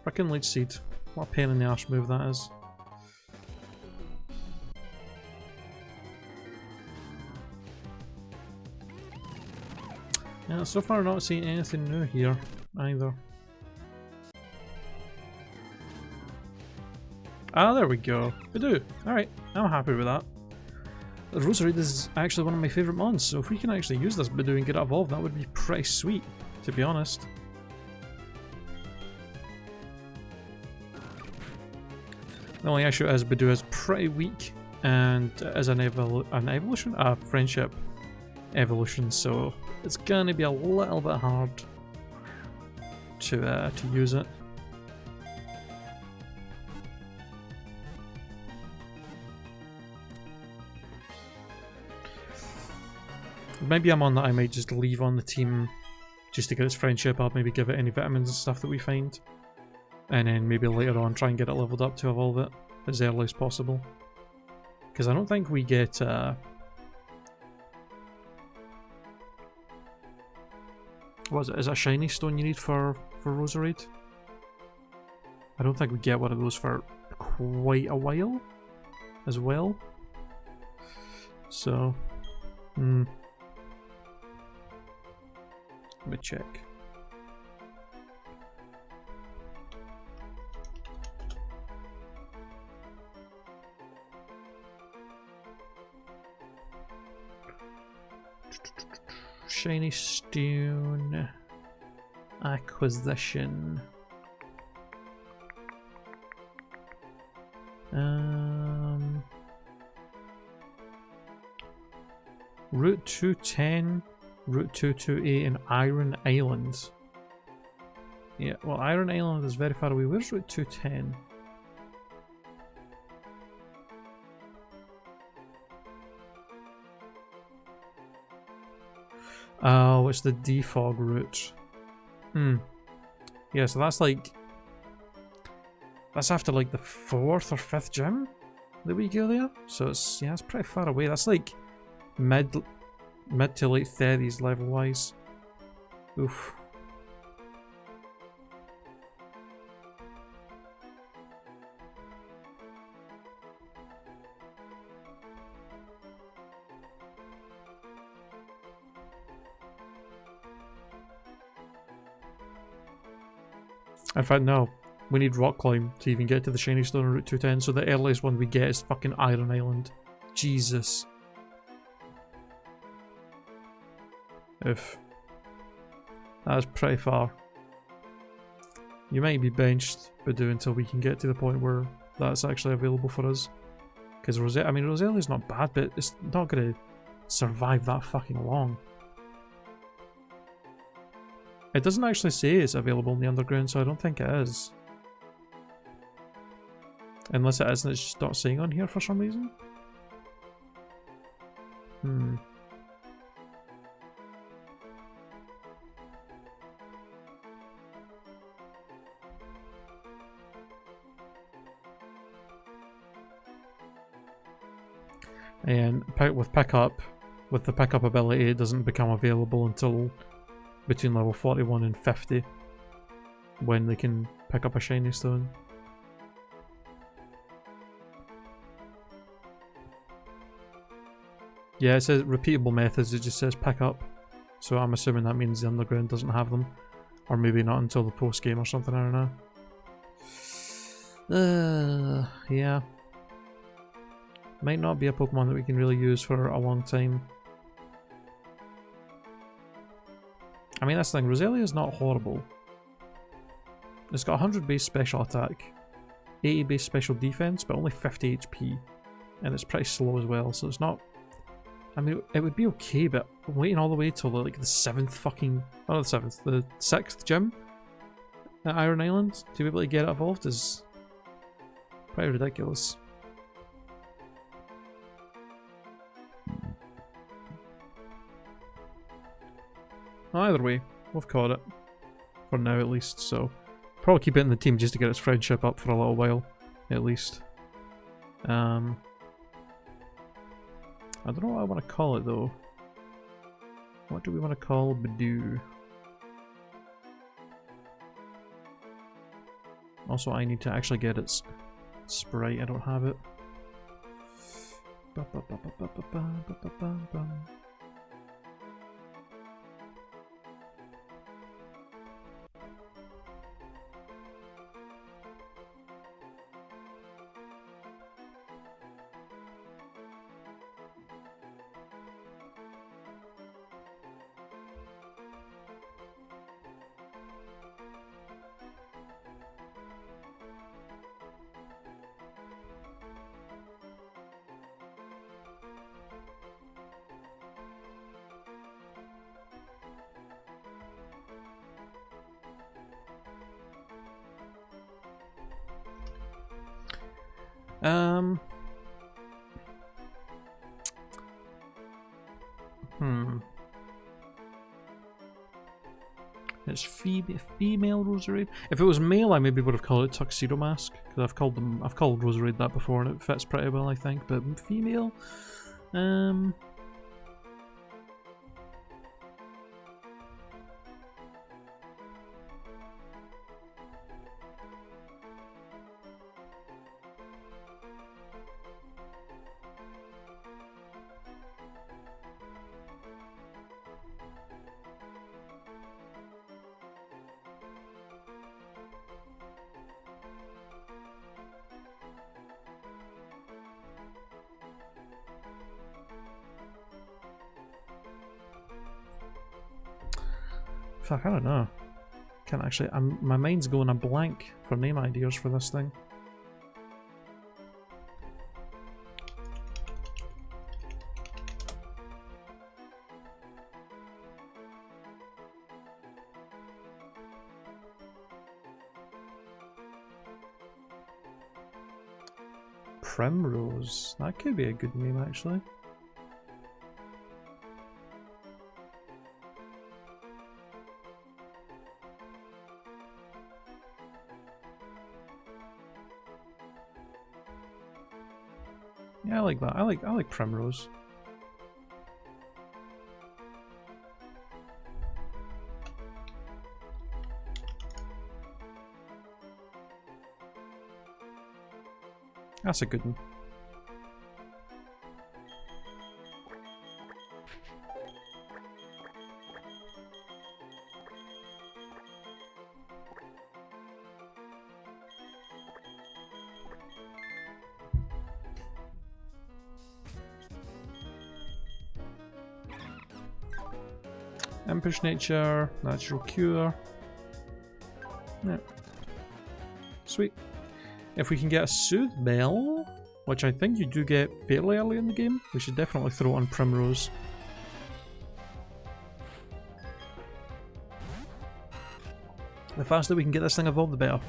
Frickin' Leech Seed. What a pain in the arse move that is. Yeah, so far not seeing anything new here either. Ah, there we go. We do. Alright, I'm happy with that. The Rosary is actually one of my favourite mons, so if we can actually use this Bidoo and get it evolved, that would be pretty sweet, to be honest. The only issue is Bidoo is pretty weak, and is an evolution? A friendship evolution, so it's gonna be a little bit hard to use it. Maybe I'm on that I might just leave on the team just to get its friendship up, maybe give it any vitamins and stuff that we find. And then maybe later on try and get it leveled up to evolve it as early as possible. Because I don't think we get... what is it? Is it a shiny stone you need for Roserade? I don't think we get one of those for quite a while as well. So... let me check. Shiny stone acquisition. Route 210, Route 228 and Iron Island. Yeah, well, Iron Island is very far away. Where's Route 210? Oh, it's the defog route. Yeah, so that's like... that's after like the 4th or 5th gym that we go there. So it's, yeah, it's pretty far away. That's like mid to late 30s level wise. Oof. In fact, no. We need rock climb to even get to the shiny stone on Route 210, so the earliest one we get is fucking Iron Island. Jesus. Oof. That is pretty far. You might be benched, Bidoo, until we can get to the point where that's actually available for us. Because Roselle's not bad, but it's not going to survive that fucking long. It doesn't actually say it's available in the underground, so I don't think it is. Unless it is and it's just not saying on here for some reason. And with the pickup ability, it doesn't become available until between level 41 and 50 when they can pick up a shiny stone. Yeah, it says repeatable methods, it just says pick up. So I'm assuming that means the underground doesn't have them. Or maybe not until the post game or something, I don't know. Yeah. Might not be a Pokemon that we can really use for a long time. I mean, that's the thing, Roselia is not horrible. It's got 100 base special attack, 80 base special defense, but only 50 HP. And it's pretty slow as well, so it's not... I mean, it would be okay, but waiting all the way till like the 7th fucking... oh, not the 7th, the 6th gym at Iron Island to be able to get it evolved is pretty ridiculous. Either way, we've caught it. For now, at least, so... probably keep it in the team just to get its friendship up for a little while, at least. I don't know what I want to call it, though. What do we want to call Bidoo? Also, I need to actually get its sprite. I don't have it. It's female Roserade. If it was male, I maybe would have called it Tuxedo Mask, because I've called Roserade that before, and it fits pretty well, I think. But female, fuck, I don't know. Can't actually. My mind's going a blank for name ideas for this thing. Primrose. That could be a good name, actually. Yeah, I like that. I like Primrose. That's a good one. Impish Nature, Natural Cure. Yeah. Sweet. If we can get a Soothe Bell, which I think you do get fairly early in the game, we should definitely throw on Primrose. The faster we can get this thing evolved, the better.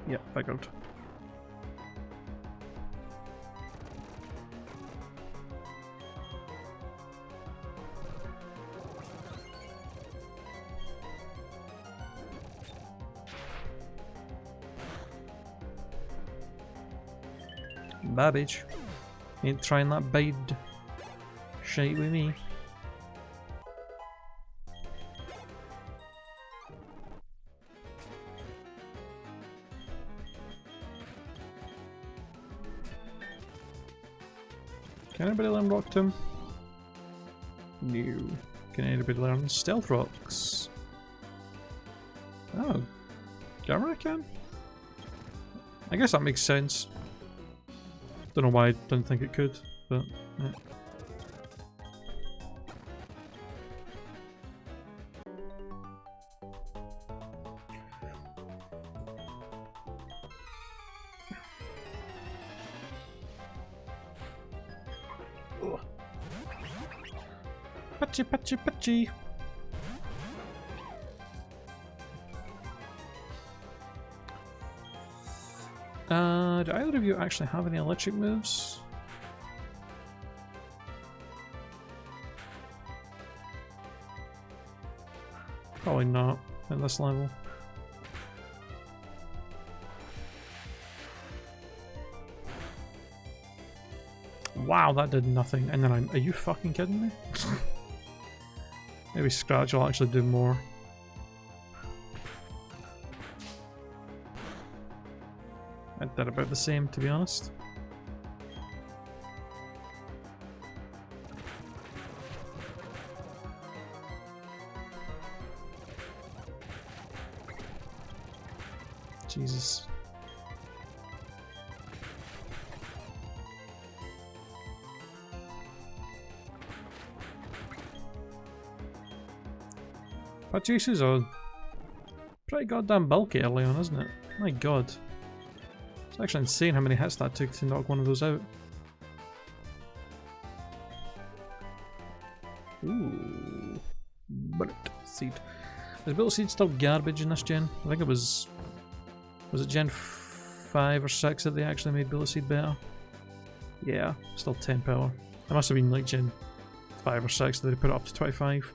Yeah, figured. Babbage. Ain't trying that bide shite with me. Can anybody learn Rock Tomb? No. Can anybody learn Stealth Rocks? Oh. Gamera can? I guess that makes sense. Don't know why I didn't think it could, but yeah. Patchy, patchy, patchy. Do either of you actually have any electric moves? Probably not at this level. Wow, that did nothing. And then are you fucking kidding me? Maybe Scratch will actually do more. It did about the same, to be honest. Jesus. Patrice's on. Pretty goddamn bulky early on, isn't it? My god. It's actually insane how many hits that took to knock one of those out. Ooh. Bullet seed. Is bullet seed still garbage in this gen? I think it was... Was it gen 5 or 6 that they actually made bullet seed better? Yeah, still 10 power. It must have been like gen 5 or 6 that they put it up to 25.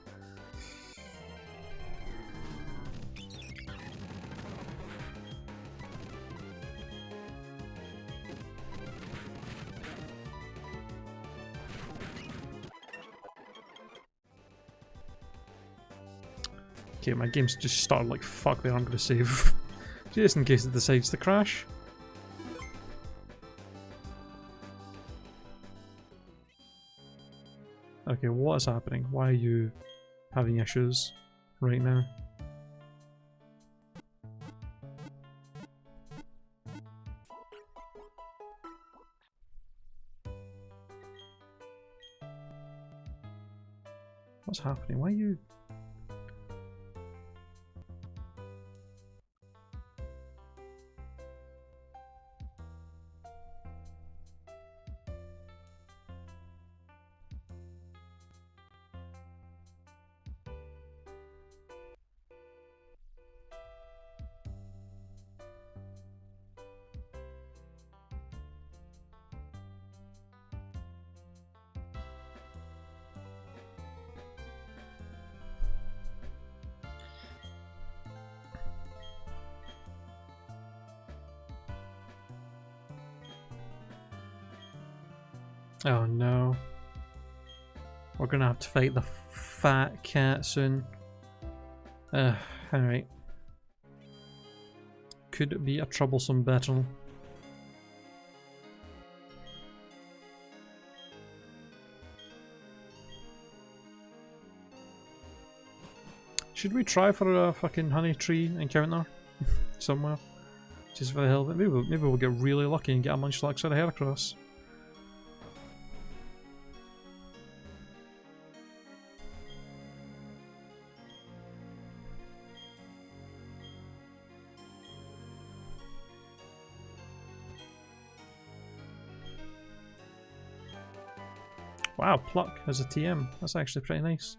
Okay, my game's just started like fuck there, I'm gonna save. Just in case it decides to crash. Okay, what is happening? Why are you having issues right now? What's happening? Why are you... Oh no. We're gonna have to fight the fat cat soon. Alright. Could be a troublesome battle. Should we try for a fucking honey tree encounter somewhere? Just for the hell of it. Maybe we'll get really lucky and get a Munchlax or a Heracross. Wow, Pluck as a TM. That's actually pretty nice.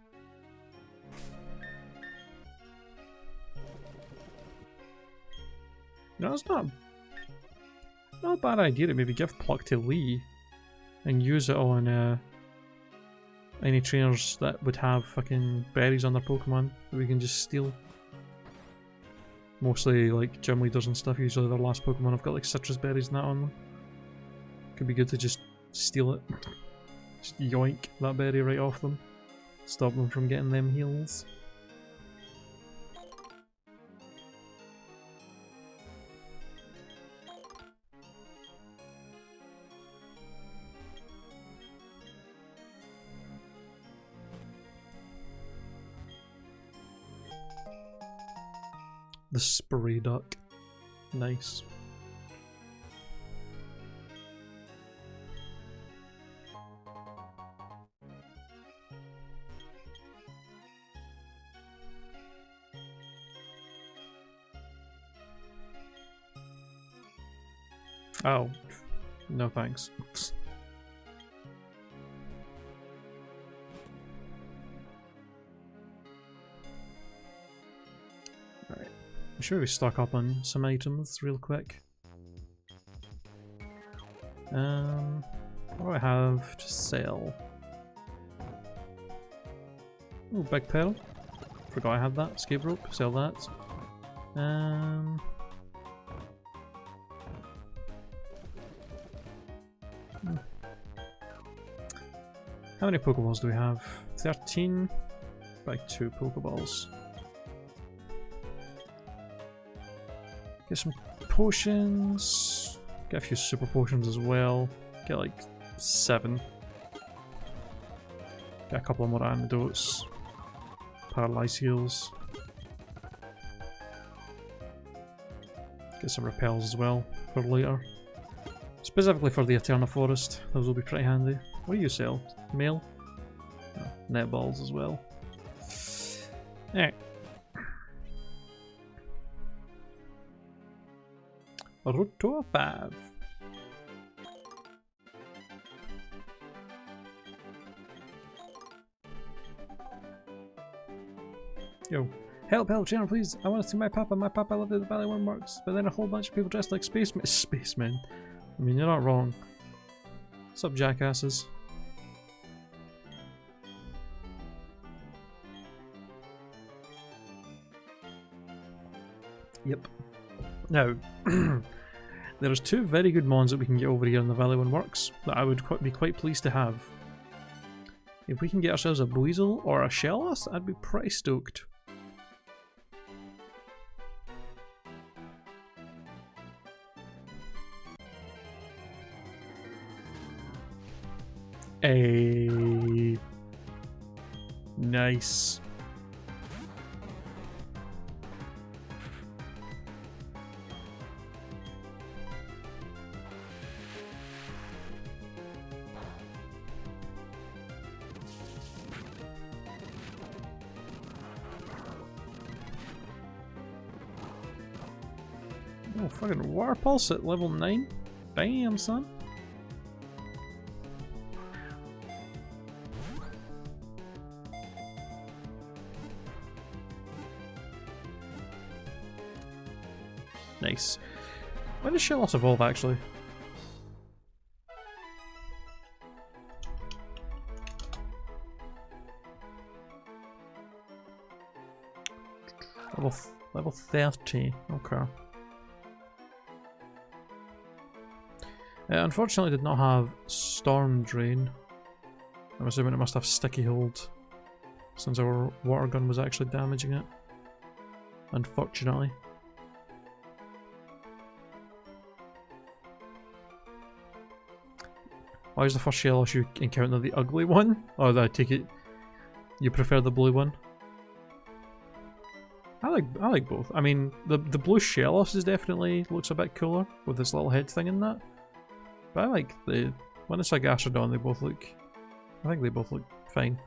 No, it's not a bad idea to maybe give Pluck to Lee and use it on any trainers that would have fucking berries on their Pokemon that we can just steal. Mostly like gym leaders and stuff, usually their last Pokemon have got like citrus berries and that on them. Could be good to just steal it. Just yoink that berry right off them. Stop them from getting them heals. The spray duck. Nice. Oh, no thanks. Alright, I should maybe stock up on some items real quick. What do I have to sell? Oh, big pearl Forgot I had that. Escape rope. Sell that. How many Pokeballs do we have? 13. Buy 2 Pokeballs. Get some potions. Get a few super potions as well. Get like 7. Get a couple more antidotes. Paralyze heals. Get some repels as well for later. Specifically for the Eterna Forest, those will be pretty handy. What do you sell? Mail? No, netballs as well. Alright. Route to 5. Yo. Help, channel, please. I want to see my papa. My papa lived at the Valley Works. But then a whole bunch of people dressed like spacemen. I mean, you're not wrong. What's up, jackasses? Yep. Now, there's 2 very good mons that we can get over here in the Valley Works that I would be quite pleased to have. If we can get ourselves a Buizel or a Shellos, I'd be pretty stoked. Nice. Oh, fucking Water Pulse at level 9? Bam, son. Nice. When does Shellos evolve, actually? Level 30. Okay. Unfortunately, did not have Storm Drain. I'm assuming it must have Sticky Hold, since our water gun was actually damaging it. Unfortunately. Why is the first Shellos you encounter the ugly one? Or I take it you prefer the blue one? I like both. I mean, the blue Shellos is definitely looks a bit cooler with this little head thing in that. But I like the when it's a Gastrodon, they both look. I think they both look fine.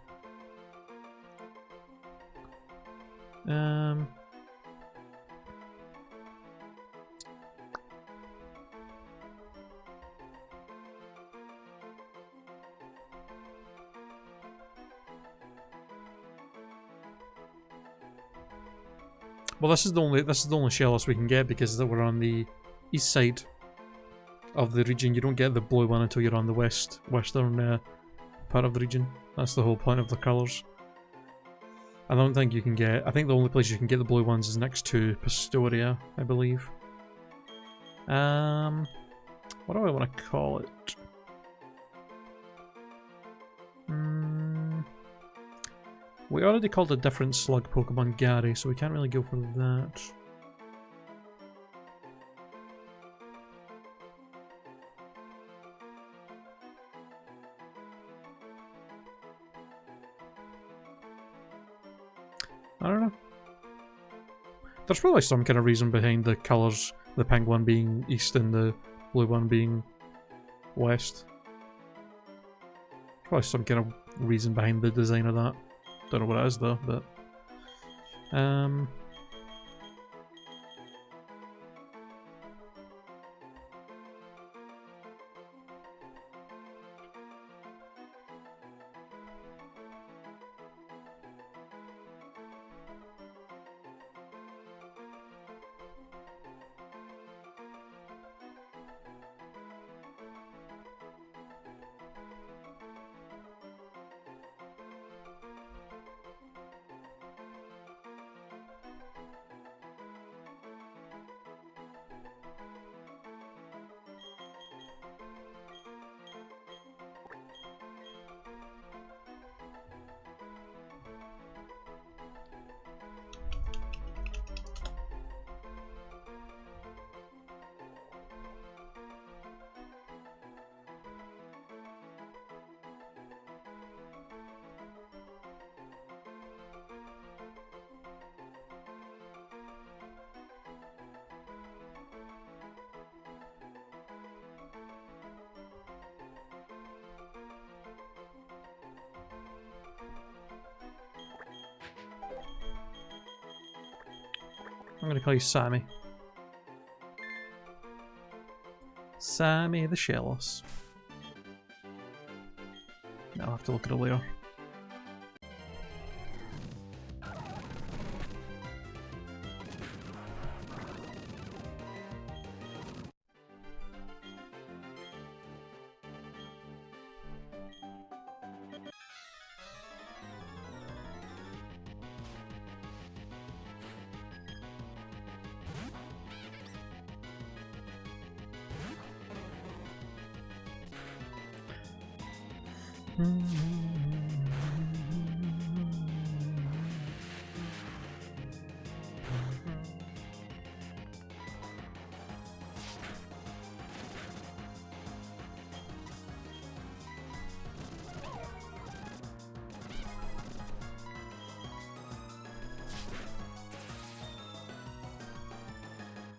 Well, this is the only Shellos we can get because we're on the east side of the region. You don't get the blue one until you're on the western part of the region. That's the whole point of the colours. I don't think you can get. I think the only place you can get the blue ones is next to Pastoria, I believe. What do I want to call it? We already called a different slug Pokemon Gary, so we can't really go for that. I don't know. There's probably some kind of reason behind the colours, the pink one being east and the blue one being west. Probably some kind of reason behind the design of that. Don't know what it is though, but I'm gonna call you Sammy. Sammy the Shellless. I'll have to look at it later.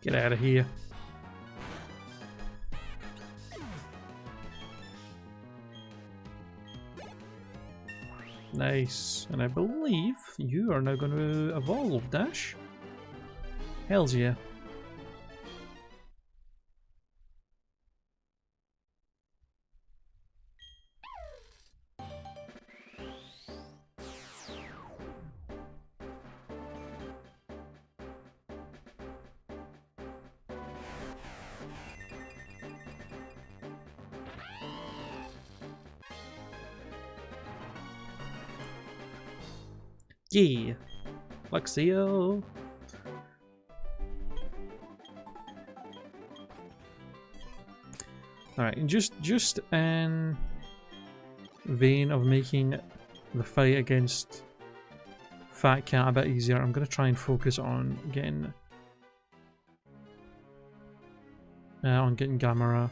Get out of here. Nice. And I believe you are now going to evolve, Dash. Hells yeah. Yeah, Luxio. Alright, and just in vein of making the fight against Fat Cat a bit easier, I'm going to try and focus on getting Gamera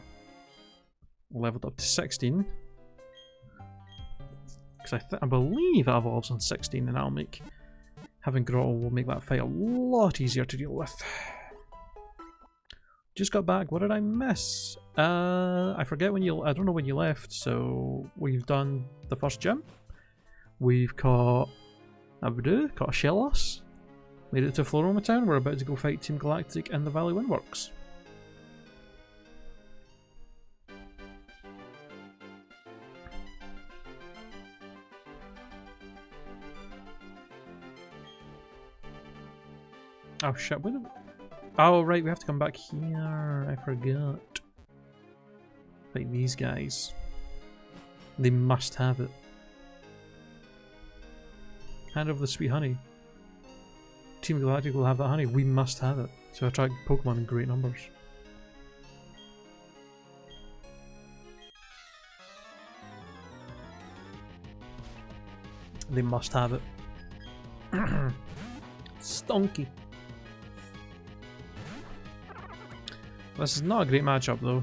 leveled up to 16. Because I believe it evolves on 16, and that'll make having Grotto will make that fight a lot easier to deal with. Just got back. What did I miss? I forget when you. I don't know when you left. So we've done the first gym. We've caught Abudu, caught a Shellos. Made it to Floroma Town. We're about to go fight Team Galactic in the Valley Windworks. Oh shit, oh right, we have to come back here, I forgot. Like these guys. They must have it. Hand over the sweet honey. Team Galactic will have that honey, we must have it. To attract Pokemon in great numbers. They must have it. Stonky. This is not a great matchup though.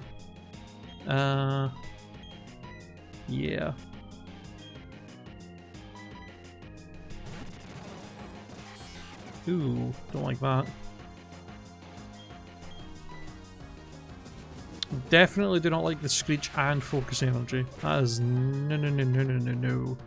Yeah. Ooh, don't like that. Definitely do not like the Screech and Focus Energy. That is no.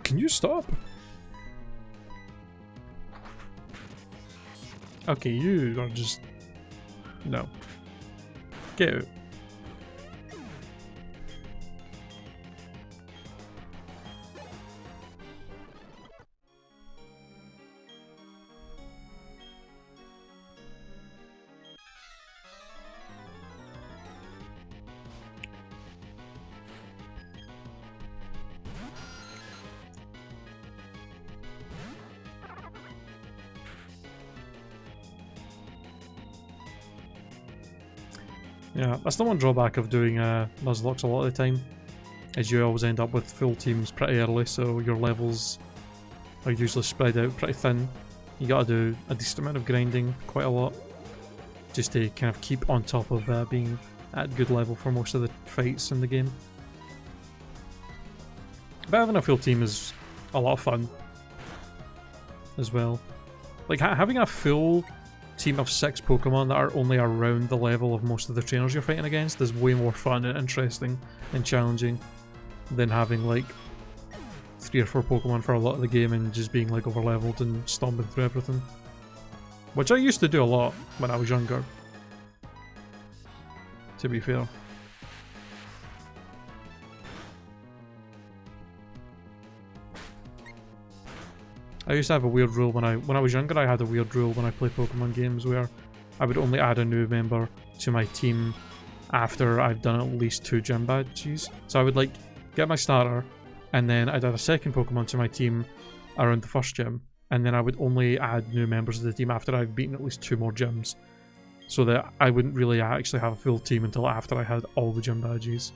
Can you stop? Okay, you are just... No. Get out. Yeah, that's the one drawback of doing Nuzlocke a lot of the time, is you always end up with full teams pretty early, so your levels are usually spread out pretty thin. You gotta do a decent amount of grinding, quite a lot, just to kind of keep on top of being at good level for most of the fights in the game. But having a full team is a lot of fun as well. Like having a full team of 6 Pokemon that are only around the level of most of the trainers you're fighting against is way more fun and interesting and challenging than having like 3 or 4 Pokemon for a lot of the game and just being like overleveled and stomping through everything. Which I used to do a lot when I was younger, to be fair. I used to have a weird rule when I was younger. I had a weird rule when I played Pokemon games where I would only add a new member to my team after I've done at least 2 gym badges. So I would like get my starter, and then I'd add a second Pokemon to my team around the first gym, and then I would only add new members to the team after I've beaten at least 2 more gyms, so that I wouldn't really actually have a full team until after I had all the gym badges.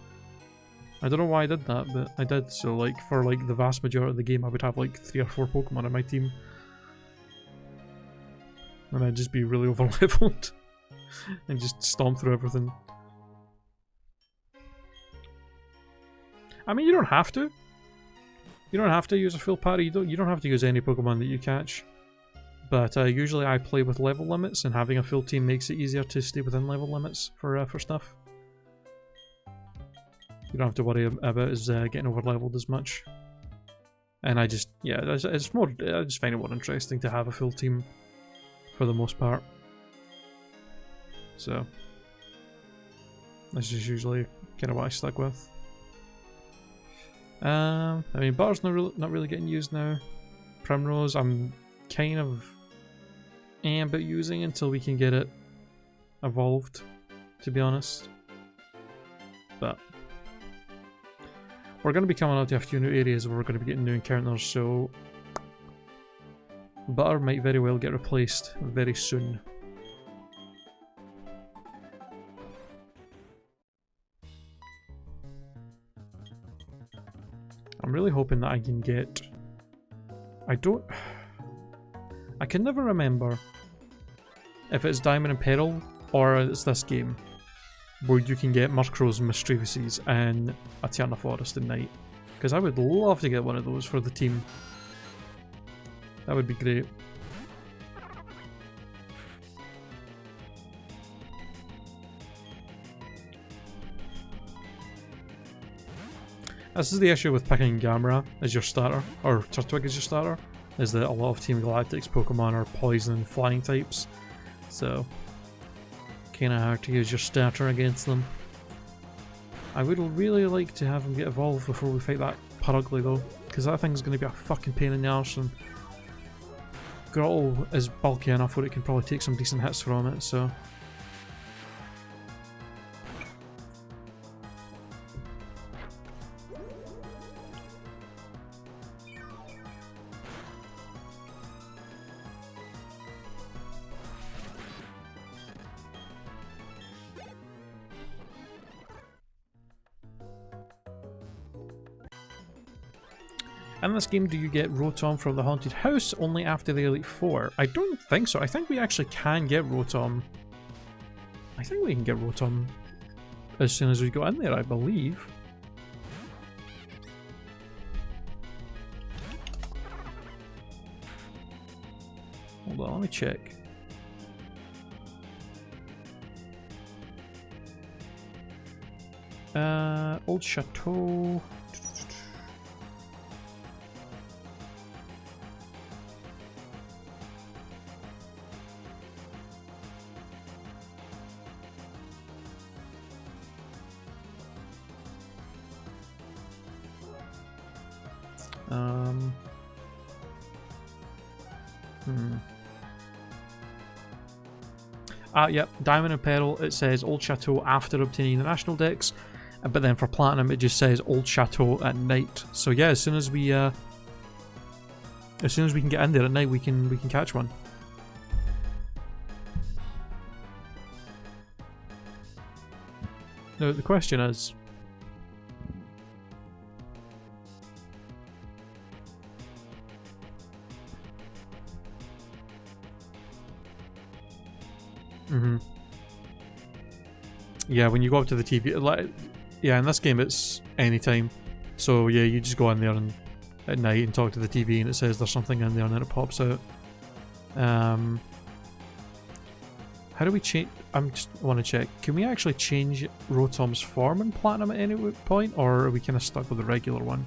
I don't know why I did that, but I did. So like for like the vast majority of the game I would have like 3 or 4 Pokemon in my team. And I'd just be really overleveled and just stomp through everything. I mean, you don't have to. You don't have to use a full party. You don't have to use any Pokemon that you catch. But usually I play with level limits, and having a full team makes it easier to stay within level limits for stuff. You don't have to worry about us getting overleveled as much. And I just, yeah, it's more, I just find it more interesting to have a full team for the most part. So, that's just usually kind of what I stuck with. I mean, Butter's not really getting used now. Primrose, I'm kind of about using until we can get it evolved, to be honest. But we're going to be coming out to a few new areas where we're going to be getting new encounters, so Butter might very well get replaced very soon. I'm really hoping that I can get... I can never remember if it's Diamond and Pearl or it's this game where you can get Murkrows and Mistrevises in Eterna Forest at night. Because I would love to get one of those for the team. That would be great. This is the issue with picking Gamera as your starter, or Turtwig as your starter, is that a lot of Team Galactic's Pokemon are poison and flying types. So, kinda hard to use your starter against them. I would really like to have him get evolved before we fight that Purugly though, because that thing's going to be a fucking pain in the arse, and Grottle is bulky enough where it can probably take some decent hits from it, so... In this game, do you get Rotom from the Haunted House only after the Elite Four? I don't think so. I think we actually can get Rotom. I think we can get Rotom as soon as we go in there, I believe. Hold on, let me check. Old Chateau... Yep, Diamond and Pearl, it says Old Chateau after obtaining the National Dex, but then for Platinum it just says Old Chateau at night. So yeah, as soon as we can get in there at night, we can catch one. Now the question is, yeah, when you go up to the TV, like, yeah, in this game it's anytime. So yeah, you just go in there and at night and talk to the TV, and it says there's something in there, and then it pops out. How do we change? I want to check. Can we actually change Rotom's form in Platinum at any point, or are we kind of stuck with the regular one?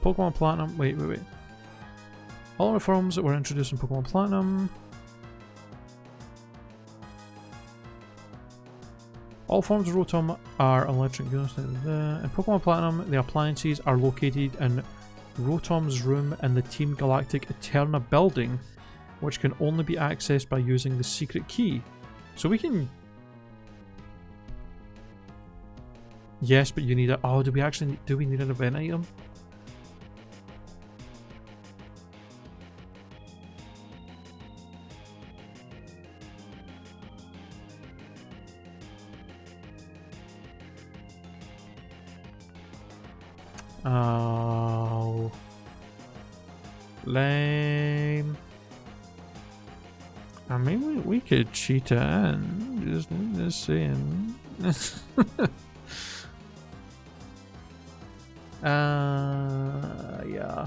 Pokemon Platinum. Wait. All the forms that were introduced in Pokemon Platinum. All forms of Rotom are electric units. In Pokemon Platinum, the appliances are located in Rotom's room in the Team Galactic Eterna building, which can only be accessed by using the secret key. So we can... Yes, but you need a... Oh, do we need an event item? Oh, lame. I mean, we could cheat it in. Just saying. Yeah.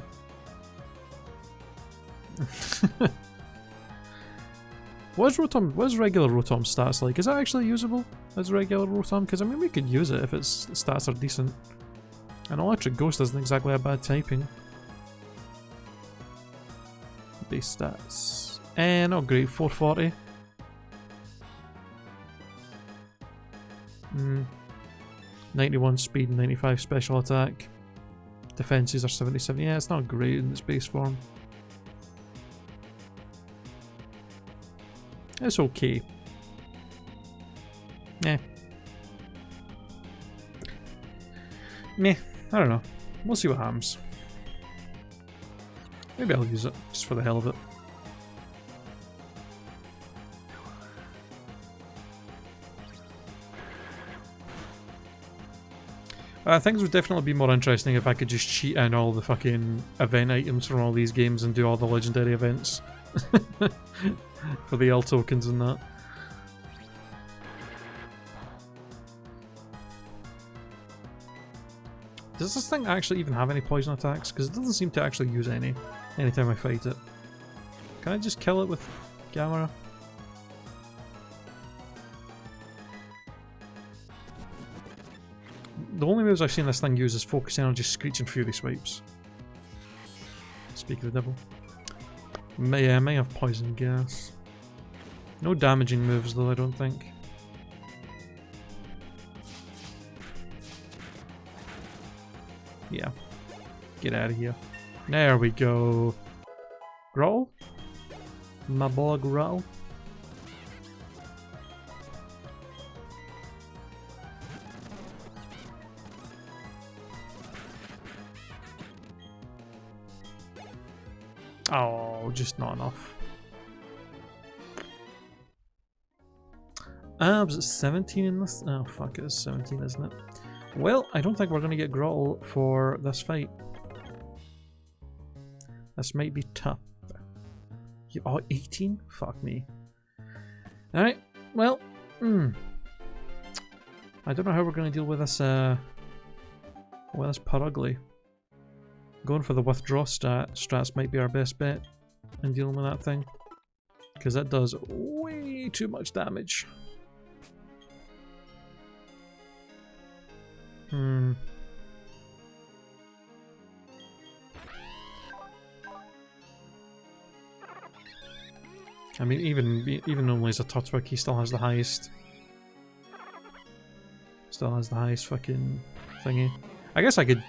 What's regular Rotom stats like? Is that actually usable as regular Rotom? Because I mean, we could use it if its stats are decent. An Electric Ghost isn't exactly a bad typing. Base stats. Not great, 440. 91 speed and 95 special attack. Defenses are 77. Yeah, it's not great in its base form. It's okay. Meh. I don't know. We'll see what happens. Maybe I'll use it, just for the hell of it. Things would definitely be more interesting if I could just cheat in all the fucking event items from all these games and do all the legendary events. For the L tokens and that. Does this thing actually even have any poison attacks? Because it doesn't seem to actually use any anytime I fight it. Can I just kill it with Gamera? The only moves I've seen this thing use is Focus Energy, Screech and Fury Swipes. Speak of the devil. Yeah, may have Poison Gas. No damaging moves though, I don't think. Yeah. Get out of here. There we go. Growl? My boy Growl? Oh, just not enough. Was it 17 in this? Oh fuck, it is 17, isn't it? Well, I don't think we're going to get Growl for this fight. This might be tough. Oh, 18? Fuck me. Alright, well, I don't know how we're going to deal with this, Purugly. Going for the withdraw strats might be our best bet in dealing with that thing. Because that does way too much damage. I mean, even only as a Turtwig, he still has the highest. Still has the highest fucking thingy. I guess I could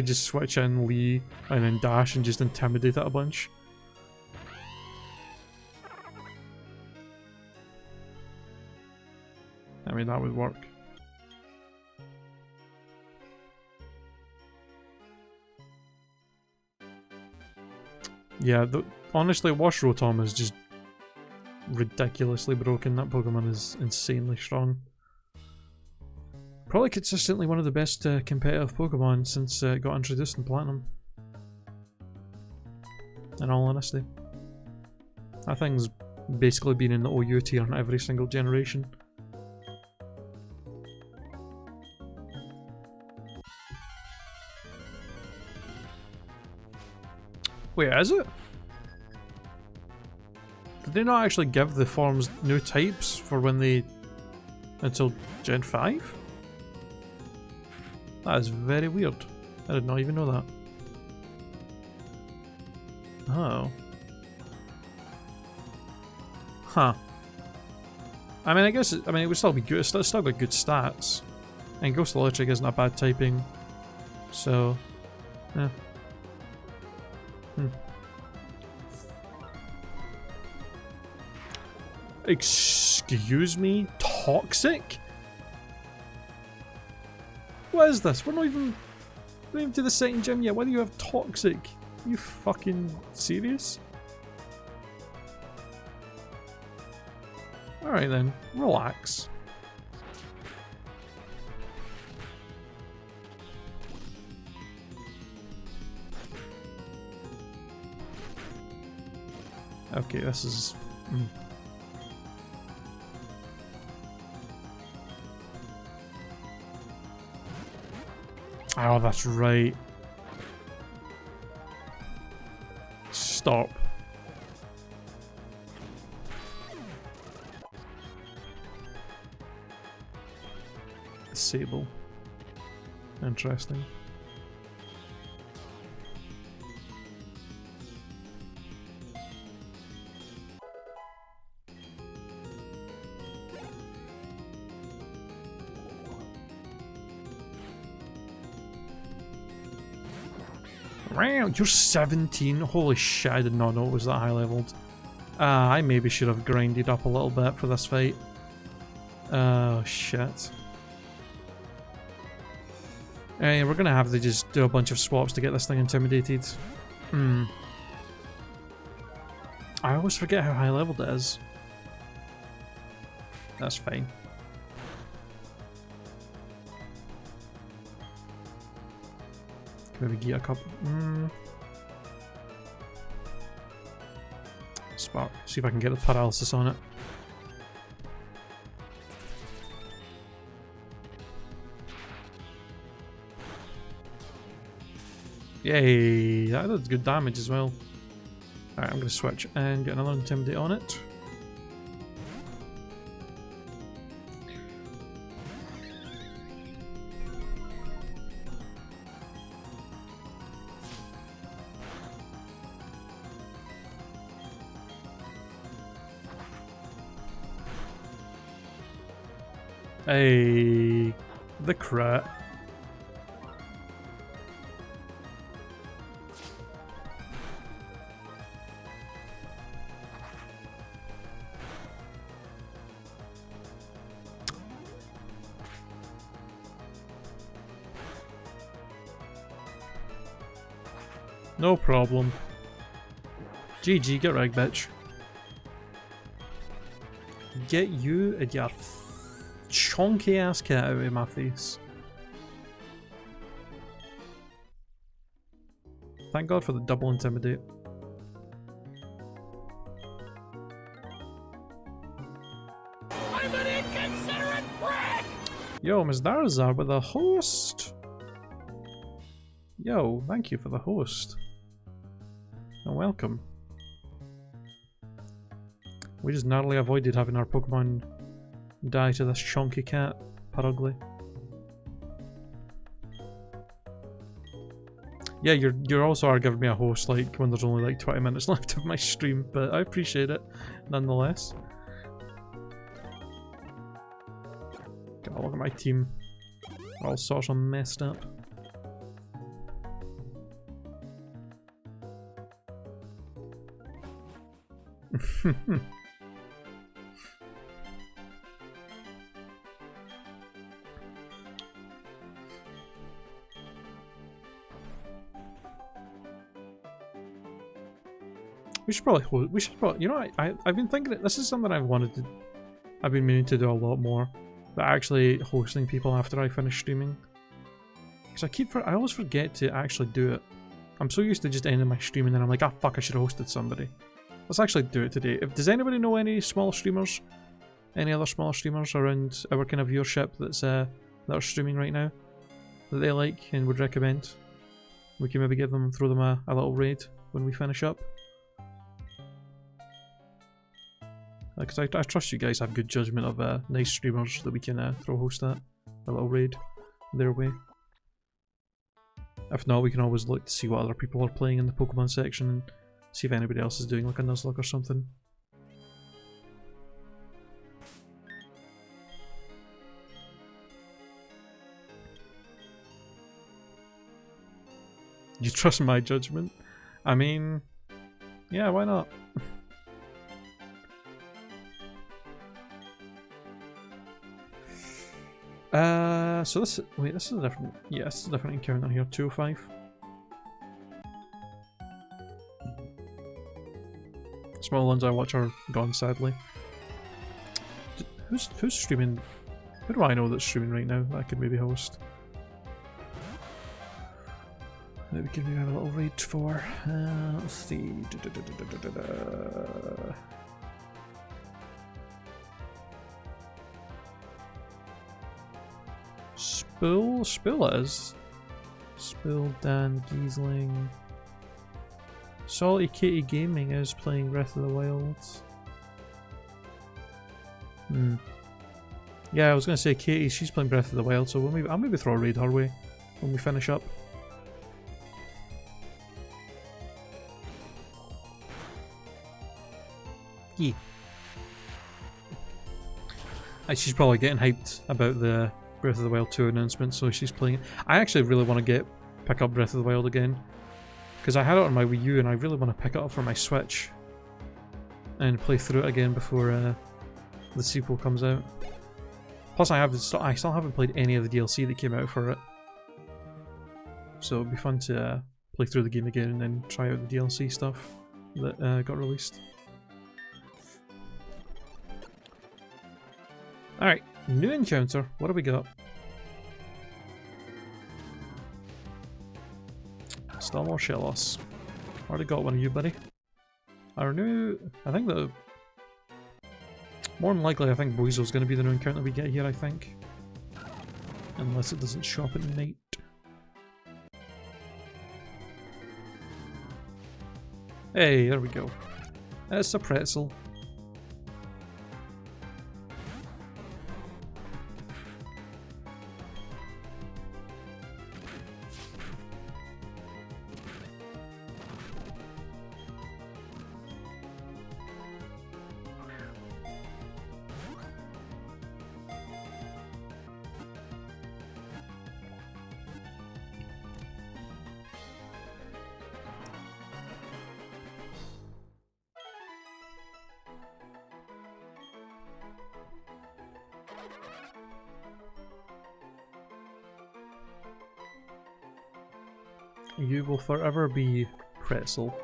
just switch in Lee and then dash and just intimidate it a bunch. I mean, that would work. Yeah, honestly, Wash Rotom is just ridiculously broken. That Pokemon is insanely strong. Probably consistently one of the best competitive Pokemon since it got introduced in Platinum. In all honesty. That thing's basically been in the OU tier in every single generation. Wait, is it? Did they not actually give the forms new types for when they... until Gen 5? That is very weird. I did not even know that. Oh. Huh. I mean, I guess it would still be good. It's still got good stats. And Ghost Electric isn't a bad typing. So, yeah. Excuse me? Toxic? What is this? We don't even do the second gym yet. Why do you have Toxic? Are you fucking serious? Alright then, relax. Okay, this is... Oh, that's right. Stop. Disable. Interesting. Wow, you're 17. Holy shit, I did not know it was that high leveled. I maybe should have grinded up a little bit for this fight. Oh shit. We're gonna have to just do a bunch of swaps to get this thing intimidated. I always forget how high leveled it is. That's fine. Maybe get a couple. Spark. See if I can get the paralysis on it. Yay! That does good damage as well. Alright, I'm going to switch and get another Intimidate on it. Hey, the crit. No problem. GG, get right, bitch. Get you and your chonky ass cat out of my face. Thank God for the double intimidate. I'm an inconsiderate prick! Yo, Ms. Darazar with a host. Yo, thank you for the host. And welcome. We just narrowly avoided having our Pokemon die to this chonky cat. Purugly. Yeah, you're also are giving me a host like when there's only like 20 minutes left of my stream, but I appreciate it nonetheless. God, look at my team. All sorts of messed up. We should probably, you know, I've been thinking that this is something I've been meaning to do a lot more, but actually hosting people after I finish streaming. Because I always forget to actually do it. I'm so used to just ending my stream and then I'm like, ah fuck, I should have hosted somebody. Let's actually do it today. Does anybody know any small streamers? Any other smaller streamers around our kind of viewership that are streaming right now? That they like and would recommend? We can maybe throw them a little raid. when we finish up. Because I trust you guys have good judgment of nice streamers that we can throw a host at. A little raid their way. If not, we can always look to see what other people are playing in the Pokemon section and see if anybody else is doing like a Nuzlocke or something. You trust my judgment? I mean, yeah, why not? So this, wait, this is a different, yeah, this is a different encounter here, 205. Small ones I watch are gone, sadly. Who's streaming? Who do I know that's streaming right now that I could maybe host? That we could maybe have a little raid for. Let's see. Spill is. Spill, Dan, Giesling. Salty Katie Gaming is playing Breath of the Wild. Yeah, I was gonna say Katie, she's playing Breath of the Wild, so I'll maybe throw a raid her way when we finish up. Yeah. She's probably getting hyped about the Breath of the Wild 2 announcement, so she's playing it. I actually really want to pick up Breath of the Wild again, because I had it on my Wii U and I really want to pick it up for my Switch and play through it again before the sequel comes out. Plus I still haven't played any of the DLC that came out for it, so it'd be fun to play through the game again and then try out the DLC stuff that got released. Alright, new encounter. What do we got? Still more Shellos. Already got one of you, buddy. Our new... I think that... More than likely, I think Buizel's going to be the new encounter we get here, I think. Unless it doesn't show up at night. Hey, there we go. It's a pretzel. You will forever be pretzel.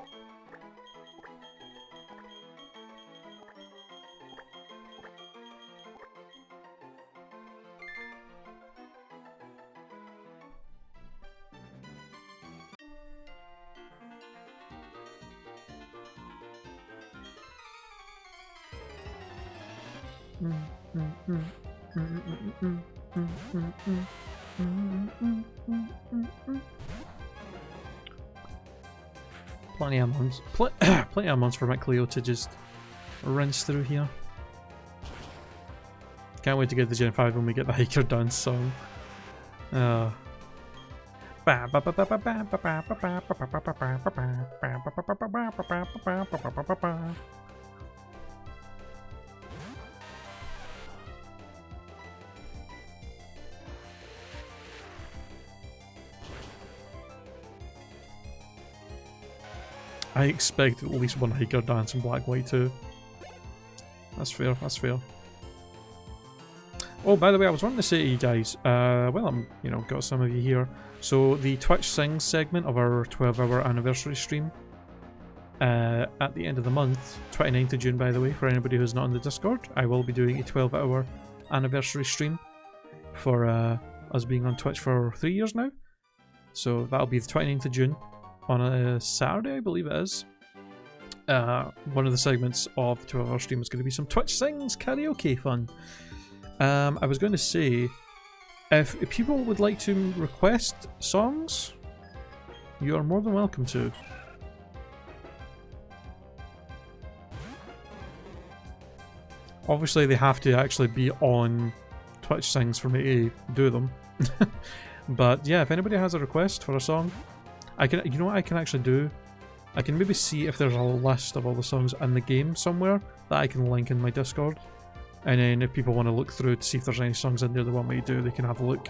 Plenty of months for McLeo to just rinse through here. Can't wait to get the Gen 5 when we get the Hiker Dance song. I expect at least one Hiker Dance in Black White too. That's fair, that's fair. Oh, by the way, I was wanting to say to you guys, well, I'm, got some of you here. So the Twitch Sings segment of our 12-hour anniversary stream at the end of the month, 29th of June, by the way, for anybody who's not on the Discord, I will be doing a 12-hour anniversary stream for us being on Twitch for 3 years now. So that'll be the 29th of June. On a Saturday, I believe it is. One of the segments of the 12-hour stream is going to be some Twitch Sings karaoke fun. I was going to say, if people would like to request songs, you are more than welcome to. Obviously they have to actually be on Twitch things for me to do them. But yeah, if anybody has a request for a song, I can, you know what I can actually do? I can maybe see if there's a list of all the songs in the game somewhere that I can link in my Discord. And then if people want to look through to see if there's any songs in there they want me to do, they can have a look.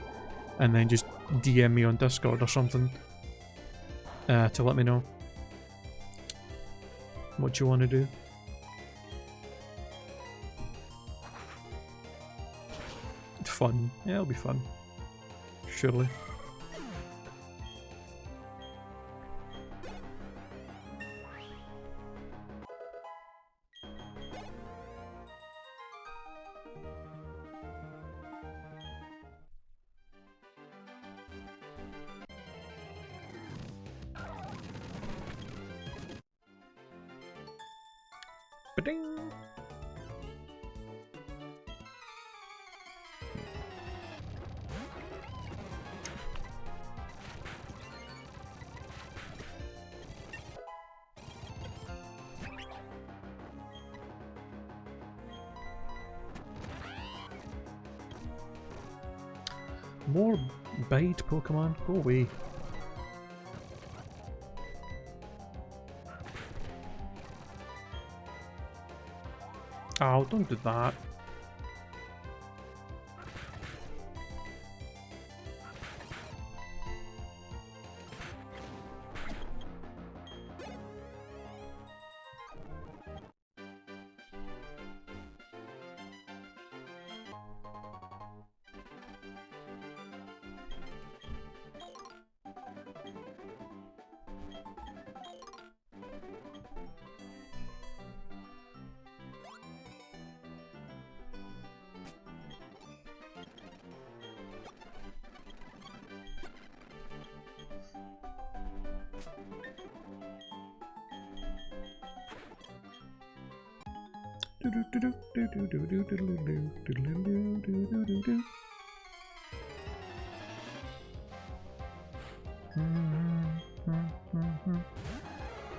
And then just DM me on Discord or something to let me know what you want to do. Fun. Yeah, it'll be fun. Surely. Ba-ding! More bite Pokemon? Go away. Oh, don't do that.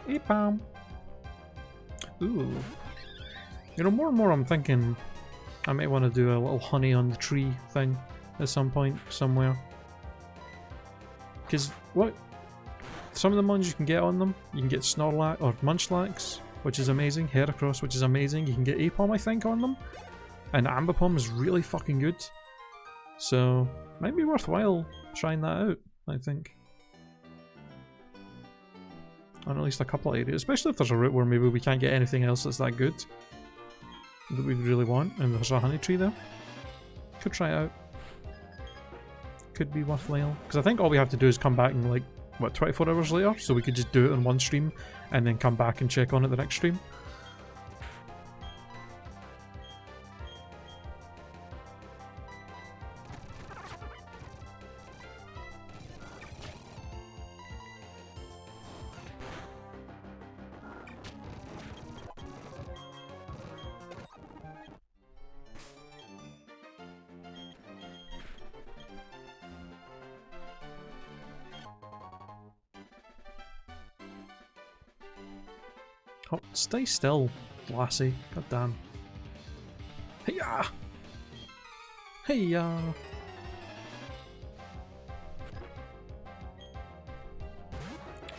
Eepam. Ooh. You know, more and more I'm thinking I might want to do a little honey on the tree thing at some point, somewhere. Because what? Some of the ones you can get on them, you can get Snorlax or Munchlax, which is amazing, Heracross, which is amazing. You can get Apom, I think, on them. And Ambipom is really fucking good. So, might be worthwhile trying that out, I think. On at least a couple of areas, especially if there's a route where maybe we can't get anything else that's that good that we really want, and there's a honey tree there. Could try it out. Could be worthwhile. Because I think all we have to do is come back and, like, what, 24 hours later? So we could just do it on one stream and then come back and check on it the next stream. Oh, stay still, lassie. God damn. Hey-ya! Hey-ya!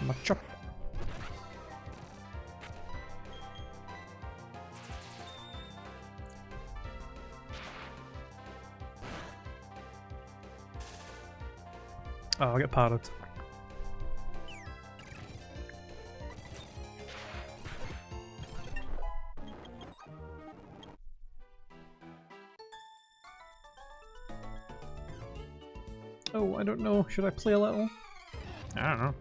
Matchup. Oh, I get parried. Oh, I don't know. Should I play a little? I don't know.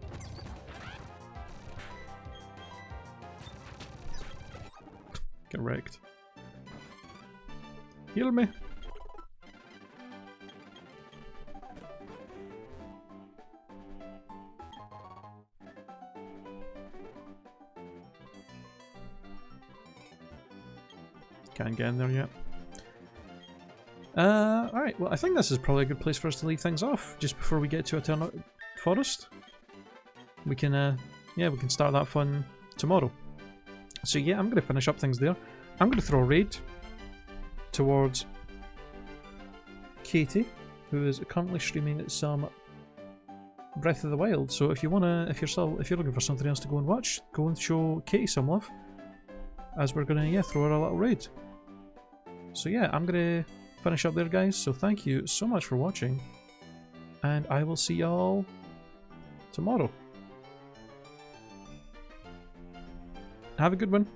Get wrecked. Heal me. Can't get in there yet. Alright, well I think this is probably a good place for us to leave things off, just before we get to Eternal Forest. We can, yeah, we can start that fun tomorrow. So yeah, I'm going to finish up things there. I'm going to throw a raid towards Katie, who is currently streaming some Breath of the Wild. So if you wanna, if you're looking for something else to go and watch, go and show Katie some love, as we're gonna throw her a little raid. So yeah, I'm gonna finish up there, guys. So thank you so much for watching, and I will see y'all tomorrow. Have a good one.